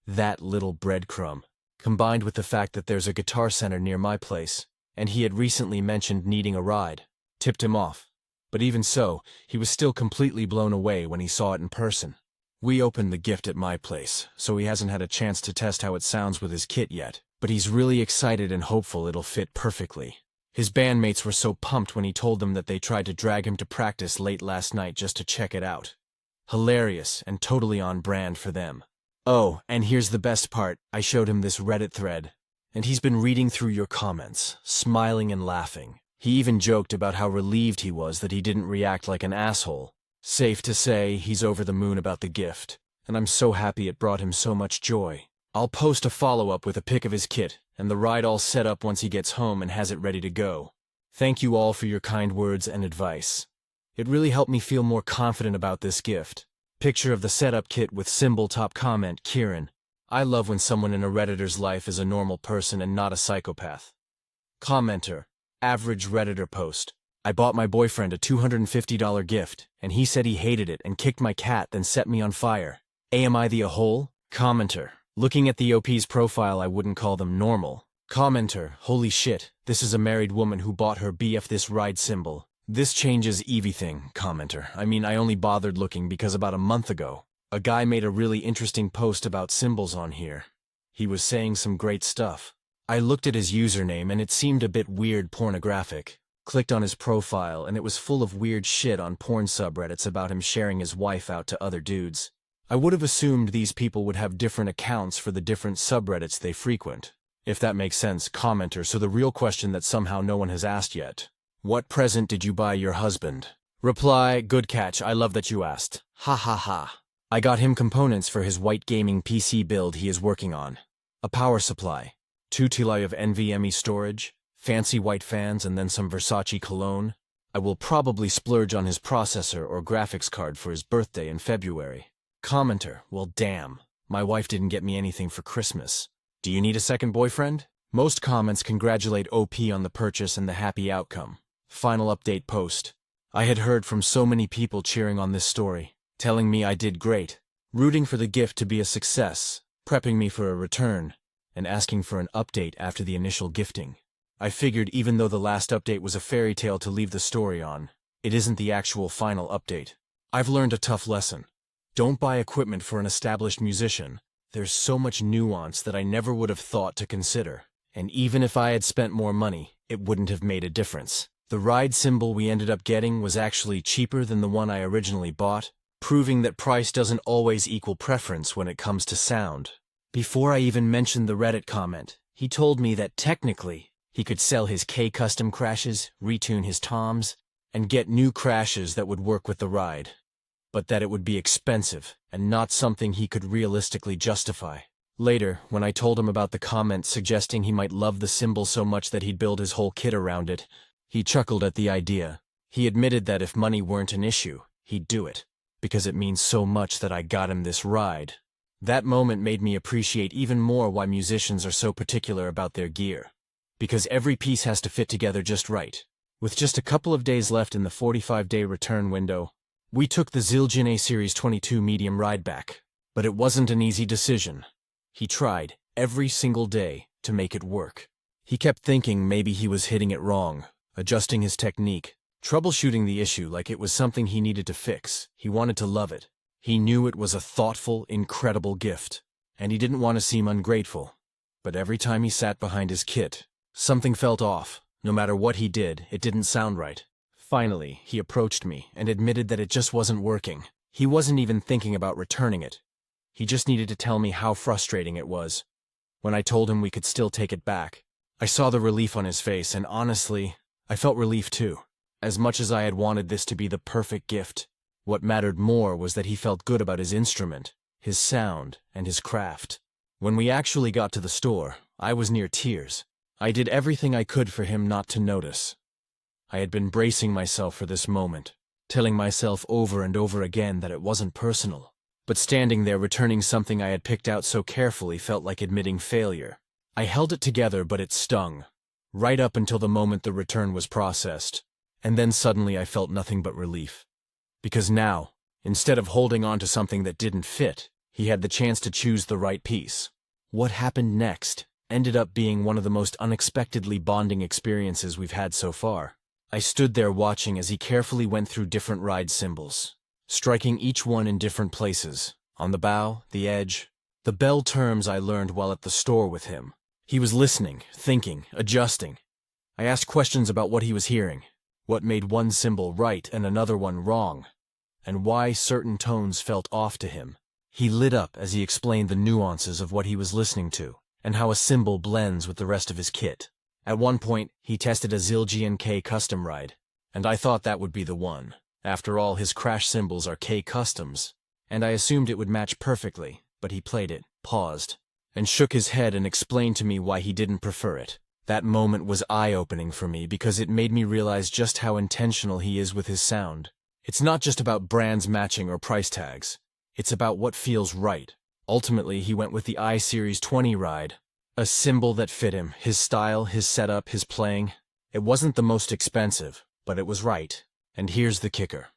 That little breadcrumb, combined with the fact that there's a Guitar Center near my place, and he had recently mentioned needing a ride, tipped him off. But even so, he was still completely blown away when he saw it in person. We opened the gift at my place, so he hasn't had a chance to test how it sounds with his kit yet, but he's really excited and hopeful it'll fit perfectly. His bandmates were so pumped when he told them that they tried to drag him to practice late last night just to check it out. Hilarious and totally on brand for them. Oh, and here's the best part, I showed him this Reddit thread, and he's been reading through your comments, smiling and laughing. He even joked about how relieved he was that he didn't react like an asshole. Safe to say, he's over the moon about the gift, and I'm so happy it brought him so much joy. I'll post a follow-up with a pic of his kit and the ride all set up once he gets home and has it ready to go. Thank you all for your kind words and advice. It really helped me feel more confident about this gift. Picture of the setup kit with symbol top comment, Kieran. I love when someone in a Redditor's life is a normal person and not a psychopath. Commenter. Average Redditor post. I bought my boyfriend a $250 gift, and he said he hated it and kicked my cat then set me on fire. Am I the a-hole? Commenter. Looking at the OP's profile, I wouldn't call them normal. Commenter. Holy shit, this is a married woman who bought her BF this ride symbol. This changes everything. Commenter. I mean, I only bothered looking because about a month ago, a guy made a really interesting post about symbols on here. He was saying some great stuff. I looked at his username and it seemed a bit weird pornographic. Clicked on his profile and it was full of weird shit on porn subreddits about him sharing his wife out to other dudes. I would have assumed these people would have different accounts for the different subreddits they frequent. If that makes sense, commenter. So the real question that somehow no one has asked yet. What present did you buy your husband? Reply, good catch, I love that you asked. Ha ha ha. I got him components for his white gaming PC build he is working on. A power supply, 2 TB of NVMe storage, fancy white fans, and then some Versace cologne. I will probably splurge on his processor or graphics card for his birthday in February. Commenter, well damn, my wife didn't get me anything for Christmas. Do you need a second boyfriend? Most comments congratulate OP on the purchase and the happy outcome. Final update post. I had heard from so many people cheering on this story, telling me I did great, rooting for the gift to be a success, prepping me for a return, and asking for an update after the initial gifting. I figured even though the last update was a fairy tale to leave the story on, it isn't the actual final update. I've learned a tough lesson. Don't buy equipment for an established musician. There's so much nuance that I never would have thought to consider, and even if I had spent more money, it wouldn't have made a difference. The ride symbol we ended up getting was actually cheaper than the one I originally bought, proving that price doesn't always equal preference when it comes to sound. Before I even mentioned the Reddit comment, he told me that technically, he could sell his K-Custom crashes, retune his toms, and get new crashes that would work with the ride. But that it would be expensive, and not something he could realistically justify. Later, when I told him about the comment suggesting he might love the symbol so much that he'd build his whole kit around it, he chuckled at the idea. He admitted that if money weren't an issue, he'd do it, because it means so much that I got him this ride. That moment made me appreciate even more why musicians are so particular about their gear. Because every piece has to fit together just right. With just a couple of days left in the 45-day return window, we took the Zildjian A Series 22 medium ride back. But it wasn't an easy decision. He tried, every single day, to make it work. He kept thinking maybe he was hitting it wrong, adjusting his technique, troubleshooting the issue like it was something he needed to fix. He wanted to love it. He knew it was a thoughtful, incredible gift, and he didn't want to seem ungrateful. But every time he sat behind his kit, something felt off. No matter what he did, it didn't sound right. Finally, he approached me and admitted that it just wasn't working. He wasn't even thinking about returning it. He just needed to tell me how frustrating it was. When I told him we could still take it back, I saw the relief on his face, and honestly, I felt relief too. As much as I had wanted this to be the perfect gift, what mattered more was that he felt good about his instrument, his sound, and his craft. When we actually got to the store, I was near tears. I did everything I could for him not to notice. I had been bracing myself for this moment, telling myself over and over again that it wasn't personal. But standing there returning something I had picked out so carefully felt like admitting failure. I held it together, but it stung. Right up until the moment the return was processed. And then suddenly I felt nothing but relief. Because now, instead of holding on to something that didn't fit, he had the chance to choose the right piece. What happened next ended up being one of the most unexpectedly bonding experiences we've had so far. I stood there watching as he carefully went through different ride symbols, striking each one in different places, on the bow, the edge, the bell terms I learned while at the store with him. He was listening, thinking, adjusting. I asked questions about what he was hearing, what made one symbol right and another one wrong, and why certain tones felt off to him. He lit up as he explained the nuances of what he was listening to, and how a symbol blends with the rest of his kit. At one point, he tested a Zildjian K custom ride, and I thought that would be the one. After all, his crash symbols are K customs, and I assumed it would match perfectly, but he played it, paused, and shook his head and explained to me why he didn't prefer it. That moment was eye-opening for me because it made me realize just how intentional he is with his sound. It's not just about brands matching or price tags. It's about what feels right. Ultimately, he went with the I-Series 20 ride, a symbol that fit him, his style, his setup, his playing. It wasn't the most expensive, but it was right. And here's the kicker.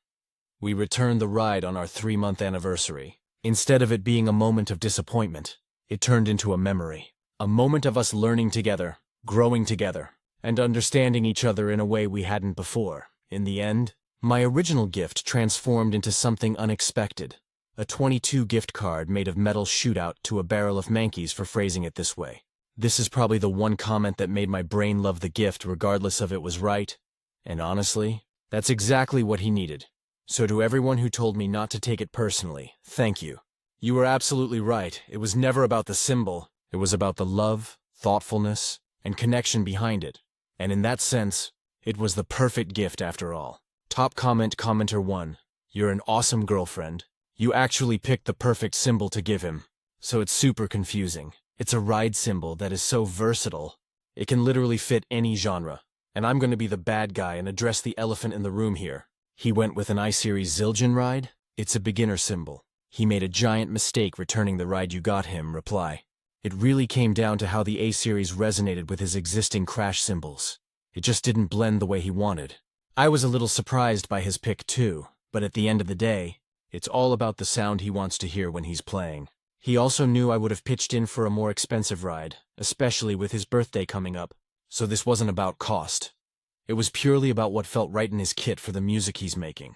We returned the ride on our 3-month anniversary. Instead of it being a moment of disappointment, it turned into a memory. A moment of us learning together, growing together, and understanding each other in a way we hadn't before. In the end, my original gift transformed into something unexpected. A 22 gift card made of metal shootout to a barrel of Mankeys, for phrasing it this way. This is probably the one comment that made my brain love the gift regardless of it was right. And honestly, that's exactly what he needed. So to everyone who told me not to take it personally, thank you. You were absolutely right. It was never about the symbol. It was about the love, thoughtfulness, and connection behind it. And in that sense, it was the perfect gift after all. Top comment, commenter 1. You're an awesome girlfriend. You actually picked the perfect symbol to give him. So it's super confusing. It's a ride symbol that is so versatile. It can literally fit any genre. And I'm going to be the bad guy and address the elephant in the room here. He went with an I-Series Zildjian ride? It's a beginner symbol. He made a giant mistake returning the ride you got him. Reply. It really came down to how the A-Series resonated with his existing crash symbols. It just didn't blend the way he wanted. I was a little surprised by his pick too, but at the end of the day, it's all about the sound he wants to hear when he's playing. He also knew I would have pitched in for a more expensive ride, especially with his birthday coming up, so this wasn't about cost. It was purely about what felt right in his kit for the music he's making.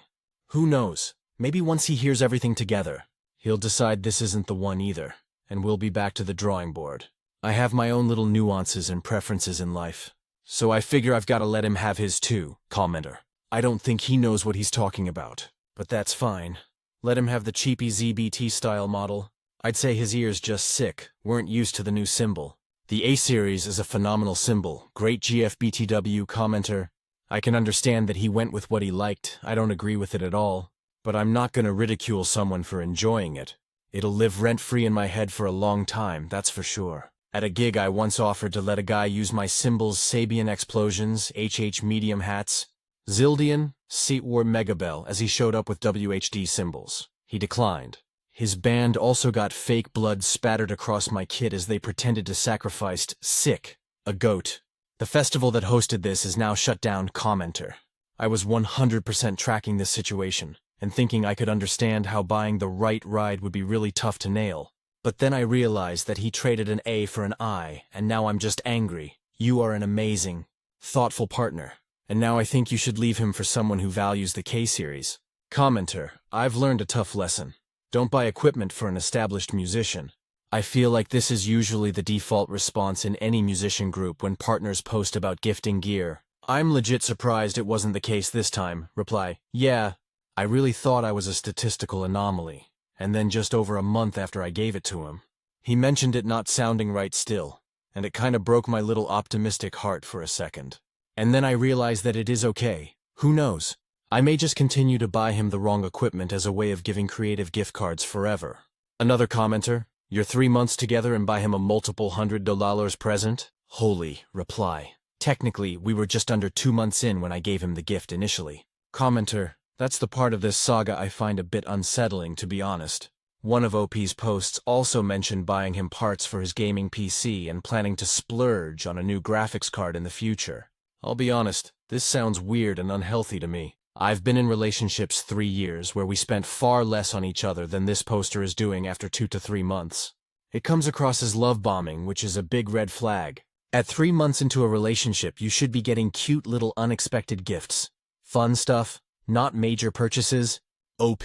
Who knows, maybe once he hears everything together, he'll decide this isn't the one either, and we'll be back to the drawing board. I have my own little nuances and preferences in life, so I figure I've got to let him have his too, commenter. I don't think he knows what he's talking about, but that's fine. Let him have the cheapy ZBT style model. I'd say his ears just sick, weren't used to the new symbol. The A-Series is a phenomenal symbol, great GFBTW, commenter. I can understand that he went with what he liked, I don't agree with it at all, but I'm not gonna ridicule someone for enjoying it. It'll live rent-free in my head for a long time, that's for sure. At a gig I once offered to let a guy use my symbols Sabian Explosions, HH Medium Hats, Zildjian, Seat War Megabell as he showed up with WHD symbols. He declined. His band also got fake blood spattered across my kit as they pretended to sacrifice Sick, a goat. The festival that hosted this is now shut down, commenter. I was 100% tracking this situation and thinking I could understand how buying the right ride would be really tough to nail. But then I realized that he traded an A for an I, and now I'm just angry. You are an amazing, thoughtful partner, and now I think you should leave him for someone who values the K-Series. Commenter, I've learned a tough lesson. Don't buy equipment for an established musician. I feel like this is usually the default response in any musician group when partners post about gifting gear. I'm legit surprised it wasn't the case this time. Reply, yeah, I really thought I was a statistical anomaly. And then just over a month after I gave it to him, he mentioned it not sounding right still, and it kinda broke my little optimistic heart for a second. And then I realized that it is okay. Who knows? I may just continue to buy him the wrong equipment as a way of giving creative gift cards forever. Another commenter, you're 3 months together and buy him a multiple $100 present? Holy, reply. Technically, we were just under 2 months in when I gave him the gift initially. Commenter, that's the part of this saga I find a bit unsettling, to be honest. One of OP's posts also mentioned buying him parts for his gaming PC and planning to splurge on a new graphics card in the future. I'll be honest, this sounds weird and unhealthy to me. I've been in relationships 3 years where we spent far less on each other than this poster is doing after 2 to 3 months. It comes across as love bombing, which is a big red flag. At 3 months into a relationship, you should be getting cute little unexpected gifts. Fun stuff, not major purchases. OP.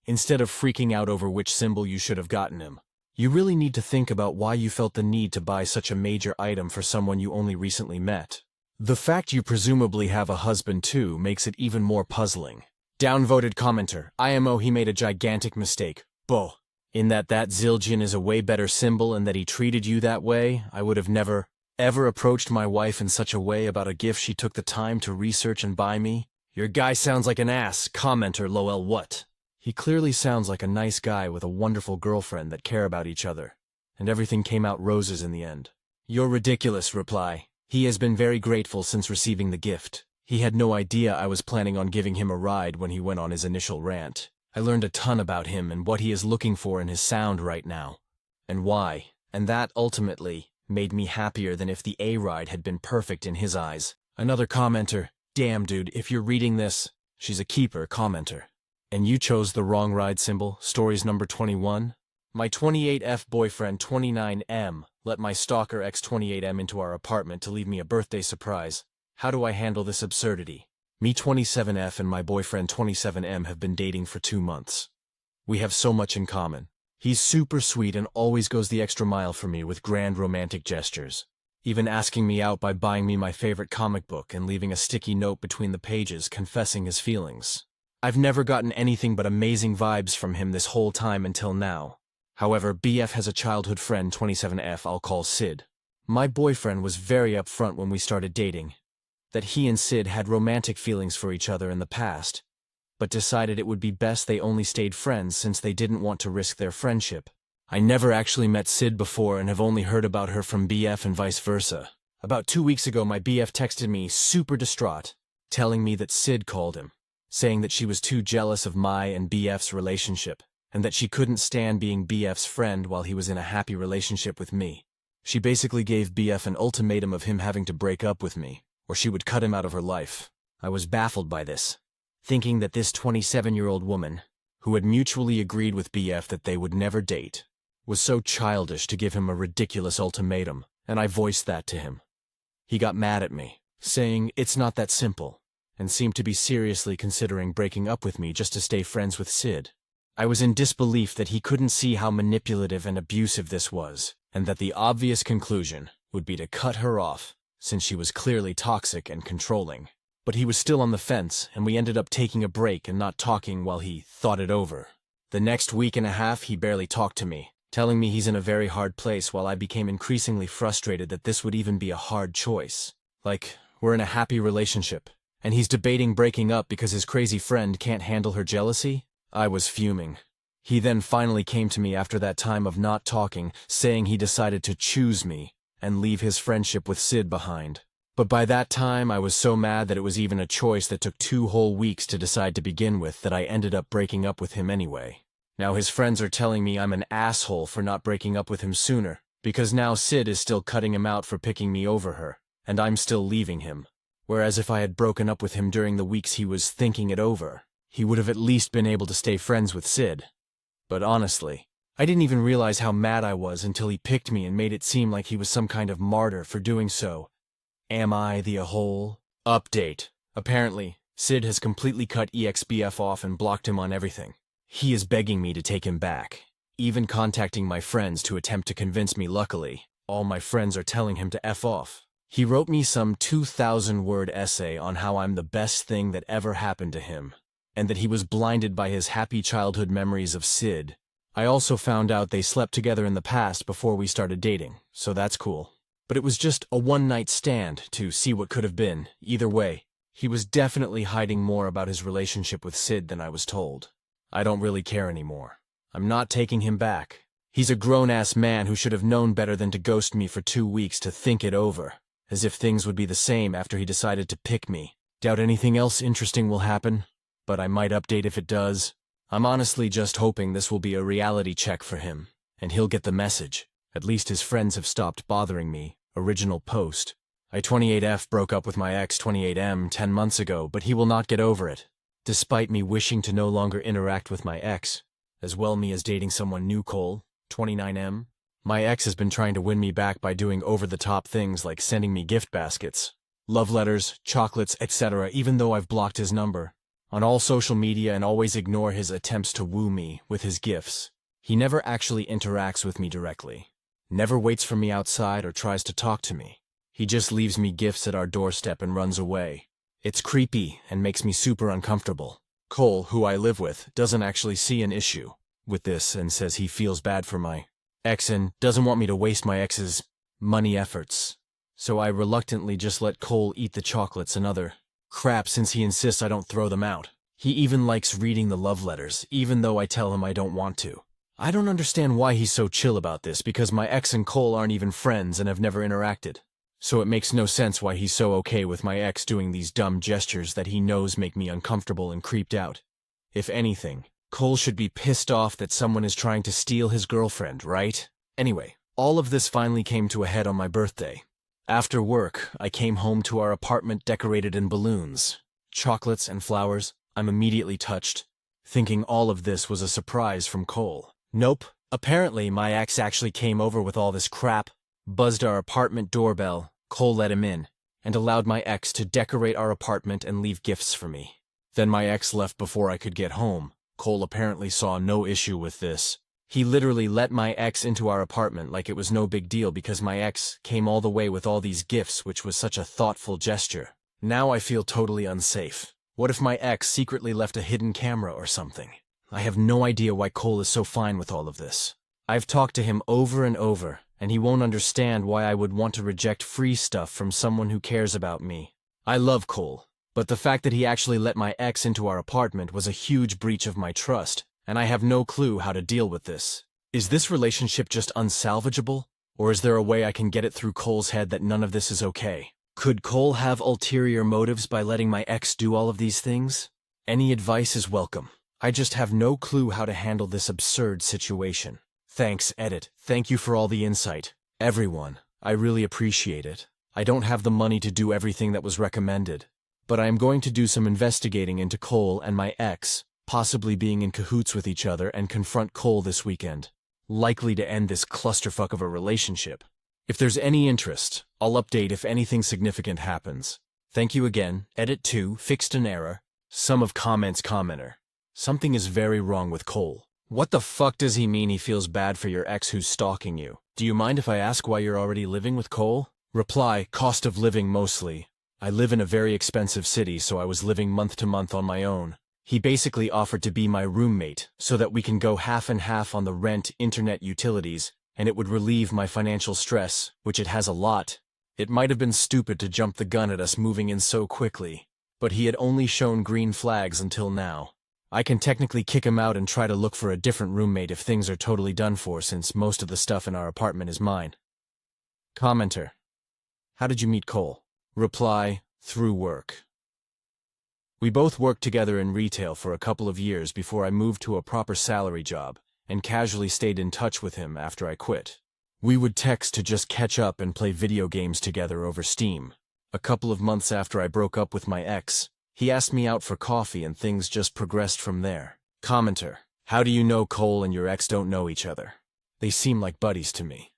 Instead of freaking out over which symbol you should have gotten him. You really need to think about why you felt the need to buy such a major item for someone you only recently met. The fact you presumably have a husband too makes it even more puzzling. Downvoted commenter, IMO, he made a gigantic mistake. Bo. In that Zildjian is a way better symbol and that he treated you that way, I would have never, ever approached my wife in such a way about a gift she took the time to research and buy me. Your guy sounds like an ass, commenter lol what? He clearly sounds like a nice guy with a wonderful girlfriend that care about each other. And everything came out roses in the end. You're ridiculous, reply. He has been very grateful since receiving the gift. He had no idea I was planning on giving him a ride when he went on his initial rant. I learned a ton about him and what he is looking for in his sound right now. And why. And that, ultimately, made me happier than if the A-ride had been perfect in his eyes. Another commenter, damn dude, if you're reading this, she's a keeper, commenter. And you chose the wrong ride symbol, stories number 21? My 28F boyfriend 29M let my stalker X28M into our apartment to leave me a birthday surprise. How do I handle this absurdity? Me 27F and my boyfriend 27M have been dating for 2 months. We have so much in common. He's super sweet and always goes the extra mile for me with grand romantic gestures. Even asking me out by buying me my favorite comic book and leaving a sticky note between the pages confessing his feelings. I've never gotten anything but amazing vibes from him this whole time until now. However, BF has a childhood friend 27F I'll call Sid. My boyfriend was very upfront when we started dating, that he and Sid had romantic feelings for each other in the past, but decided it would be best they only stayed friends since they didn't want to risk their friendship. I never actually met Sid before and have only heard about her from BF and vice versa. About 2 weeks ago my BF texted me super distraught, telling me that Sid called him, saying that she was too jealous of my and BF's relationship, and that she couldn't stand being BF's friend while he was in a happy relationship with me. She basically gave BF an ultimatum of him having to break up with me, or she would cut him out of her life. I was baffled by this, thinking that this 27-year-old woman, who had mutually agreed with BF that they would never date, was so childish to give him a ridiculous ultimatum, and I voiced that to him. He got mad at me, saying it's not that simple, and seemed to be seriously considering breaking up with me just to stay friends with Sid. I was in disbelief that he couldn't see how manipulative and abusive this was, and that the obvious conclusion would be to cut her off, since she was clearly toxic and controlling. But he was still on the fence, and we ended up taking a break and not talking while he thought it over. The next week and a half he barely talked to me, telling me he's in a very hard place while I became increasingly frustrated that this would even be a hard choice. Like, we're in a happy relationship, and he's debating breaking up because his crazy friend can't handle her jealousy? I was fuming. He then finally came to me after that time of not talking, saying he decided to choose me and leave his friendship with Sid behind. But by that time I was so mad that it was even a choice that took 2 whole weeks to decide to begin with that I ended up breaking up with him anyway. Now his friends are telling me I'm an asshole for not breaking up with him sooner, because now Sid is still cutting him out for picking me over her, and I'm still leaving him. Whereas if I had broken up with him during the weeks he was thinking it over, he would have at least been able to stay friends with Sid. But honestly, I didn't even realize how mad I was until he picked me and made it seem like he was some kind of martyr for doing so. Am I the a-hole? Update. Apparently, Sid has completely cut EXBF off and blocked him on everything. He is begging me to take him back, even contacting my friends to attempt to convince me. Luckily, all my friends are telling him to F off. He wrote me some 2,000-word essay on how I'm the best thing that ever happened to him, and that he was blinded by his happy childhood memories of Sid. I also found out they slept together in the past before we started dating, so that's cool. But it was just a one-night stand to see what could have been. Either way, he was definitely hiding more about his relationship with Sid than I was told. I don't really care anymore. I'm not taking him back. He's a grown-ass man who should have known better than to ghost me for 2 weeks to think it over, as if things would be the same after he decided to pick me. Doubt anything else interesting will happen, but I might update if it does. I'm honestly just hoping this will be a reality check for him, and he'll get the message. At least his friends have stopped bothering me. Original post. I 28F broke up with my ex 28M 10 months ago, but he will not get over it. Despite me wishing to no longer interact with my ex, as well me as dating someone new Cole, 29M, my ex has been trying to win me back by doing over-the-top things like sending me gift baskets, love letters, chocolates, etc., even though I've blocked his number on all social media and always ignore his attempts to woo me with his gifts. He never actually interacts with me directly, never waits for me outside or tries to talk to me. He just leaves me gifts at our doorstep and runs away. It's creepy and makes me super uncomfortable. Cole, who I live with, doesn't actually see an issue, with this and says he feels bad for my ex and doesn't want me to waste my ex's money efforts. So I reluctantly just let Cole eat the chocolates and other crap since he insists I don't throw them out. He even likes reading the love letters, even though I tell him I don't want to. I don't understand why he's so chill about this because my ex and Cole aren't even friends and have never interacted. So it makes no sense why he's so okay with my ex doing these dumb gestures that he knows make me uncomfortable and creeped out. If anything, Cole should be pissed off that someone is trying to steal his girlfriend, right? Anyway, all of this finally came to a head on my birthday. After work, I came home to our apartment decorated in balloons, chocolates, and flowers. I'm immediately touched, thinking all of this was a surprise from Cole. Nope. Apparently, my ex actually came over with all this crap, buzzed our apartment doorbell, Cole let him in, and allowed my ex to decorate our apartment and leave gifts for me. Then my ex left before I could get home. Cole apparently saw no issue with this. He literally let my ex into our apartment like it was no big deal because my ex came all the way with all these gifts, which was such a thoughtful gesture. Now I feel totally unsafe. What if my ex secretly left a hidden camera or something? I have no idea why Cole is so fine with all of this. I've talked to him over and over, and he won't understand why I would want to reject free stuff from someone who cares about me. I love Cole, but the fact that he actually let my ex into our apartment was a huge breach of my trust, and I have no clue how to deal with this. Is this relationship just unsalvageable, or is there a way I can get it through Cole's head that none of this is okay? Could Cole have ulterior motives by letting my ex do all of these things? Any advice is welcome. I just have no clue how to handle this absurd situation. Thanks, Edit. Thank you for all the insight. Everyone, I really appreciate it. I don't have the money to do everything that was recommended, but I am going to do some investigating into Cole and my ex, possibly being in cahoots with each other, and confront Cole this weekend. Likely to end this clusterfuck of a relationship. If there's any interest, I'll update if anything significant happens. Thank you again. Edit 2, fixed an error. Sum of comments commenter. Something is very wrong with Cole. What the fuck does he mean he feels bad for your ex who's stalking you? Do you mind if I ask why you're already living with Cole? Reply, cost of living mostly. I live in a very expensive city, so I was living month to month on my own. He basically offered to be my roommate so that we can go half and half on the rent, internet, utilities, and it would relieve my financial stress, which it has a lot. It might have been stupid to jump the gun at us moving in so quickly, but he had only shown green flags until now. I can technically kick him out and try to look for a different roommate if things are totally done for since most of the stuff in our apartment is mine. Commenter. How did you meet Cole? Reply, through work. We both worked together in retail for a couple of years before I moved to a proper salary job and casually stayed in touch with him after I quit. We would text to just catch up and play video games together over Steam. A couple of months after I broke up with my ex, he asked me out for coffee and things just progressed from there. Commenter. How do you know Cole and your ex don't know each other? They seem like buddies to me.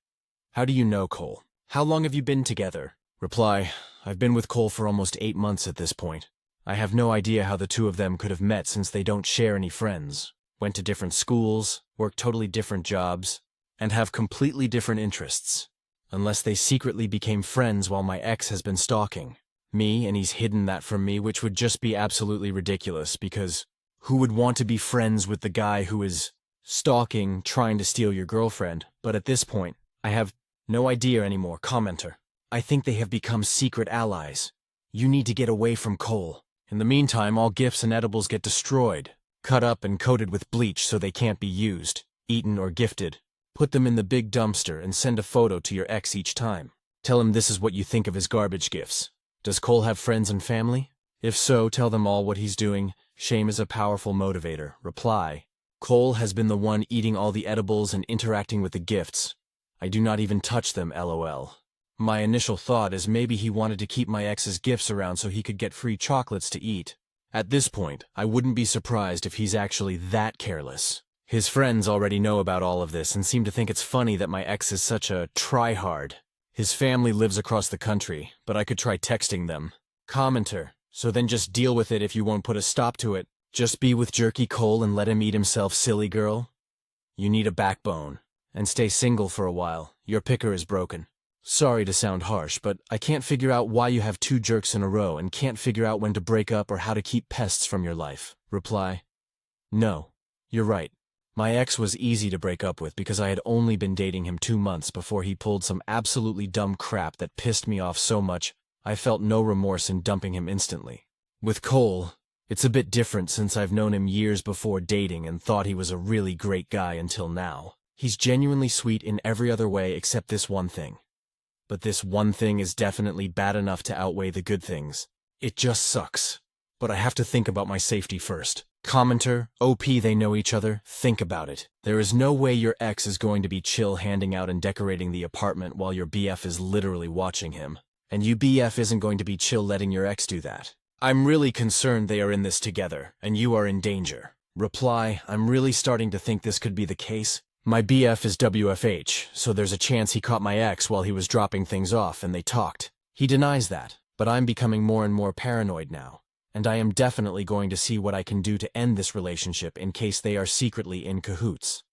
How do you know Cole? How long have you been together? Reply. I've been with Cole for almost 8 months at this point. I have no idea how the two of them could have met since they don't share any friends, went to different schools, work totally different jobs, and have completely different interests. Unless they secretly became friends while my ex has been stalking me, and he's hidden that from me, which would just be absolutely ridiculous because who would want to be friends with the guy who is stalking, trying to steal your girlfriend? But at this point, I have no idea anymore. Commenter. I think they have become secret allies. You need to get away from Cole. In the meantime, all gifts and edibles get destroyed, cut up and coated with bleach so they can't be used, eaten or gifted. Put them in the big dumpster and send a photo to your ex each time. Tell him this is what you think of his garbage gifts. Does Cole have friends and family? If so, tell them all what he's doing. Shame is a powerful motivator. Reply. Cole has been the one eating all the edibles and interacting with the gifts. I do not even touch them, lol. My initial thought is maybe he wanted to keep my ex's gifts around so he could get free chocolates to eat. At this point, I wouldn't be surprised if he's actually that careless. His friends already know about all of this and seem to think it's funny that my ex is such a tryhard. His family lives across the country, but I could try texting them. Commenter. So then just deal with it if you won't put a stop to it. Just be with Jerky Cole and let him eat himself, silly girl. You need a backbone. And stay single for a while. Your picker is broken. Sorry to sound harsh, but I can't figure out why you have 2 jerks in a row and can't figure out when to break up or how to keep pests from your life. Reply. No. You're right. My ex was easy to break up with because I had only been dating him 2 months before he pulled some absolutely dumb crap that pissed me off so much I felt no remorse in dumping him instantly. With Cole, it's a bit different since I've known him years before dating and thought he was a really great guy until now. He's genuinely sweet in every other way except this one thing. But this one thing is definitely bad enough to outweigh the good things. It just sucks. But I have to think about my safety first. Commenter, OP, they know each other. Think about it. There is no way your ex is going to be chill handing out and decorating the apartment while your BF is literally watching him. And you BF isn't going to be chill letting your ex do that. I'm really concerned they are in this together, and you are in danger. Reply, I'm really starting to think this could be the case. My BF is WFH, so there's a chance he caught my ex while he was dropping things off and they talked. He denies that, but I'm becoming more and more paranoid now. And I am definitely going to see what I can do to end this relationship in case they are secretly in cahoots.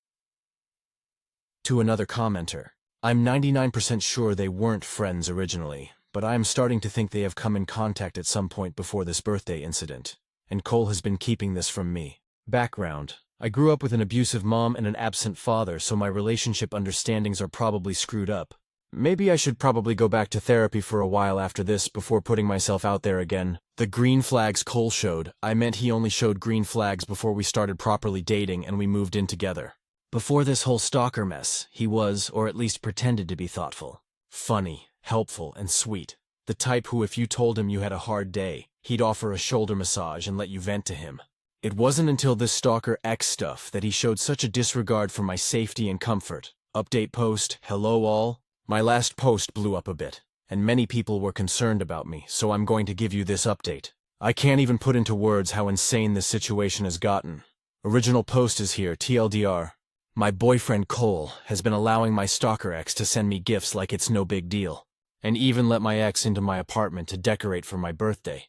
To another commenter, I'm 99% sure they weren't friends originally, but I am starting to think they have come in contact at some point before this birthday incident, and Cole has been keeping this from me. Background: I grew up with an abusive mom and an absent father, so my relationship understandings are probably screwed up. Maybe I should probably go back to therapy for a while after this before putting myself out there again. The green flags Cole showed, I meant he only showed green flags before we started properly dating and we moved in together. Before this whole stalker mess, he was, or at least pretended to be, thoughtful, funny, helpful, and sweet. The type who, if you told him you had a hard day, he'd offer a shoulder massage and let you vent to him. It wasn't until this stalker X stuff that he showed such a disregard for my safety and comfort. Update post, hello all. My last post blew up a bit, and many people were concerned about me, so I'm going to give you this update. I can't even put into words how insane this situation has gotten. Original post is here, TLDR. My boyfriend Cole has been allowing my stalker ex to send me gifts like it's no big deal, and even let my ex into my apartment to decorate for my birthday.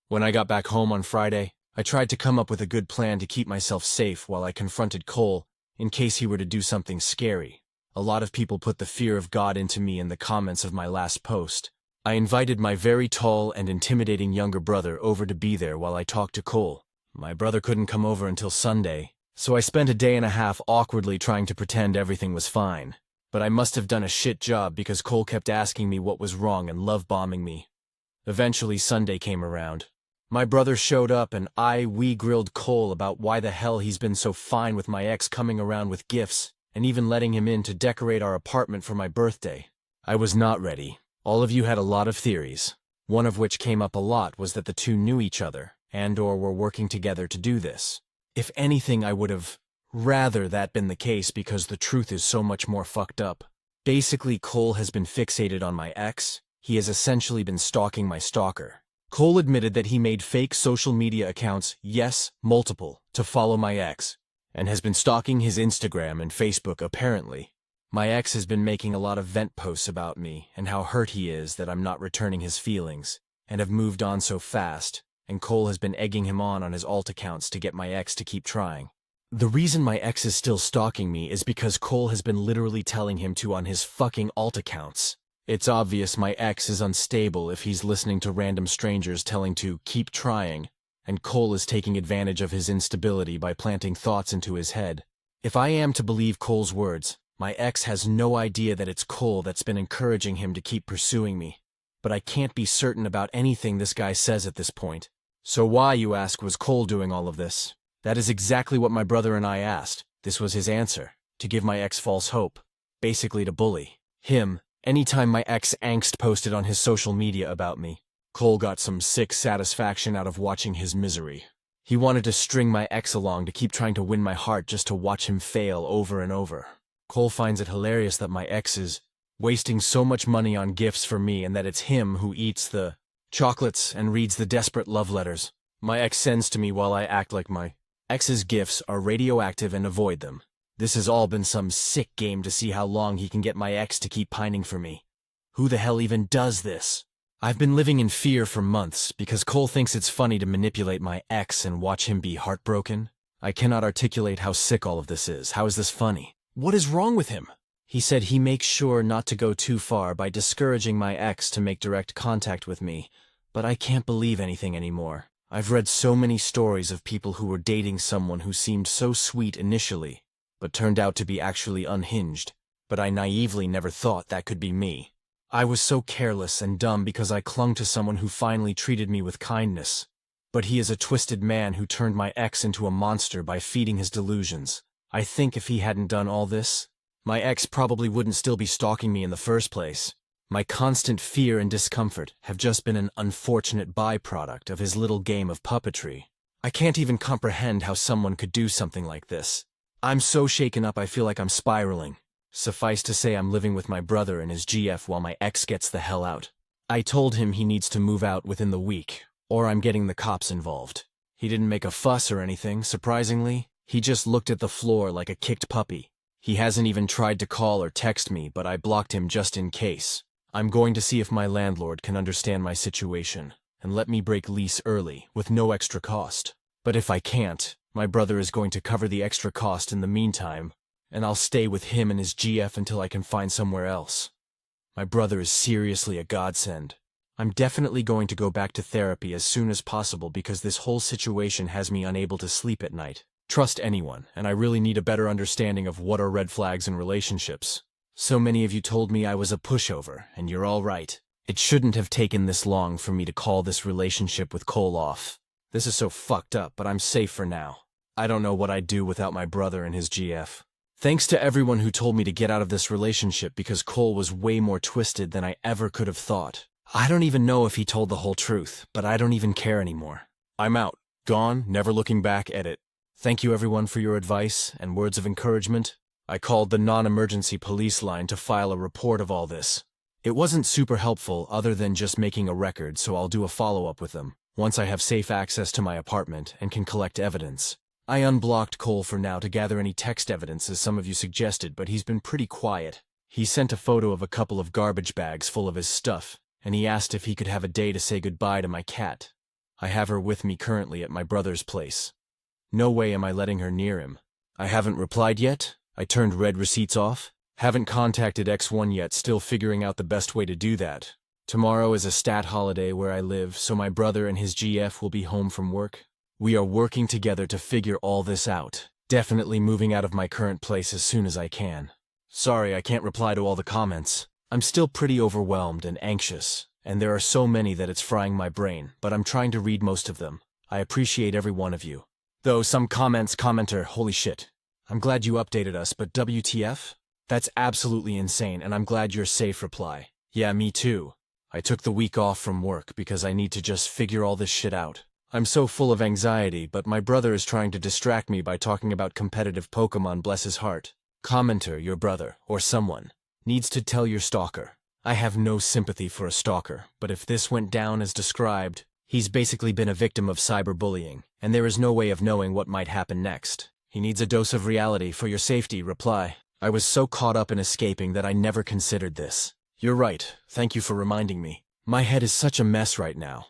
When I got back home on Friday, I tried to come up with a good plan to keep myself safe while I confronted Cole in case he were to do something scary. A lot of people put the fear of God into me in the comments of my last post. I invited my very tall and intimidating younger brother over to be there while I talked to Cole. My brother couldn't come over until Sunday, so I spent a day and a half awkwardly trying to pretend everything was fine. But I must have done a shit job because Cole kept asking me what was wrong and love-bombing me. Eventually Sunday came around. My brother showed up and we grilled Cole about why the hell he's been so fine with my ex coming around with gifts, and even letting him in to decorate our apartment for my birthday. I was not ready. All of you had a lot of theories. One of which came up a lot was that the two knew each other, and/or were working together to do this. If anything, I would have rather that been the case because the truth is so much more fucked up. Basically, Cole has been fixated on my ex. He has essentially been stalking my stalker. Cole admitted that he made fake social media accounts, yes, multiple, to follow my ex, and has been stalking his Instagram and Facebook apparently. My ex has been making a lot of vent posts about me and how hurt he is that I'm not returning his feelings, and have moved on so fast, and Cole has been egging him on his alt accounts to get my ex to keep trying. The reason my ex is still stalking me is because Cole has been literally telling him to on his fucking alt accounts. It's obvious my ex is unstable if he's listening to random strangers telling to keep trying, and Cole is taking advantage of his instability by planting thoughts into his head. If I am to believe Cole's words, my ex has no idea that it's Cole that's been encouraging him to keep pursuing me. But I can't be certain about anything this guy says at this point. So why, you ask, was Cole doing all of this? That is exactly what my brother and I asked. This was his answer: to give my ex false hope. Basically to bully him. Anytime my ex angst posted on his social media about me, Cole got some sick satisfaction out of watching his misery. He wanted to string my ex along to keep trying to win my heart just to watch him fail over and over. Cole finds it hilarious that my ex is wasting so much money on gifts for me and that it's him who eats the chocolates and reads the desperate love letters my ex sends to me while I act like my ex's gifts are radioactive and avoid them. This has all been some sick game to see how long he can get my ex to keep pining for me. Who the hell even does this? I've been living in fear for months because Cole thinks it's funny to manipulate my ex and watch him be heartbroken. I cannot articulate how sick all of this is. How is this funny? What is wrong with him? He said he makes sure not to go too far by discouraging my ex to make direct contact with me, but I can't believe anything anymore. I've read so many stories of people who were dating someone who seemed so sweet initially, but turned out to be actually unhinged. But I naively never thought that could be me. I was so careless and dumb because I clung to someone who finally treated me with kindness. But he is a twisted man who turned my ex into a monster by feeding his delusions. I think if he hadn't done all this, my ex probably wouldn't still be stalking me in the first place. My constant fear and discomfort have just been an unfortunate byproduct of his little game of puppetry. I can't even comprehend how someone could do something like this. I'm so shaken up I feel like I'm spiraling. Suffice to say I'm living with my brother and his GF while my ex gets the hell out. I told him he needs to move out within the week, or I'm getting the cops involved. He didn't make a fuss or anything, surprisingly. He just looked at the floor like a kicked puppy. He hasn't even tried to call or text me, but I blocked him just in case. I'm going to see if my landlord can understand my situation and let me break lease early with no extra cost. But if I can't, my brother is going to cover the extra cost in the meantime, and I'll stay with him and his GF until I can find somewhere else. My brother is seriously a godsend. I'm definitely going to go back to therapy as soon as possible because this whole situation has me unable to sleep at night. Trust anyone, and I really need a better understanding of what are red flags in relationships. So many of you told me I was a pushover, and you're all right. It shouldn't have taken this long for me to call this relationship with Cole off. This is so fucked up, but I'm safe for now. I don't know what I'd do without my brother and his GF. Thanks to everyone who told me to get out of this relationship because Cole was way more twisted than I ever could have thought. I don't even know if he told the whole truth, but I don't even care anymore. I'm out. Gone, never looking back, edit. Thank you everyone for your advice and words of encouragement. I called the non-emergency police line to file a report of all this. It wasn't super helpful other than just making a record, so I'll do a follow-up with them once I have safe access to my apartment and can collect evidence. I unblocked Cole for now to gather any text evidence as some of you suggested, but he's been pretty quiet. He sent a photo of a couple of garbage bags full of his stuff, and he asked if he could have a day to say goodbye to my cat. I have her with me currently at my brother's place. No way am I letting her near him. I haven't replied yet. I turned read receipts off. Haven't contacted X1 yet, still figuring out the best way to do that. Tomorrow is a stat holiday where I live, so my brother and his GF will be home from work. We are working together to figure all this out. Definitely moving out of my current place as soon as I can. Sorry, I can't reply to all the comments. I'm still pretty overwhelmed and anxious, and there are so many that it's frying my brain, but I'm trying to read most of them. I appreciate every one of you. Though some commenter, holy shit. I'm glad you updated us, but WTF? That's absolutely insane, and I'm glad you're safe reply. Yeah, me too. I took the week off from work because I need to just figure all this shit out. I'm so full of anxiety, but my brother is trying to distract me by talking about competitive Pokemon, bless his heart. Commenter, your brother, or someone, needs to tell your stalker. I have no sympathy for a stalker, but if this went down as described, he's basically been a victim of cyberbullying, and there is no way of knowing what might happen next. He needs a dose of reality for your safety, reply. I was so caught up in escaping that I never considered this. You're right, thank you for reminding me. My head is such a mess right now.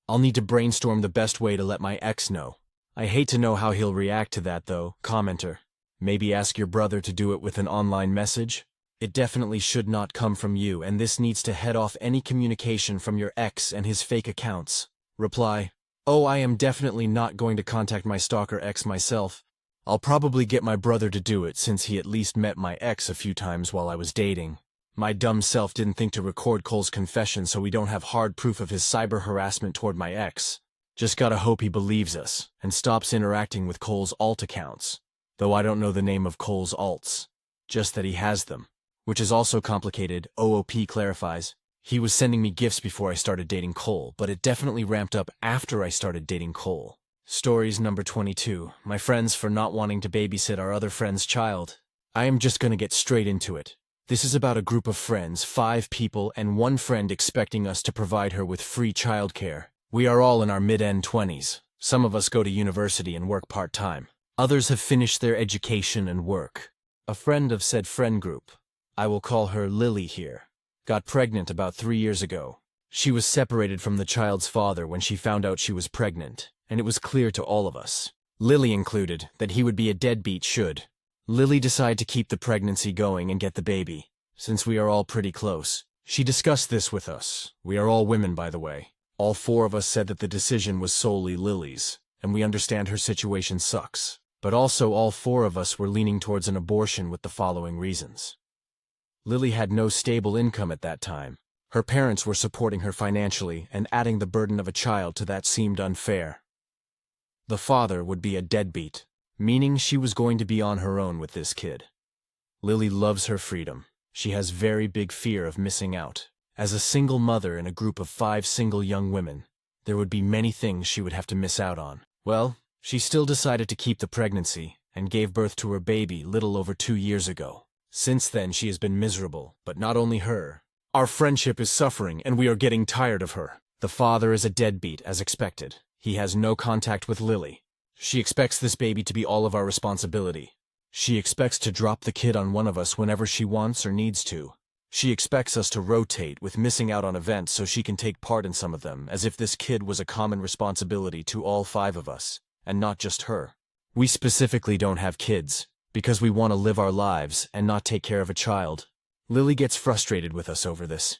I'll need to brainstorm the best way to let my ex know. I hate to know how he'll react to that though, commenter. Maybe ask your brother to do it with an online message? It definitely should not come from you, and this needs to head off any communication from your ex and his fake accounts. Reply. Oh, I am definitely not going to contact my stalker ex myself. I'll probably get my brother to do it since he at least met my ex a few times while I was dating. My dumb self didn't think to record Cole's confession so we don't have hard proof of his cyber harassment toward my ex. Just gotta hope he believes us and stops interacting with Cole's alt accounts. Though I don't know the name of Cole's alts. Just that he has them. Which is also complicated, OOP clarifies. He was sending me gifts before I started dating Cole, but it definitely ramped up after I started dating Cole. Stories number 22. My friends for not wanting to babysit our other friend's child. I am just gonna get straight into it. This is about a group of friends, 5 people, and one friend expecting us to provide her with free childcare. We are all in our mid-end 20s. Some of us go to university and work part-time. Others have finished their education and work. A friend of said friend group, I will call her Lily here, got pregnant about 3 years ago. She was separated from the child's father when she found out she was pregnant, and it was clear to all of us, Lily included, that he would be a deadbeat should Lily decide to keep the pregnancy going and get the baby, since we are all pretty close. She discussed this with us. We are all women, by the way. All 4 of us said that the decision was solely Lily's, and we understand her situation sucks. But also all four of us were leaning towards an abortion with the following reasons. Lily had no stable income at that time. Her parents were supporting her financially, and adding the burden of a child to that seemed unfair. The father would be a deadbeat, meaning she was going to be on her own with this kid. Lily loves her freedom. She has very big fear of missing out. As a single mother in a group of 5 single young women, there would be many things she would have to miss out on. Well, she still decided to keep the pregnancy, and gave birth to her baby little over 2 years ago. Since then she has been miserable, but not only her. Our friendship is suffering, and we are getting tired of her. The father is a deadbeat, as expected. He has no contact with Lily. She expects this baby to be all of our responsibility. She expects to drop the kid on one of us whenever she wants or needs to. She expects us to rotate with missing out on events so she can take part in some of them, as if this kid was a common responsibility to all 5 of us, and not just her. We specifically don't have kids, because we want to live our lives and not take care of a child. Lily gets frustrated with us over this.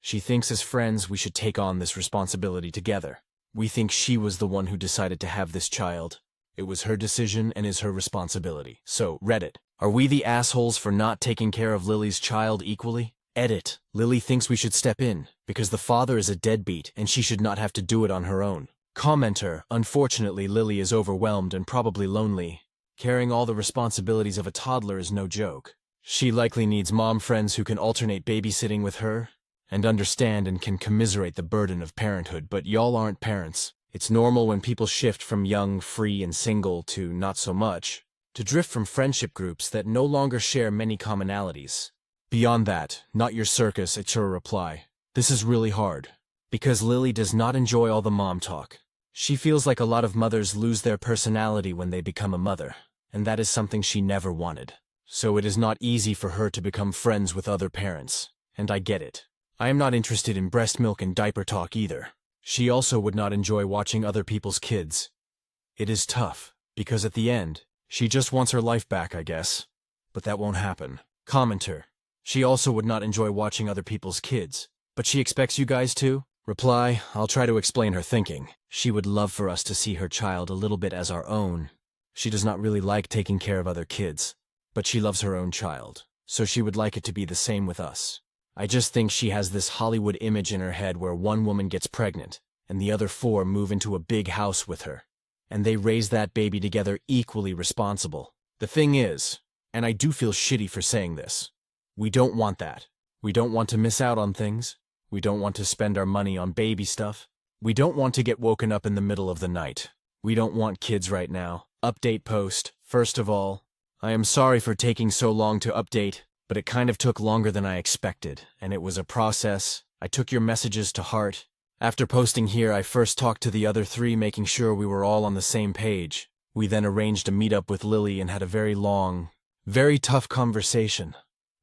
She thinks as friends we should take on this responsibility together. We think she was the one who decided to have this child. It was her decision and is her responsibility. So, Reddit, are we the assholes for not taking care of Lily's child equally? Edit, Lily thinks we should step in, because the father is a deadbeat and she should not have to do it on her own. Commenter, unfortunately Lily is overwhelmed and probably lonely. Carrying all the responsibilities of a toddler is no joke. She likely needs mom friends who can alternate babysitting with her, and understand and can commiserate the burden of parenthood, but y'all aren't parents. It's normal when people shift from young, free, and single to not so much, to drift from friendship groups that no longer share many commonalities. Beyond that, not your circus, it's her reply. This is really hard, because Lily does not enjoy all the mom talk. She feels like a lot of mothers lose their personality when they become a mother, and that is something she never wanted. So it is not easy for her to become friends with other parents, and I get it. I am not interested in breast milk and diaper talk either. She also would not enjoy watching other people's kids. It is tough, because at the end, she just wants her life back, I guess. But that won't happen. Commenter, she also would not enjoy watching other people's kids, but she expects you guys to? Reply, I'll try to explain her thinking. She would love for us to see her child a little bit as our own. She does not really like taking care of other kids, but she loves her own child, so she would like it to be the same with us. I just think she has this Hollywood image in her head where one woman gets pregnant, and the other 4 move into a big house with her, and they raise that baby together equally responsible. The thing is, and I do feel shitty for saying this, we don't want that. We don't want to miss out on things. We don't want to spend our money on baby stuff. We don't want to get woken up in the middle of the night. We don't want kids right now. Update post. First of all, I am sorry for taking so long to update, but it kind of took longer than I expected, and it was a process. I took your messages to heart. After posting here, I first talked to the other 3, making sure we were all on the same page. We then arranged a meetup with Lily and had a very long, very tough conversation.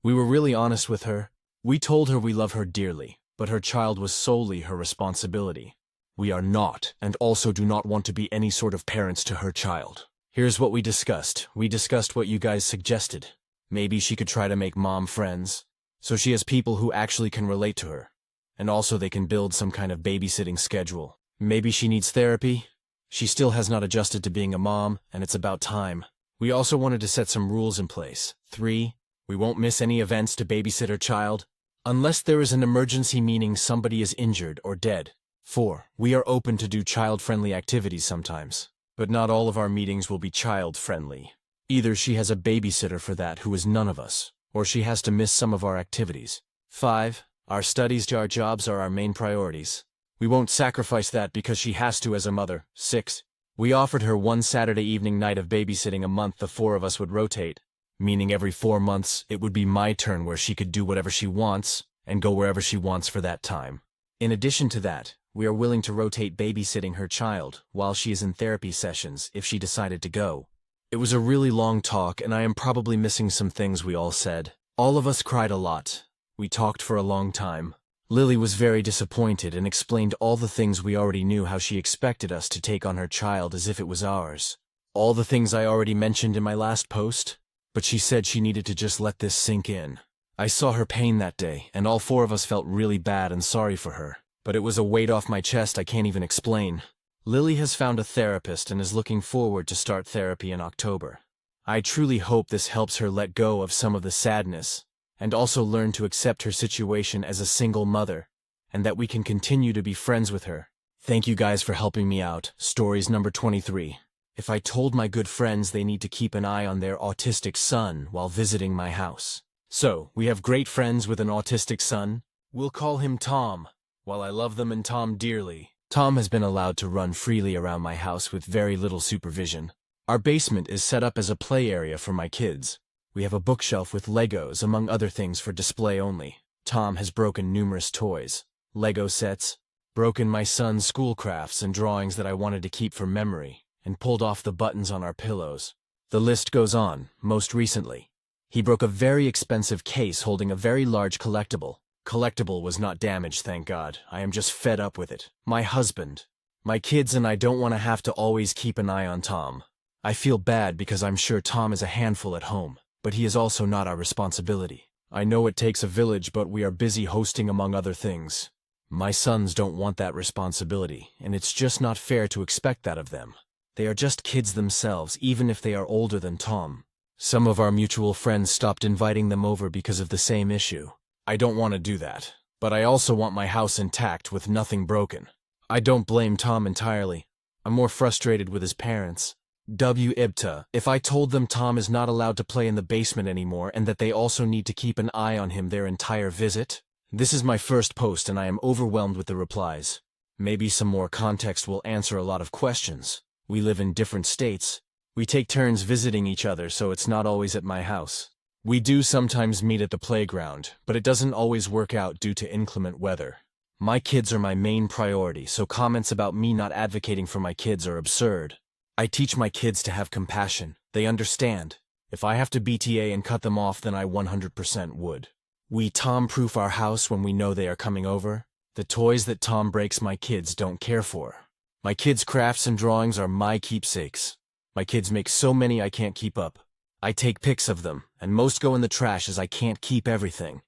We were really honest with her. We told her we love her dearly, but her child was solely her responsibility. We are not, and also do not want to be any sort of parents to her child. Here's what we discussed. We discussed what you guys suggested. Maybe she could try to make mom friends, so she has people who actually can relate to her. And also they can build some kind of babysitting schedule. Maybe she needs therapy. She still has not adjusted to being a mom, and it's about time. We also wanted to set some rules in place. 3, we won't miss any events to babysit her child, unless there is an emergency, meaning somebody is injured or dead. 4, we are open to do child-friendly activities sometimes, but not all of our meetings will be child-friendly. Either she has a babysitter for that who is none of us, or she has to miss some of our activities. 5, our studies, our jobs are our main priorities. We won't sacrifice that because she has to as a mother. 6, we offered her 1 Saturday evening night of babysitting a month. The 4 of us would rotate, meaning every 4 months it would be my turn where she could do whatever she wants and go wherever she wants for that time. In addition to that, we are willing to rotate babysitting her child while she is in therapy sessions if she decided to go. It was a really long talk, and I am probably missing some things we all said. All of us cried a lot. We talked for a long time. Lily was very disappointed and explained all the things we already knew, how she expected us to take on her child as if it was ours. All the things I already mentioned in my last post, but she said she needed to just let this sink in. I saw her pain that day, and all 4 of us felt really bad and sorry for her, but it was a weight off my chest I can't even explain. Lily has found a therapist and is looking forward to start therapy in October. I truly hope this helps her let go of some of the sadness and also learn to accept her situation as a single mother, and that we can continue to be friends with her. Thank you guys for helping me out. Stories number 23. If I told my good friends they need to keep an eye on their autistic son while visiting my house. So, we have great friends with an autistic son. We'll call him Tom. While I love them and Tom dearly, Tom has been allowed to run freely around my house with very little supervision. Our basement is set up as a play area for my kids. We have a bookshelf with Legos, among other things, for display only. Tom has broken numerous toys, Lego sets, broken my son's school crafts and drawings that I wanted to keep for memory, and pulled off the buttons on our pillows. The list goes on. Most recently, he broke a very expensive case holding a very large collectible. Collectible was not damaged, thank God. I am just fed up with it. My husband, my kids and I don't want to have to always keep an eye on Tom. I feel bad because I'm sure Tom is a handful at home, but he is also not our responsibility. I know it takes a village, but we are busy hosting among other things. My sons don't want that responsibility, and it's just not fair to expect that of them. They are just kids themselves, even if they are older than Tom. Some of our mutual friends stopped inviting them over because of the same issue. I don't want to do that, but I also want my house intact with nothing broken. I don't blame Tom entirely. I'm more frustrated with his parents. AITA. If I told them Tom is not allowed to play in the basement anymore and that they also need to keep an eye on him their entire visit? This is my first post and I am overwhelmed with the replies. Maybe some more context will answer a lot of questions. We live in different states. We take turns visiting each other, so it's not always at my house. We do sometimes meet at the playground, but it doesn't always work out due to inclement weather. My kids are my main priority, so comments about me not advocating for my kids are absurd. I teach my kids to have compassion. They understand. If I have to BTA and cut them off, then I 100% would. We Tom-proof our house when we know they are coming over. The toys that Tom breaks my kids don't care for. My kids' crafts and drawings are my keepsakes. My kids make so many I can't keep up. I take pics of them, and most go in the trash as I can't keep everything.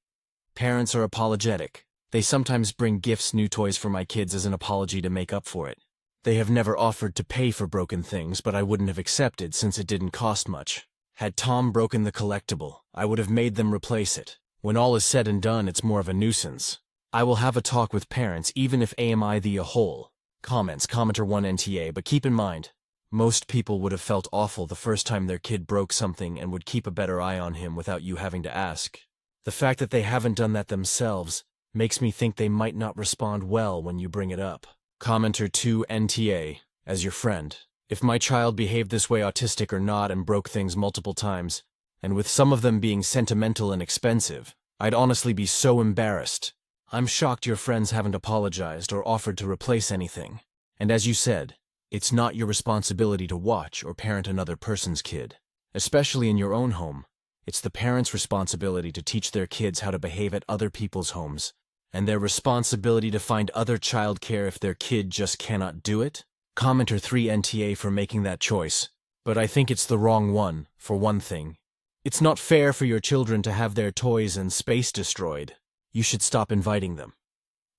Parents are apologetic. They sometimes bring gifts, new toys for my kids as an apology to make up for it. They have never offered to pay for broken things, but I wouldn't have accepted since it didn't cost much. Had Tom broken the collectible, I would have made them replace it. When all is said and done, it's more of a nuisance. I will have a talk with parents, even if AMI the a whole. Comments, commenter 1 NTA, but keep in mind, most people would have felt awful the first time their kid broke something and would keep a better eye on him without you having to ask. The fact that they haven't done that themselves makes me think they might not respond well when you bring it up. Commenter 2 NTA, as your friend. If my child behaved this way, autistic or not, and broke things multiple times, and with some of them being sentimental and expensive, I'd honestly be so embarrassed. I'm shocked your friends haven't apologized or offered to replace anything. And as you said, it's not your responsibility to watch or parent another person's kid. Especially in your own home, it's the parents' responsibility to teach their kids how to behave at other people's homes, and their responsibility to find other childcare if their kid just cannot do it? Commenter 3 NTA for making that choice, but I think it's the wrong one, for one thing. It's not fair for your children to have their toys and space destroyed. You should stop inviting them.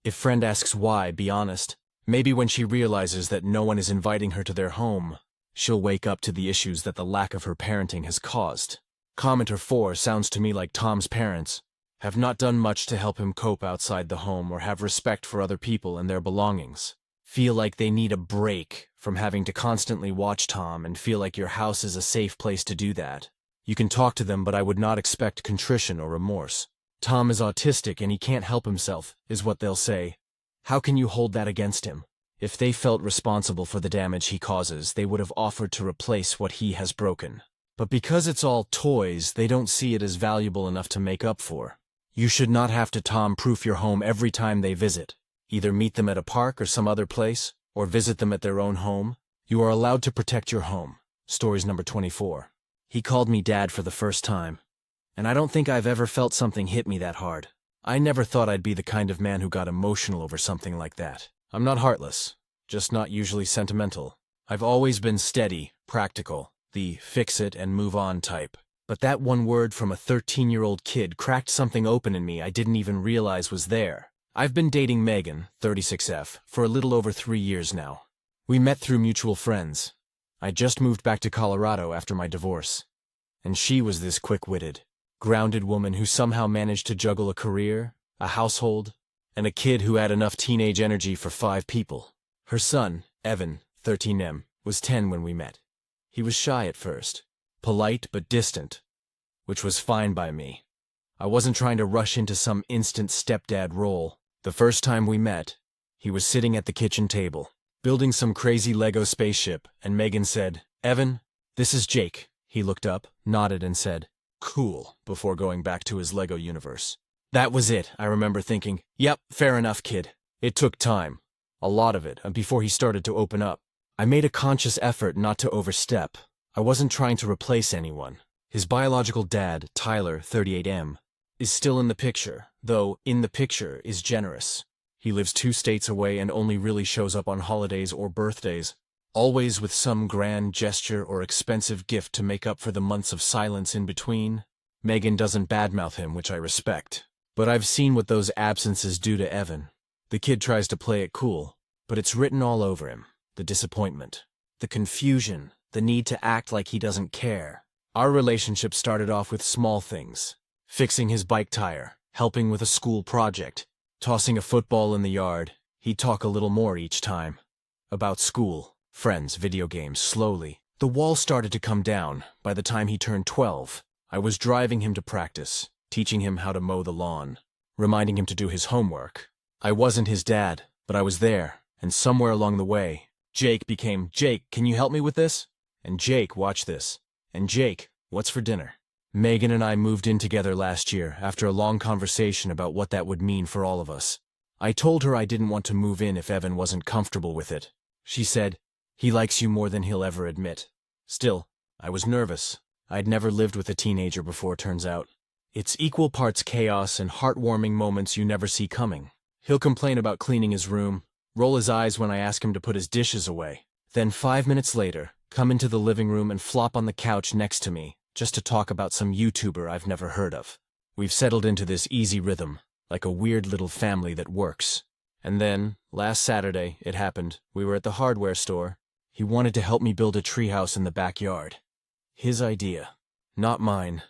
If friend asks why, be honest. Maybe when she realizes that no one is inviting her to their home, she'll wake up to the issues that the lack of her parenting has caused. Commenter 4 sounds to me like Tom's parents have not done much to help him cope outside the home or have respect for other people and their belongings. Feel like they need a break from having to constantly watch Tom and feel like your house is a safe place to do that. You can talk to them, but I would not expect contrition or remorse. Tom is autistic and he can't help himself, is what they'll say. How can you hold that against him? If they felt responsible for the damage he causes, they would have offered to replace what he has broken. But because it's all toys, they don't see it as valuable enough to make up for. You should not have to Tom-proof your home every time they visit. Either meet them at a park or some other place, or visit them at their own home. You are allowed to protect your home. Stories number 24. He called me dad for the first time, and I don't think I've ever felt something hit me that hard. I never thought I'd be the kind of man who got emotional over something like that. I'm not heartless, just not usually sentimental. I've always been steady, practical, the fix it and move on type. But that one word from a 13-year-old kid cracked something open in me I didn't even realize was there. I've been dating Megan, 36F, for a little over 3 years now. We met through mutual friends. I just moved back to Colorado after my divorce. And she was this quick-witted, grounded woman who somehow managed to juggle a career, a household, and a kid who had enough teenage energy for 5 people. Her son, Evan, 13M, was 10 when we met. He was shy at first, polite but distant, which was fine by me. I wasn't trying to rush into some instant stepdad role. The first time we met, he was sitting at the kitchen table, building some crazy Lego spaceship, and Megan said, "Evan, this is Jake." He looked up, nodded, and said, "Cool," before going back to his Lego universe. That was it. I remember thinking, yep, fair enough, kid. It took time. A lot of it, before he started to open up. I made a conscious effort not to overstep. I wasn't trying to replace anyone. His biological dad, Tyler, 38M, is still in the picture, though "in the picture" is generous. He lives 2 states away and only really shows up on holidays or birthdays, always with some grand gesture or expensive gift to make up for the months of silence in between. Megan doesn't badmouth him, which I respect. But I've seen what those absences do to Evan. The kid tries to play it cool, but it's written all over him. The disappointment, the confusion, the need to act like he doesn't care. Our relationship started off with small things. Fixing his bike tire, helping with a school project, tossing a football in the yard. He'd talk a little more each time. About school, friends, video games. Slowly, the wall started to come down. By the time he turned 12, I was driving him to practice, teaching him how to mow the lawn, reminding him to do his homework. I wasn't his dad, but I was there, and somewhere along the way, Jake became, "Jake, can you help me with this?" And "Jake, watch this." And "Jake, what's for dinner?" Megan and I moved in together last year after a long conversation about what that would mean for all of us. I told her I didn't want to move in if Evan wasn't comfortable with it. She said, "He likes you more than he'll ever admit." Still, I was nervous. I'd never lived with a teenager before, turns out. It's equal parts chaos and heartwarming moments you never see coming. He'll complain about cleaning his room, roll his eyes when I ask him to put his dishes away. Then 5 minutes later, come into the living room and flop on the couch next to me, just to talk about some YouTuber I've never heard of. We've settled into this easy rhythm, like a weird little family that works. And then, last Saturday, it happened. We were at the hardware store. He wanted to help me build a treehouse in the backyard. His idea, not mine.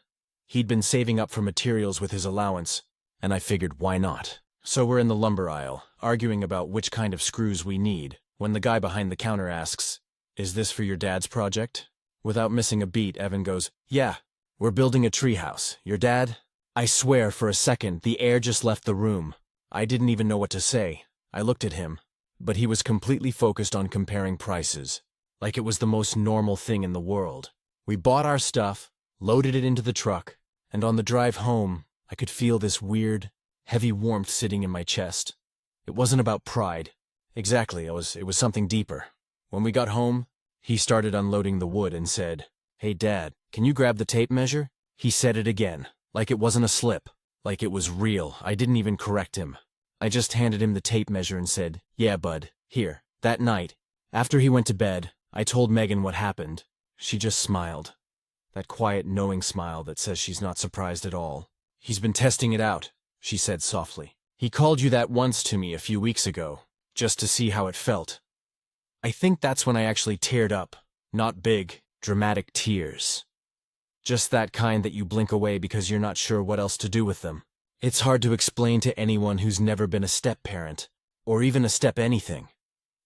He'd been saving up for materials with his allowance, and I figured, why not? So we're in the lumber aisle, arguing about which kind of screws we need, when the guy behind the counter asks, "Is this for your dad's project?" Without missing a beat, Evan goes, "Yeah, we're building a treehouse. Your dad?" I swear, for a second, the air just left the room. I didn't even know what to say. I looked at him, but he was completely focused on comparing prices, like it was the most normal thing in the world. We bought our stuff, loaded it into the truck, and on the drive home, I could feel this weird, heavy warmth sitting in my chest. It wasn't about pride. Exactly, it was something deeper. When we got home, he started unloading the wood and said, "Hey Dad, can you grab the tape measure?" He said it again, like it wasn't a slip, like it was real. I didn't even correct him. I just handed him the tape measure and said, "Yeah, bud, here." That night, after he went to bed, I told Megan what happened. She just smiled. That quiet, knowing smile that says she's not surprised at all. "He's been testing it out," she said softly. "He called you that once to me a few weeks ago, just to see how it felt." I think that's when I actually teared up. Not big, dramatic tears. Just that kind that you blink away because you're not sure what else to do with them. It's hard to explain to anyone who's never been a step-parent, or even a step-anything.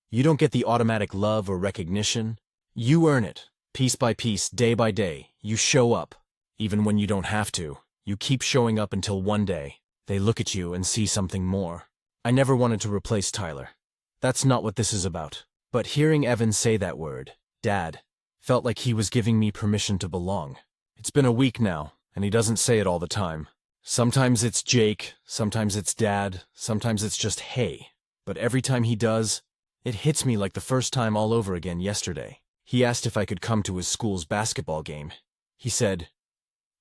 You don't get the automatic love or recognition. You earn it, piece by piece, day by day. You show up, even when you don't have to. You keep showing up until one day, they look at you and see something more. I never wanted to replace Tyler. That's not what this is about. But hearing Evan say that word, Dad, felt like he was giving me permission to belong. It's been a week now, and he doesn't say it all the time. Sometimes it's Jake, sometimes it's Dad, sometimes it's just hey. But every time he does, it hits me like the first time all over again yesterday. He asked if I could come to his school's basketball game. He said,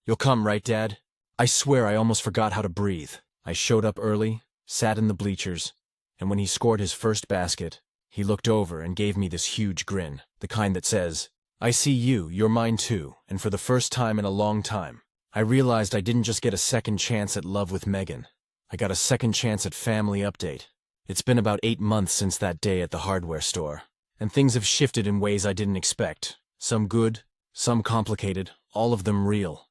"You'll come, right, Dad?" I swear I almost forgot how to breathe. I showed up early, sat in the bleachers, and when he scored his first basket, he looked over and gave me this huge grin, the kind that says, "I see you, you're mine too," and for the first time in a long time, I realized I didn't just get a second chance at love with Megan. I got a second chance at family update. It's been about 8 months since that day at the hardware store. and things have shifted in ways I didn't expect. Some good, some complicated, all of them real.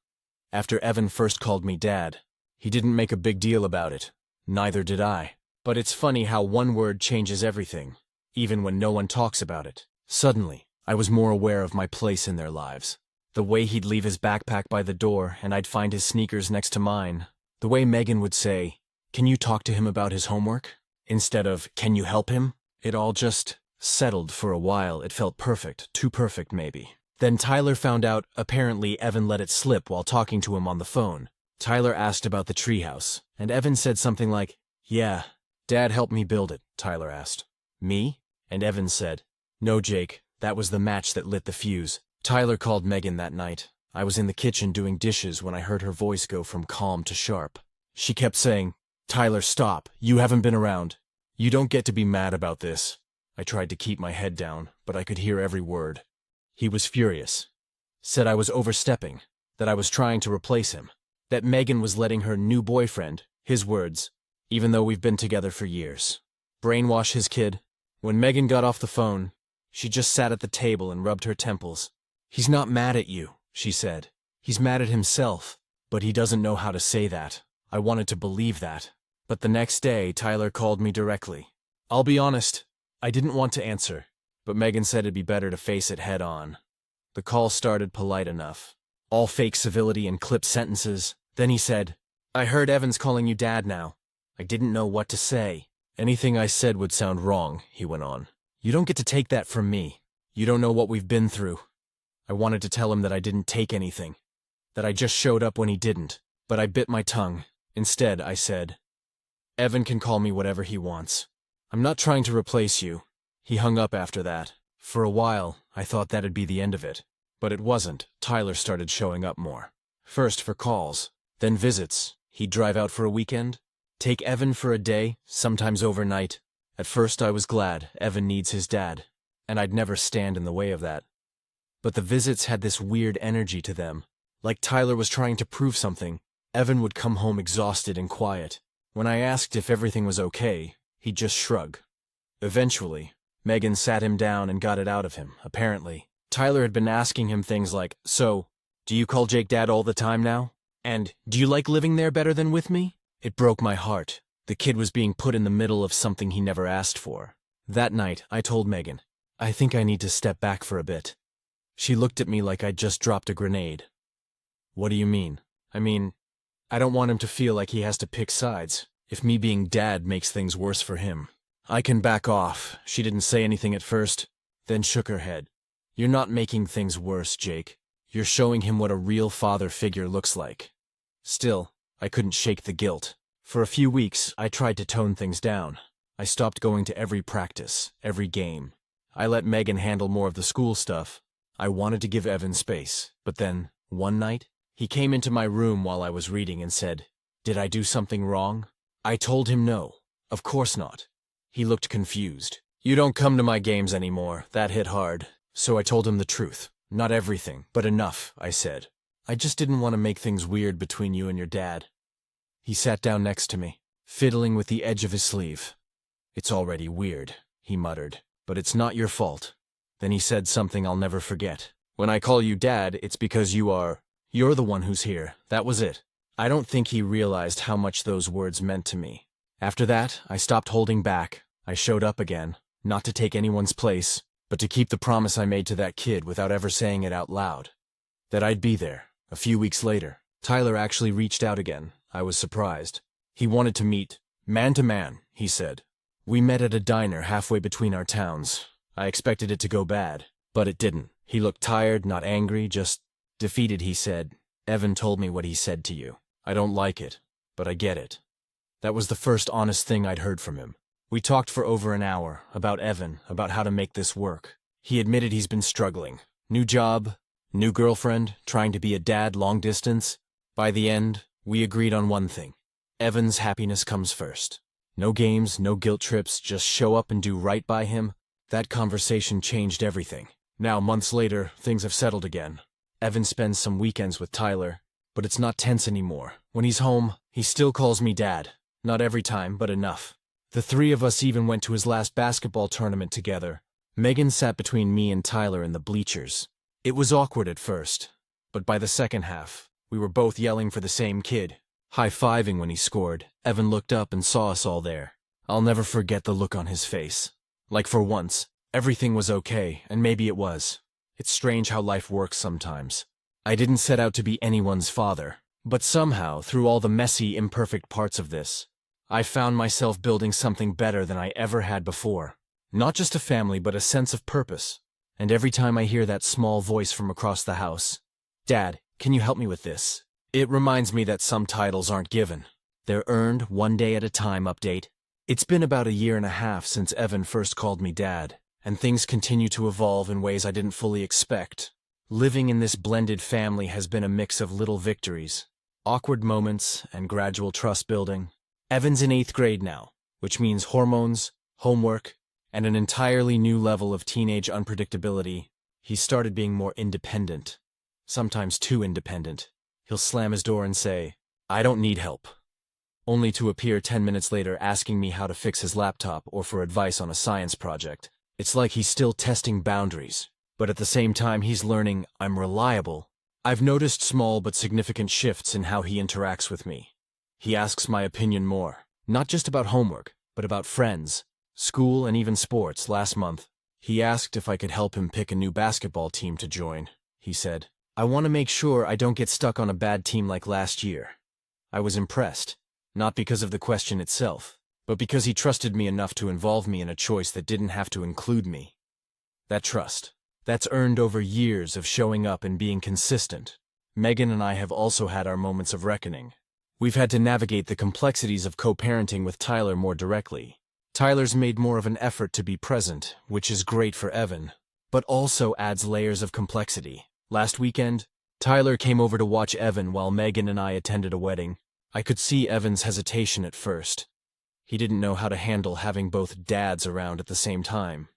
After Evan first called me Dad, he didn't make a big deal about it. Neither did I. But it's funny how one word changes everything, even when no one talks about it. Suddenly, I was more aware of my place in their lives. The way he'd leave his backpack by the door and I'd find his sneakers next to mine. The way Megan would say, "Can you talk to him about his homework?" instead of, "Can you help him?" It all just settled for a while. It felt perfect, too perfect maybe. Then Tyler found out apparently Evan let it slip while talking to him on the phone. Tyler asked about the treehouse, and Evan said something like, "Yeah, Dad helped me build it," Tyler asked. "Me?" And Evan said, "No, Jake, that was the match that lit the fuse." Tyler called Megan that night. I was in the kitchen doing dishes when I heard her voice go from calm to sharp. She kept saying, "Tyler, stop. You haven't been around. You don't get to be mad about this." I tried to keep my head down, but I could hear every word. He was furious. Said I was overstepping, that I was trying to replace him, that Megan was letting her new boyfriend, his words, even though we've been together for years, brainwash his kid. When Megan got off the phone, she just sat at the table and rubbed her temples. "He's not mad at you," she said. "He's mad at himself, but he doesn't know how to say that." I wanted to believe that. But the next day, Tyler called me directly. I'll be honest, I didn't want to answer, but Megan said it'd be better to face it head on. The call started polite enough, all fake civility and clipped sentences. Then he said, "I heard Evan's calling you Dad now." I didn't know what to say. "Anything I said would sound wrong," he went on. "You don't get to take that from me. You don't know what we've been through." I wanted to tell him that I didn't take anything, that I just showed up when he didn't, but I bit my tongue. Instead, I said, "Evan can call me whatever he wants. I'm not trying to replace you." He hung up after that. For a while, I thought that'd be the end of it. But it wasn't. Tyler started showing up more. First for calls, then visits. He'd drive out for a weekend, take Evan for a day, sometimes overnight. At first I was glad. Evan needs his dad, and I'd never stand in the way of that. But the visits had this weird energy to them. Like Tyler was trying to prove something. Evan would come home exhausted and quiet. When I asked if everything was okay, he'd just shrug. Eventually, Megan sat him down and got it out of him, apparently. Tyler had been asking him things like, "So, do you call Jake Dad all the time now? And, do you like living there better than with me?" It broke my heart. The kid was being put in the middle of something he never asked for. That night, I told Megan, "I think I need to step back for a bit." She looked at me like I'd just dropped a grenade. "What do you mean?" "I mean, I don't want him to feel like he has to pick sides, if me being Dad makes things worse for him. I can back off." She didn't say anything at first, then shook her head. "You're not making things worse, Jake. You're showing him what a real father figure looks like." Still, I couldn't shake the guilt. For a few weeks, I tried to tone things down. I stopped going to every practice, every game. I let Megan handle more of the school stuff. I wanted to give Evan space, but then, one night, he came into my room while I was reading and said, "Did I do something wrong?" I told him no, of course not. He looked confused. "You don't come to my games anymore." That hit hard. So I told him the truth. "Not everything, but enough," I said. "I just didn't want to make things weird between you and your dad." He sat down next to me, fiddling with the edge of his sleeve. "It's already weird," he muttered, "but it's not your fault." Then he said something I'll never forget. "When I call you Dad, it's because you're the one who's here." That was it. I don't think he realized how much those words meant to me. After that, I stopped holding back. I showed up again, not to take anyone's place, but to keep the promise I made to that kid without ever saying it out loud. That I'd be there. A few weeks later, Tyler actually reached out again. I was surprised. He wanted to meet, man to man, he said. We met at a diner halfway between our towns. I expected it to go bad, but it didn't. He looked tired, not angry, just defeated. He said, "Evan told me what he said to you. I don't like it, but I get it." That was the first honest thing I'd heard from him. We talked for over an hour, about Evan, about how to make this work. He admitted he's been struggling. New job, new girlfriend, trying to be a dad long distance. By the end, we agreed on one thing. Evan's happiness comes first. No games, no guilt trips, just show up and do right by him. That conversation changed everything. Now, months later, things have settled again. Evan spends some weekends with Tyler, but it's not tense anymore. When he's home, he still calls me Dad. Not every time, but enough. The three of us even went to his last basketball tournament together. Megan sat between me and Tyler in the bleachers. It was awkward at first, but by the second half, we were both yelling for the same kid, high-fiving when he scored. Evan looked up and saw us all there. I'll never forget the look on his face. Like for once, everything was okay, and maybe it was. It's strange how life works sometimes. I didn't set out to be anyone's father, but somehow, through all the messy, imperfect parts of this, I found myself building something better than I ever had before. Not just a family, but a sense of purpose. And every time I hear that small voice from across the house, "Dad, can you help me with this?" it reminds me that some titles aren't given. They're earned one day at a time. Update. It's been about a year and a half since Evan first called me Dad, and things continue to evolve in ways I didn't fully expect. Living in this blended family has been a mix of little victories, awkward moments, and gradual trust building. Evan's in 8th grade now, which means hormones, homework, and an entirely new level of teenage unpredictability. He started being more independent, sometimes too independent. He'll slam his door and say, "I don't need help," only to appear 10 minutes later asking me how to fix his laptop or for advice on a science project. It's like he's still testing boundaries, but at the same time he's learning I'm reliable. I've noticed small but significant shifts in how he interacts with me. He asks my opinion more, not just about homework, but about friends, school, and even sports. Last month, he asked if I could help him pick a new basketball team to join. He said, "I want to make sure I don't get stuck on a bad team like last year." I was impressed, not because of the question itself, but because he trusted me enough to involve me in a choice that didn't have to include me. That trust, that's earned over years of showing up and being consistent. Megan and I have also had our moments of reckoning. We've had to navigate the complexities of co-parenting with Tyler more directly. Tyler's made more of an effort to be present, which is great for Evan, but also adds layers of complexity. Last weekend, Tyler came over to watch Evan while Megan and I attended a wedding. I could see Evan's hesitation at first. He didn't know how to handle having both dads around at the same time.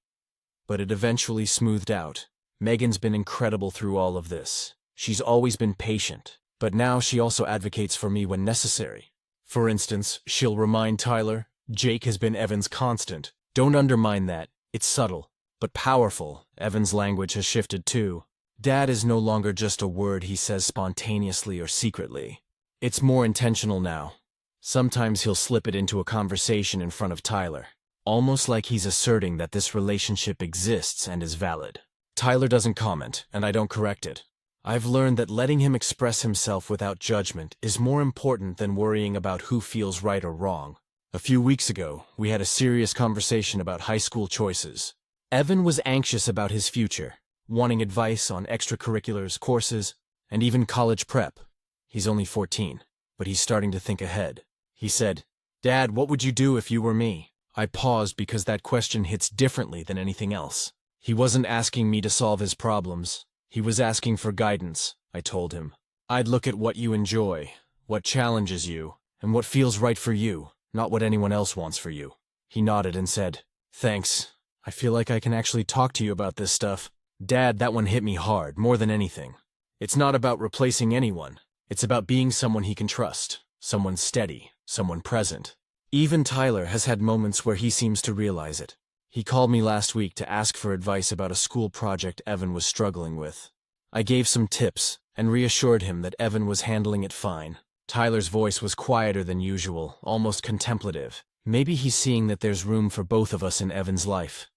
But it eventually smoothed out. Megan's been incredible through all of this. She's always been patient, but now she also advocates for me when necessary. For instance, she'll remind Tyler, "Jake has been Evan's constant. Don't undermine that. It's subtle, but powerful." Evan's language has shifted too. Dad is no longer just a word he says spontaneously or secretly. It's more intentional now. Sometimes he'll slip it into a conversation in front of Tyler, almost like he's asserting that this relationship exists and is valid. Tyler doesn't comment, and I don't correct it. I've learned that letting him express himself without judgment is more important than worrying about who feels right or wrong. A few weeks ago, we had a serious conversation about high school choices. Evan was anxious about his future, wanting advice on extracurriculars, courses, and even college prep. He's only 14, but he's starting to think ahead. He said, "Dad, what would you do if you were me?" I paused because that question hits differently than anything else. He wasn't asking me to solve his problems. He was asking for guidance, I told him. I'd look at what you enjoy, what challenges you, and what feels right for you, not what anyone else wants for you. He nodded and said, "Thanks. I feel like I can actually talk to you about this stuff." Dad, that one hit me hard, more than anything. It's not about replacing anyone. It's about being someone he can trust, someone steady, someone present. Even Tyler has had moments where he seems to realize it. He called me last week to ask for advice about a school project Evan was struggling with. I gave some tips and reassured him that Evan was handling it fine. Tyler's voice was quieter than usual, almost contemplative. Maybe he's seeing that there's room for both of us in Evan's life.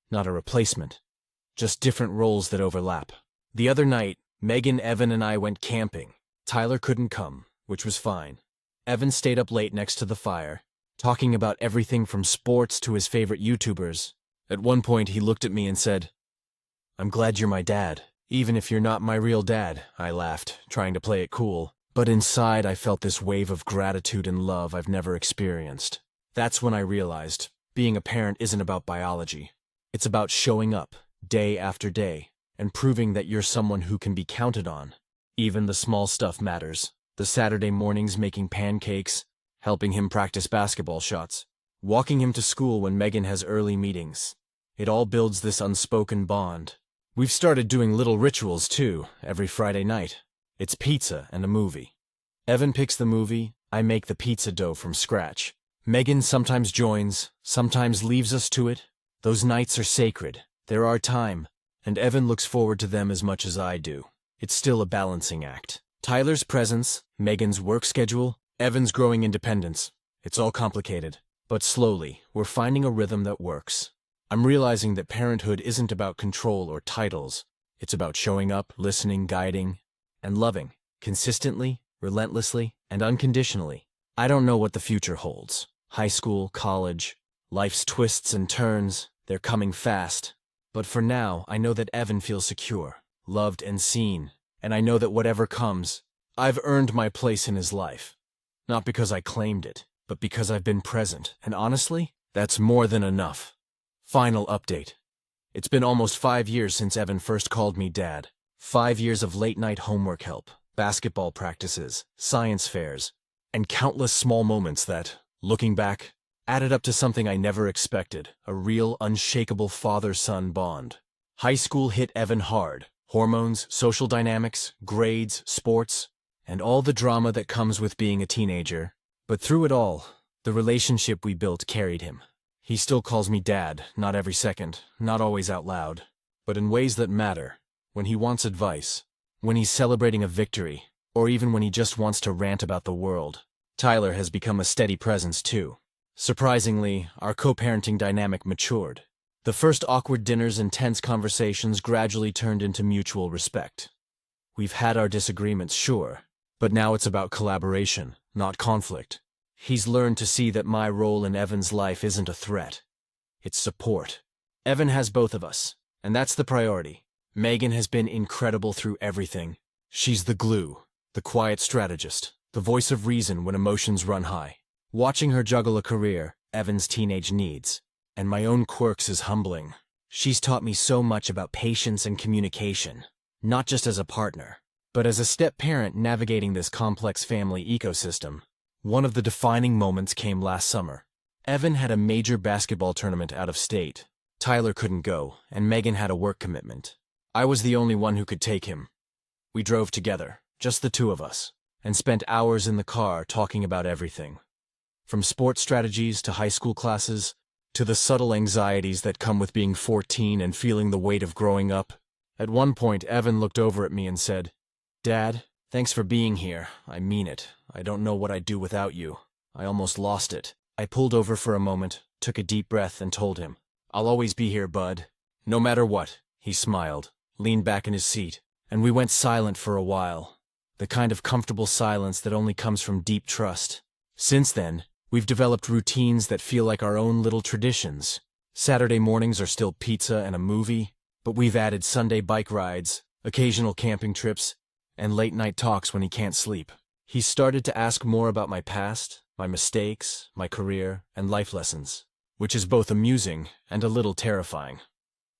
Not a replacement, just different roles that overlap. The other night, Megan, Evan, and I went camping. Tyler couldn't come, which was fine. Evan stayed up late next to the fire, talking about everything from sports to his favorite YouTubers. At one point, he looked at me and said, "I'm glad you're my dad, even if you're not my real dad." I laughed, trying to play it cool. But inside, I felt this wave of gratitude and love I've never experienced. That's when I realized being a parent isn't about biology. It's about showing up, day after day, and proving that you're someone who can be counted on. Even the small stuff matters. The Saturday mornings making pancakes, helping him practice basketball shots, walking him to school when Megan has early meetings. It all builds this unspoken bond. We've started doing little rituals too, every Friday night. It's pizza and a movie. Evan picks the movie, I make the pizza dough from scratch. Megan sometimes joins, sometimes leaves us to it. Those nights are sacred. There are time, and Evan looks forward to them as much as I do. It's still a balancing act. Tyler's presence, Megan's work schedule, Evan's growing independence. It's all complicated. But slowly, we're finding a rhythm that works. I'm realizing that parenthood isn't about control or titles. It's about showing up, listening, guiding, and loving. Consistently, relentlessly, and unconditionally. I don't know what the future holds. High school, college, life's twists and turns, they're coming fast. But for now, I know that Evan feels secure, loved and seen. And I know that whatever comes, I've earned my place in his life. Not because I claimed it, but because I've been present. And honestly, that's more than enough. Final update. It's been almost 5 years since Evan first called me Dad. 5 years of late-night homework help, basketball practices, science fairs, and countless small moments that, looking back, added up to something I never expected, a real, unshakable father-son bond. High school hit Evan hard. Hormones, social dynamics, grades, sports, and all the drama that comes with being a teenager. But through it all, the relationship we built carried him. He still calls me Dad, not every second, not always out loud, but in ways that matter. When he wants advice, when he's celebrating a victory, or even when he just wants to rant about the world. Tyler has become a steady presence too. Surprisingly, our co-parenting dynamic matured. The first awkward dinners and tense conversations gradually turned into mutual respect. We've had our disagreements, sure, but now it's about collaboration, not conflict. He's learned to see that my role in Evan's life isn't a threat. It's support. Evan has both of us, and that's the priority. Megan has been incredible through everything. She's the glue, the quiet strategist, the voice of reason when emotions run high. Watching her juggle a career, Evan's teenage needs, and my own quirks is humbling. She's taught me so much about patience and communication, not just as a partner, but as a step-parent navigating this complex family ecosystem. One of the defining moments came last summer. Evan had a major basketball tournament out of state. Tyler couldn't go, and Megan had a work commitment. I was the only one who could take him. We drove together, just the two of us, and spent hours in the car talking about everything. From sports strategies to high school classes, to the subtle anxieties that come with being 14 and feeling the weight of growing up. At one point, Evan looked over at me and said, "Dad, thanks for being here. I mean it. I don't know what I'd do without you. I almost lost it." I pulled over for a moment, took a deep breath, and told him, "I'll always be here, bud. No matter what." He smiled, leaned back in his seat, and we went silent for a while. The kind of comfortable silence that only comes from deep trust. Since then, we've developed routines that feel like our own little traditions. Saturday mornings are still pizza and a movie, but we've added Sunday bike rides, occasional camping trips, and late-night talks when he can't sleep. He's started to ask more about my past, my mistakes, my career, and life lessons, which is both amusing and a little terrifying.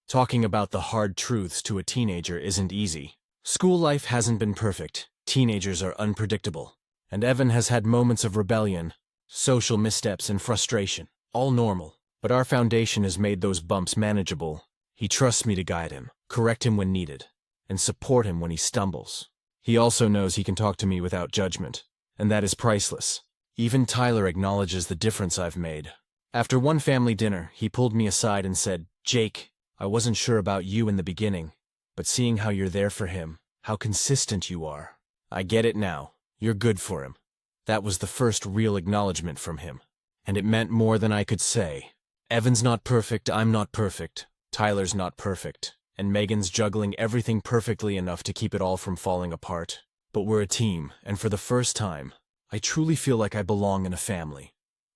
Talking about the hard truths to a teenager isn't easy. School life hasn't been perfect, teenagers are unpredictable, and Evan has had moments of rebellion, social missteps and frustration, all normal. But our foundation has made those bumps manageable. He trusts me to guide him, correct him when needed, and support him when he stumbles. He also knows he can talk to me without judgment, and that is priceless. Even Tyler acknowledges the difference I've made. After one family dinner, he pulled me aside and said, "Jake, I wasn't sure about you in the beginning, but seeing how you're there for him, how consistent you are, I get it now. You're good for him." That was the first real acknowledgement from him, and it meant more than I could say. Evan's not perfect, I'm not perfect, Tyler's not perfect, and Megan's juggling everything perfectly enough to keep it all from falling apart. But we're a team, and for the first time, I truly feel like I belong in a family.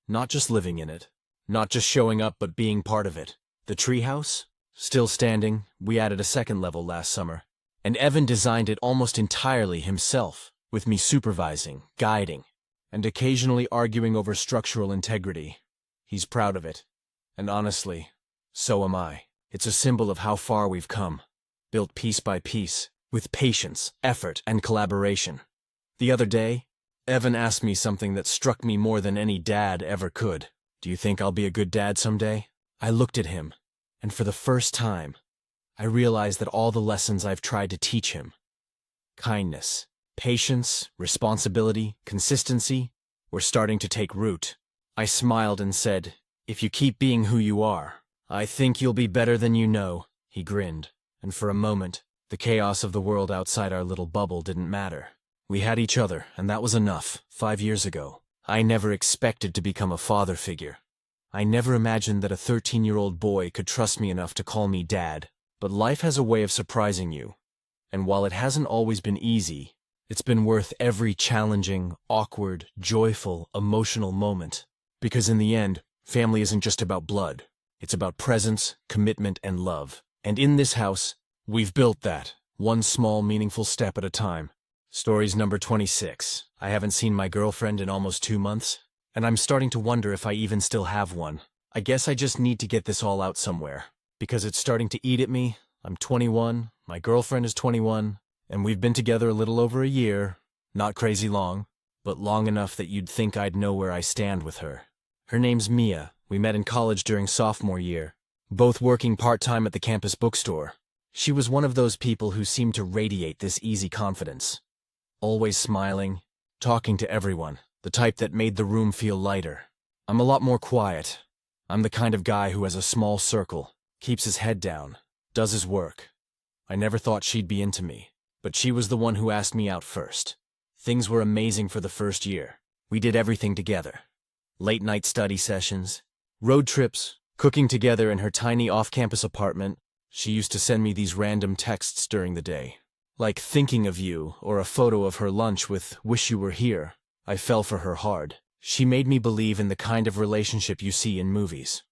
Not just living in it, not just showing up but being part of it. The treehouse? Still standing. We added a second level last summer, and Evan designed it almost entirely himself, with me supervising, guiding, and occasionally arguing over structural integrity. He's proud of it, and honestly, so am I. It's a symbol of how far we've come, built piece by piece, with patience, effort, and collaboration. The other day, Evan asked me something that struck me more than any dad ever could. "Do you think I'll be a good dad someday?" I looked at him, and for the first time, I realized that all the lessons I've tried to teach him, kindness, patience, responsibility, consistency, were starting to take root. I smiled and said, "If you keep being who you are, I think you'll be better than you know." He grinned, and for a moment, the chaos of the world outside our little bubble didn't matter. We had each other, and that was enough. 5 years ago, I never expected to become a father figure. I never imagined that a 13-year-old boy could trust me enough to call me dad. But life has a way of surprising you. And while it hasn't always been easy, it's been worth every challenging, awkward, joyful, emotional moment. Because in the end, family isn't just about blood. It's about presence, commitment, and love. And in this house, we've built that, one small, meaningful step at a time. Stories number 26. I haven't seen my girlfriend in almost 2 months, and I'm starting to wonder if I even still have one. I guess I just need to get this all out somewhere, because it's starting to eat at me. I'm 21, my girlfriend is 21, and we've been together a little over a year. Not crazy long, but long enough that you'd think I'd know where I stand with her. Her name's Mia. We met in college during sophomore year, both working part-time at the campus bookstore. She was one of those people who seemed to radiate this easy confidence. Always smiling, talking to everyone, the type that made the room feel lighter. I'm a lot more quiet. I'm the kind of guy who has a small circle, keeps his head down, does his work. I never thought she'd be into me, but she was the one who asked me out first. Things were amazing for the first year. We did everything together. Late-night study sessions, road trips, cooking together in her tiny off-campus apartment. She used to send me these random texts during the day, like thinking of you or a photo of her lunch with "wish you were here." I fell for her hard. She made me believe in the kind of relationship you see in movies,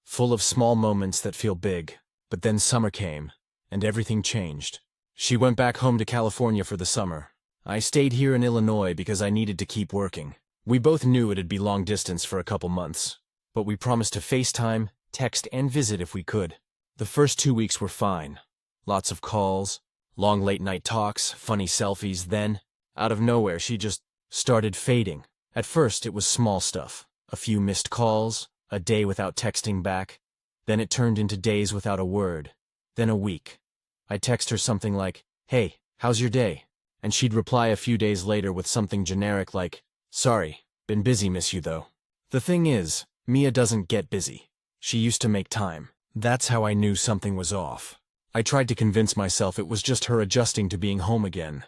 full of small moments that feel big. But then summer came, and everything changed. She went back home to California for the summer. I stayed here in Illinois because I needed to keep working. We both knew it'd be long distance for a couple months, but we promised to FaceTime, text, and visit if we could. The first 2 weeks were fine. Lots of calls, long late-night talks, funny selfies. Then, out of nowhere, she just started fading. At first, it was small stuff. A few missed calls, a day without texting back. Then it turned into days without a word. Then a week. I'd text her something like, "Hey, how's your day?" And she'd reply a few days later with something generic like, "Sorry, been busy, miss you though." The thing is, Mia doesn't get busy. She used to make time. That's how I knew something was off. I tried to convince myself it was just her adjusting to being home again.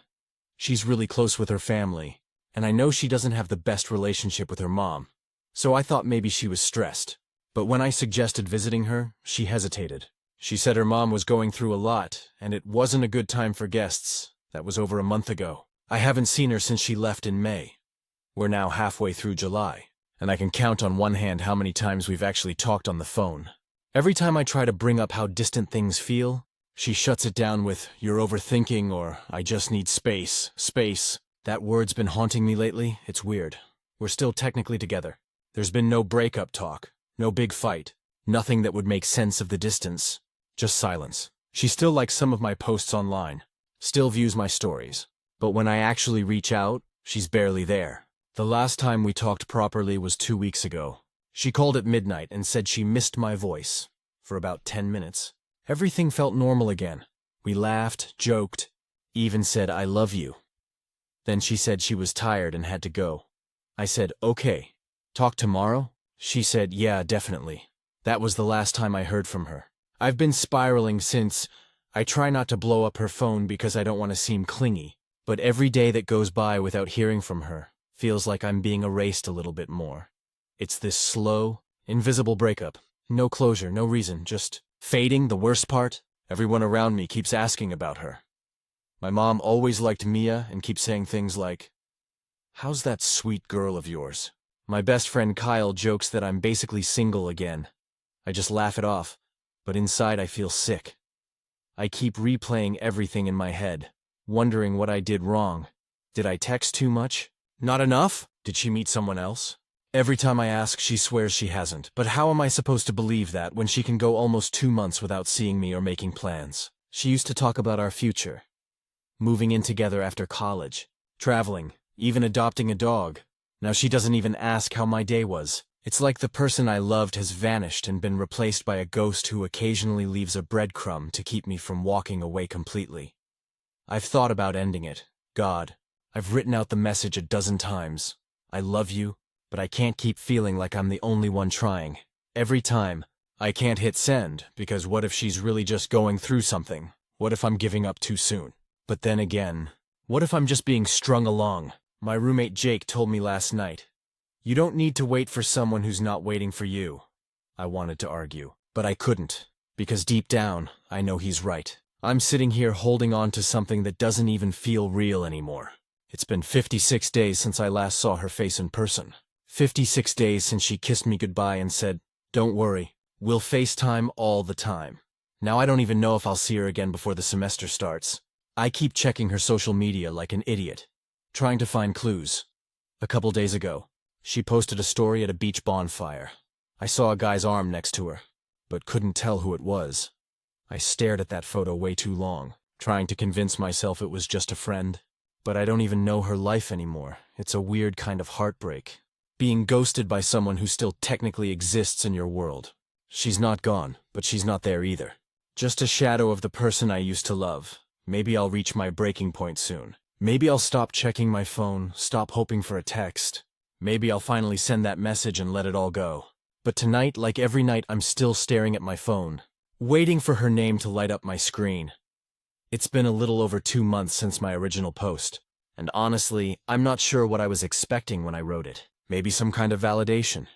She's really close with her family, and I know she doesn't have the best relationship with her mom. So I thought maybe she was stressed. But when I suggested visiting her, she hesitated. She said her mom was going through a lot, and it wasn't a good time for guests. That was over a month ago. I haven't seen her since she left in May. We're now halfway through July, and I can count on one hand how many times we've actually talked on the phone. Every time I try to bring up how distant things feel, she shuts it down with, "You're overthinking," or "I just need space." Space. That word's been haunting me lately. It's weird. We're still technically together. There's been no breakup talk, no big fight, nothing that would make sense of the distance. Just silence. She still likes some of my posts online, still views my stories. But when I actually reach out, she's barely there. The last time we talked properly was 2 weeks ago. She called at midnight and said she missed my voice. For about 10 minutes. Everything felt normal again. We laughed, joked, even said "I love you." Then she said she was tired and had to go. I said, "Okay. Talk tomorrow?" She said, "Yeah, definitely." That was the last time I heard from her. I've been spiraling since. I try not to blow up her phone because I don't want to seem clingy, but every day that goes by without hearing from her feels like I'm being erased a little bit more. It's this slow, invisible breakup. No closure, no reason, just fading. The worst part, everyone around me keeps asking about her. My mom always liked Mia and keeps saying things like, "How's that sweet girl of yours?" My best friend Kyle jokes that I'm basically single again. I just laugh it off, but inside I feel sick. I keep replaying everything in my head, wondering what I did wrong. Did I text too much? Not enough? Did she meet someone else? Every time I ask, she swears she hasn't. But how am I supposed to believe that when she can go almost 2 months without seeing me or making plans? She used to talk about our future. Moving in together after college, traveling, even adopting a dog. Now she doesn't even ask how my day was. It's like the person I loved has vanished and been replaced by a ghost who occasionally leaves a breadcrumb to keep me from walking away completely. I've thought about ending it. God, I've written out the message a dozen times. I love you, but I can't keep feeling like I'm the only one trying. Every time, I can't hit send, because what if she's really just going through something? What if I'm giving up too soon? But then again, what if I'm just being strung along? My roommate Jake told me last night, "You don't need to wait for someone who's not waiting for you." I wanted to argue, but I couldn't, because deep down, I know he's right. I'm sitting here holding on to something that doesn't even feel real anymore. It's been 56 days since I last saw her face in person. 56 days since she kissed me goodbye and said, "Don't worry, we'll FaceTime all the time." Now I don't even know if I'll see her again before the semester starts. I keep checking her social media like an idiot, trying to find clues. A couple days ago, she posted a story at a beach bonfire. I saw a guy's arm next to her, but couldn't tell who it was. I stared at that photo way too long, trying to convince myself it was just a friend. But I don't even know her life anymore. It's a weird kind of heartbreak. Being ghosted by someone who still technically exists in your world. She's not gone, but she's not there either. Just a shadow of the person I used to love. Maybe I'll reach my breaking point soon. Maybe I'll stop checking my phone, stop hoping for a text. Maybe I'll finally send that message and let it all go. But tonight, like every night, I'm still staring at my phone, waiting for her name to light up my screen. It's been a little over 2 months since my original post, and honestly, I'm not sure what I was expecting when I wrote it. Maybe some kind of validation.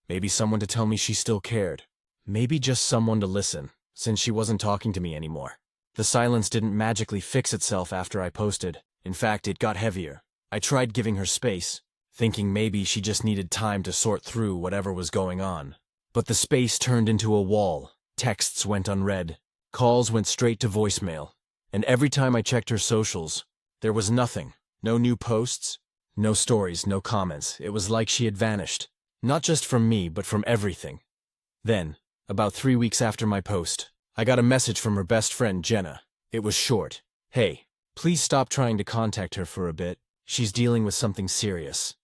Maybe someone to tell me she still cared. Maybe just someone to listen, since she wasn't talking to me anymore. The silence didn't magically fix itself after I posted. In fact, it got heavier. I tried giving her space, thinking maybe she just needed time to sort through whatever was going on. But the space turned into a wall. Texts went unread. Calls went straight to voicemail. And every time I checked her socials, there was nothing. No new posts, no stories, no comments. It was like she had vanished. Not just from me, but from everything. Then, about 3 weeks after my post, I got a message from her best friend, Jenna. It was short. "Hey, please stop trying to contact her for a bit. She's dealing with something serious."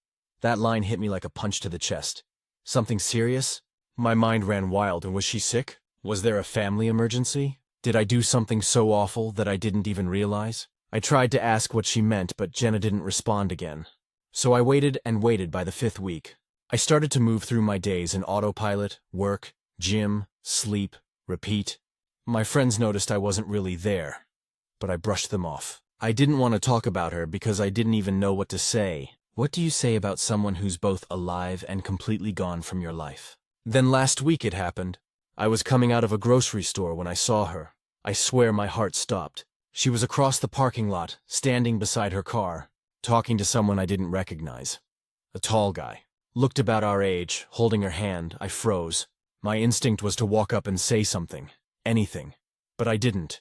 That line hit me like a punch to the chest. Something serious? My mind ran wild. And was she sick? Was there a family emergency? Did I do something so awful that I didn't even realize? I tried to ask what she meant, but Jenna didn't respond again. So I waited and waited. By the 5th week, I started to move through my days in autopilot, work, gym, sleep, repeat. My friends noticed I wasn't really there, but I brushed them off. I didn't want to talk about her because I didn't even know what to say. What do you say about someone who's both alive and completely gone from your life? Then last week it happened. I was coming out of a grocery store when I saw her. I swear my heart stopped. She was across the parking lot, standing beside her car, talking to someone I didn't recognize. A tall guy. Looked about our age, holding her hand. I froze. My instinct was to walk up and say something. Anything. But I didn't.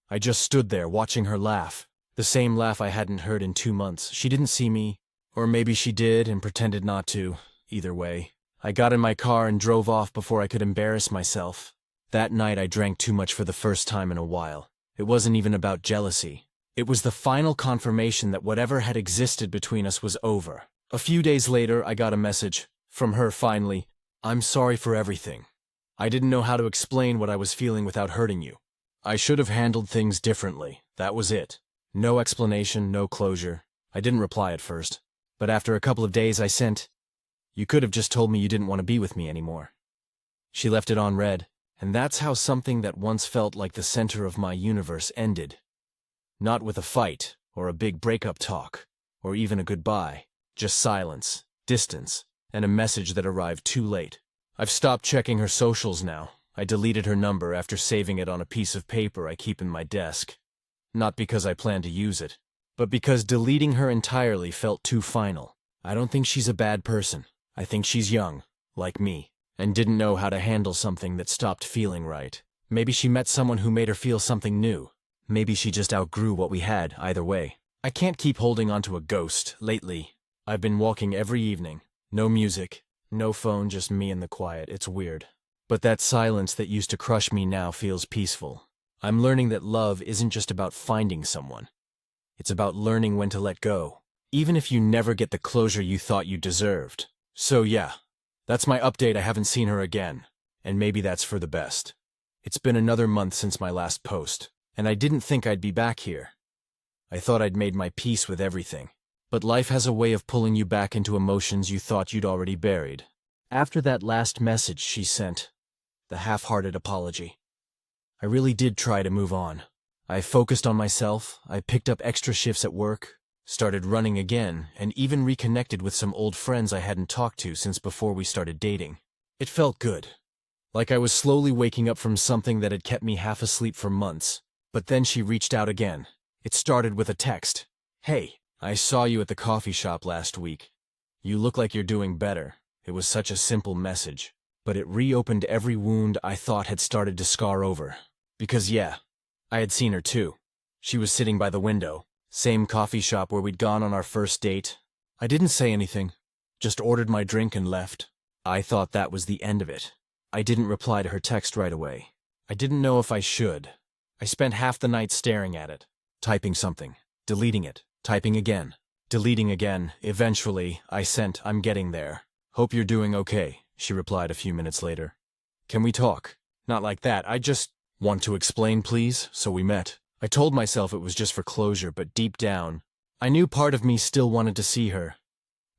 I just stood there watching her laugh. The same laugh I hadn't heard in 2 months. She didn't see me. Or maybe she did and pretended not to. Either way, I got in my car and drove off before I could embarrass myself. That night I drank too much for the first time in a while. It wasn't even about jealousy. It was the final confirmation that whatever had existed between us was over. A few days later, I got a message from her finally. "I'm sorry for everything. I didn't know how to explain what I was feeling without hurting you. I should have handled things differently. That was it." No explanation, no closure. I didn't reply at first. But after a couple of days I sent, "You could have just told me you didn't want to be with me anymore." She left it on read, and that's how something that once felt like the center of my universe ended. Not with a fight, or a big breakup talk, or even a goodbye. Just silence, distance, and a message that arrived too late. I've stopped checking her socials now. I deleted her number after saving it on a piece of paper I keep in my desk. Not because I plan to use it, but because deleting her entirely felt too final. I don't think she's a bad person. I think she's young, like me, and didn't know how to handle something that stopped feeling right. Maybe she met someone who made her feel something new. Maybe she just outgrew what we had. Either way, I can't keep holding onto a ghost. Lately, I've been walking every evening. No music, no phone, just me and the quiet. It's weird. But that silence that used to crush me now feels peaceful. I'm learning that love isn't just about finding someone. It's about learning when to let go, even if you never get the closure you thought you deserved. So yeah, that's my update. I haven't seen her again, and maybe that's for the best. It's been another month since my last post, and I didn't think I'd be back here. I thought I'd made my peace with everything. But life has a way of pulling you back into emotions you thought you'd already buried. After that last message she sent, the half-hearted apology. I really did try to move on. I focused on myself, I picked up extra shifts at work, started running again, and even reconnected with some old friends I hadn't talked to since before we started dating. It felt good. Like I was slowly waking up from something that had kept me half asleep for months. But then she reached out again. It started with a text. "Hey, I saw you at the coffee shop last week. You look like you're doing better." It was such a simple message, but it reopened every wound I thought had started to scar over. Because yeah, I had seen her too. She was sitting by the window, same coffee shop where we'd gone on our first date. I didn't say anything, just ordered my drink and left. I thought that was the end of it. I didn't reply to her text right away. I didn't know if I should. I spent half the night staring at it, typing something, deleting it, typing again, deleting again. Eventually, I sent, "I'm getting there. Hope you're doing okay," she replied a few minutes later. "Can we talk?" "Not like that, I just want to explain, please," so we met. I told myself it was just for closure, but deep down, I knew part of me still wanted to see her.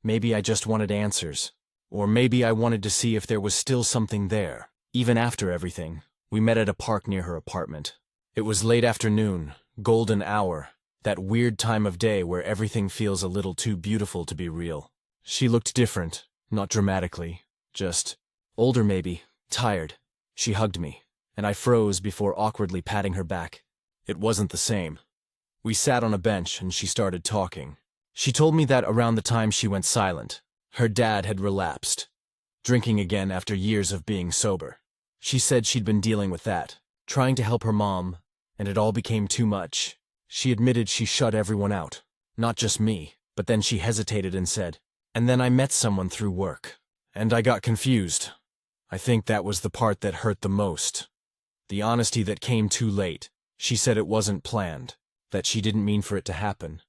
Maybe I just wanted answers. Or maybe I wanted to see if there was still something there, even after everything. We met at a park near her apartment. It was late afternoon, golden hour, that weird time of day where everything feels a little too beautiful to be real. She looked different, not dramatically, just older maybe, tired. She hugged me, and I froze before awkwardly patting her back. It wasn't the same. We sat on a bench and she started talking. She told me that around the time she went silent, her dad had relapsed, drinking again after years of being sober. She said she'd been dealing with that, trying to help her mom, and it all became too much. She admitted she shut everyone out, not just me, but then she hesitated and said, "And then I met someone through work, and I got confused." I think that was the part that hurt the most. The honesty that came too late. She said it wasn't planned, that she didn't mean for it to happen,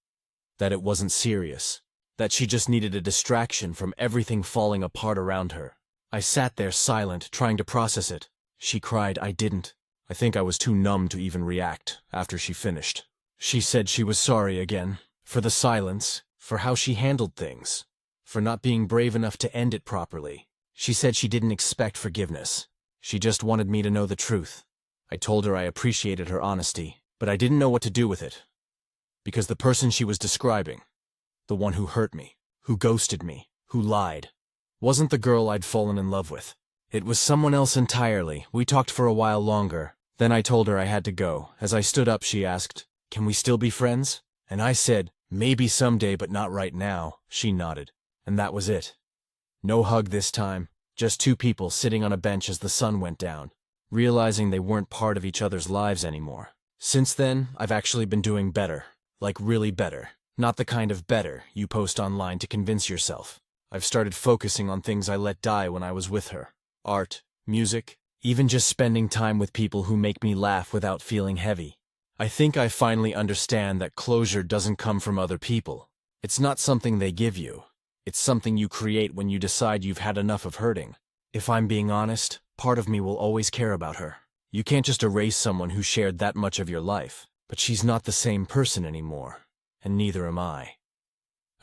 that it wasn't serious, that she just needed a distraction from everything falling apart around her. I sat there silent, trying to process it. She cried, I didn't. I think I was too numb to even react after she finished. She said she was sorry again, for the silence, for how she handled things, for not being brave enough to end it properly. She said she didn't expect forgiveness. She just wanted me to know the truth. I told her I appreciated her honesty, but I didn't know what to do with it. Because the person she was describing, the one who hurt me, who ghosted me, who lied, wasn't the girl I'd fallen in love with. It was someone else entirely. We talked for a while longer. Then I told her I had to go. As I stood up, she asked, "Can we still be friends?" And I said, "Maybe someday, but not right now." She nodded. And that was it. No hug this time, just two people sitting on a bench as the sun went down, realizing they weren't part of each other's lives anymore. Since then, I've actually been doing better. Like really better. Not the kind of better you post online to convince yourself. I've started focusing on things I let die when I was with her. Art, music, even just spending time with people who make me laugh without feeling heavy. I think I finally understand that closure doesn't come from other people. It's not something they give you. It's something you create when you decide you've had enough of hurting. If I'm being honest, part of me will always care about her. You can't just erase someone who shared that much of your life. But she's not the same person anymore, and neither am I.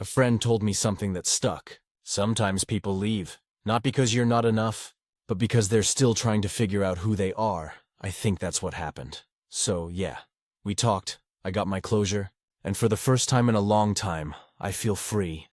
A friend told me something that stuck. Sometimes people leave, not because you're not enough, but because they're still trying to figure out who they are. I think that's what happened. So, yeah, we talked, I got my closure, and for the first time in a long time, I feel free.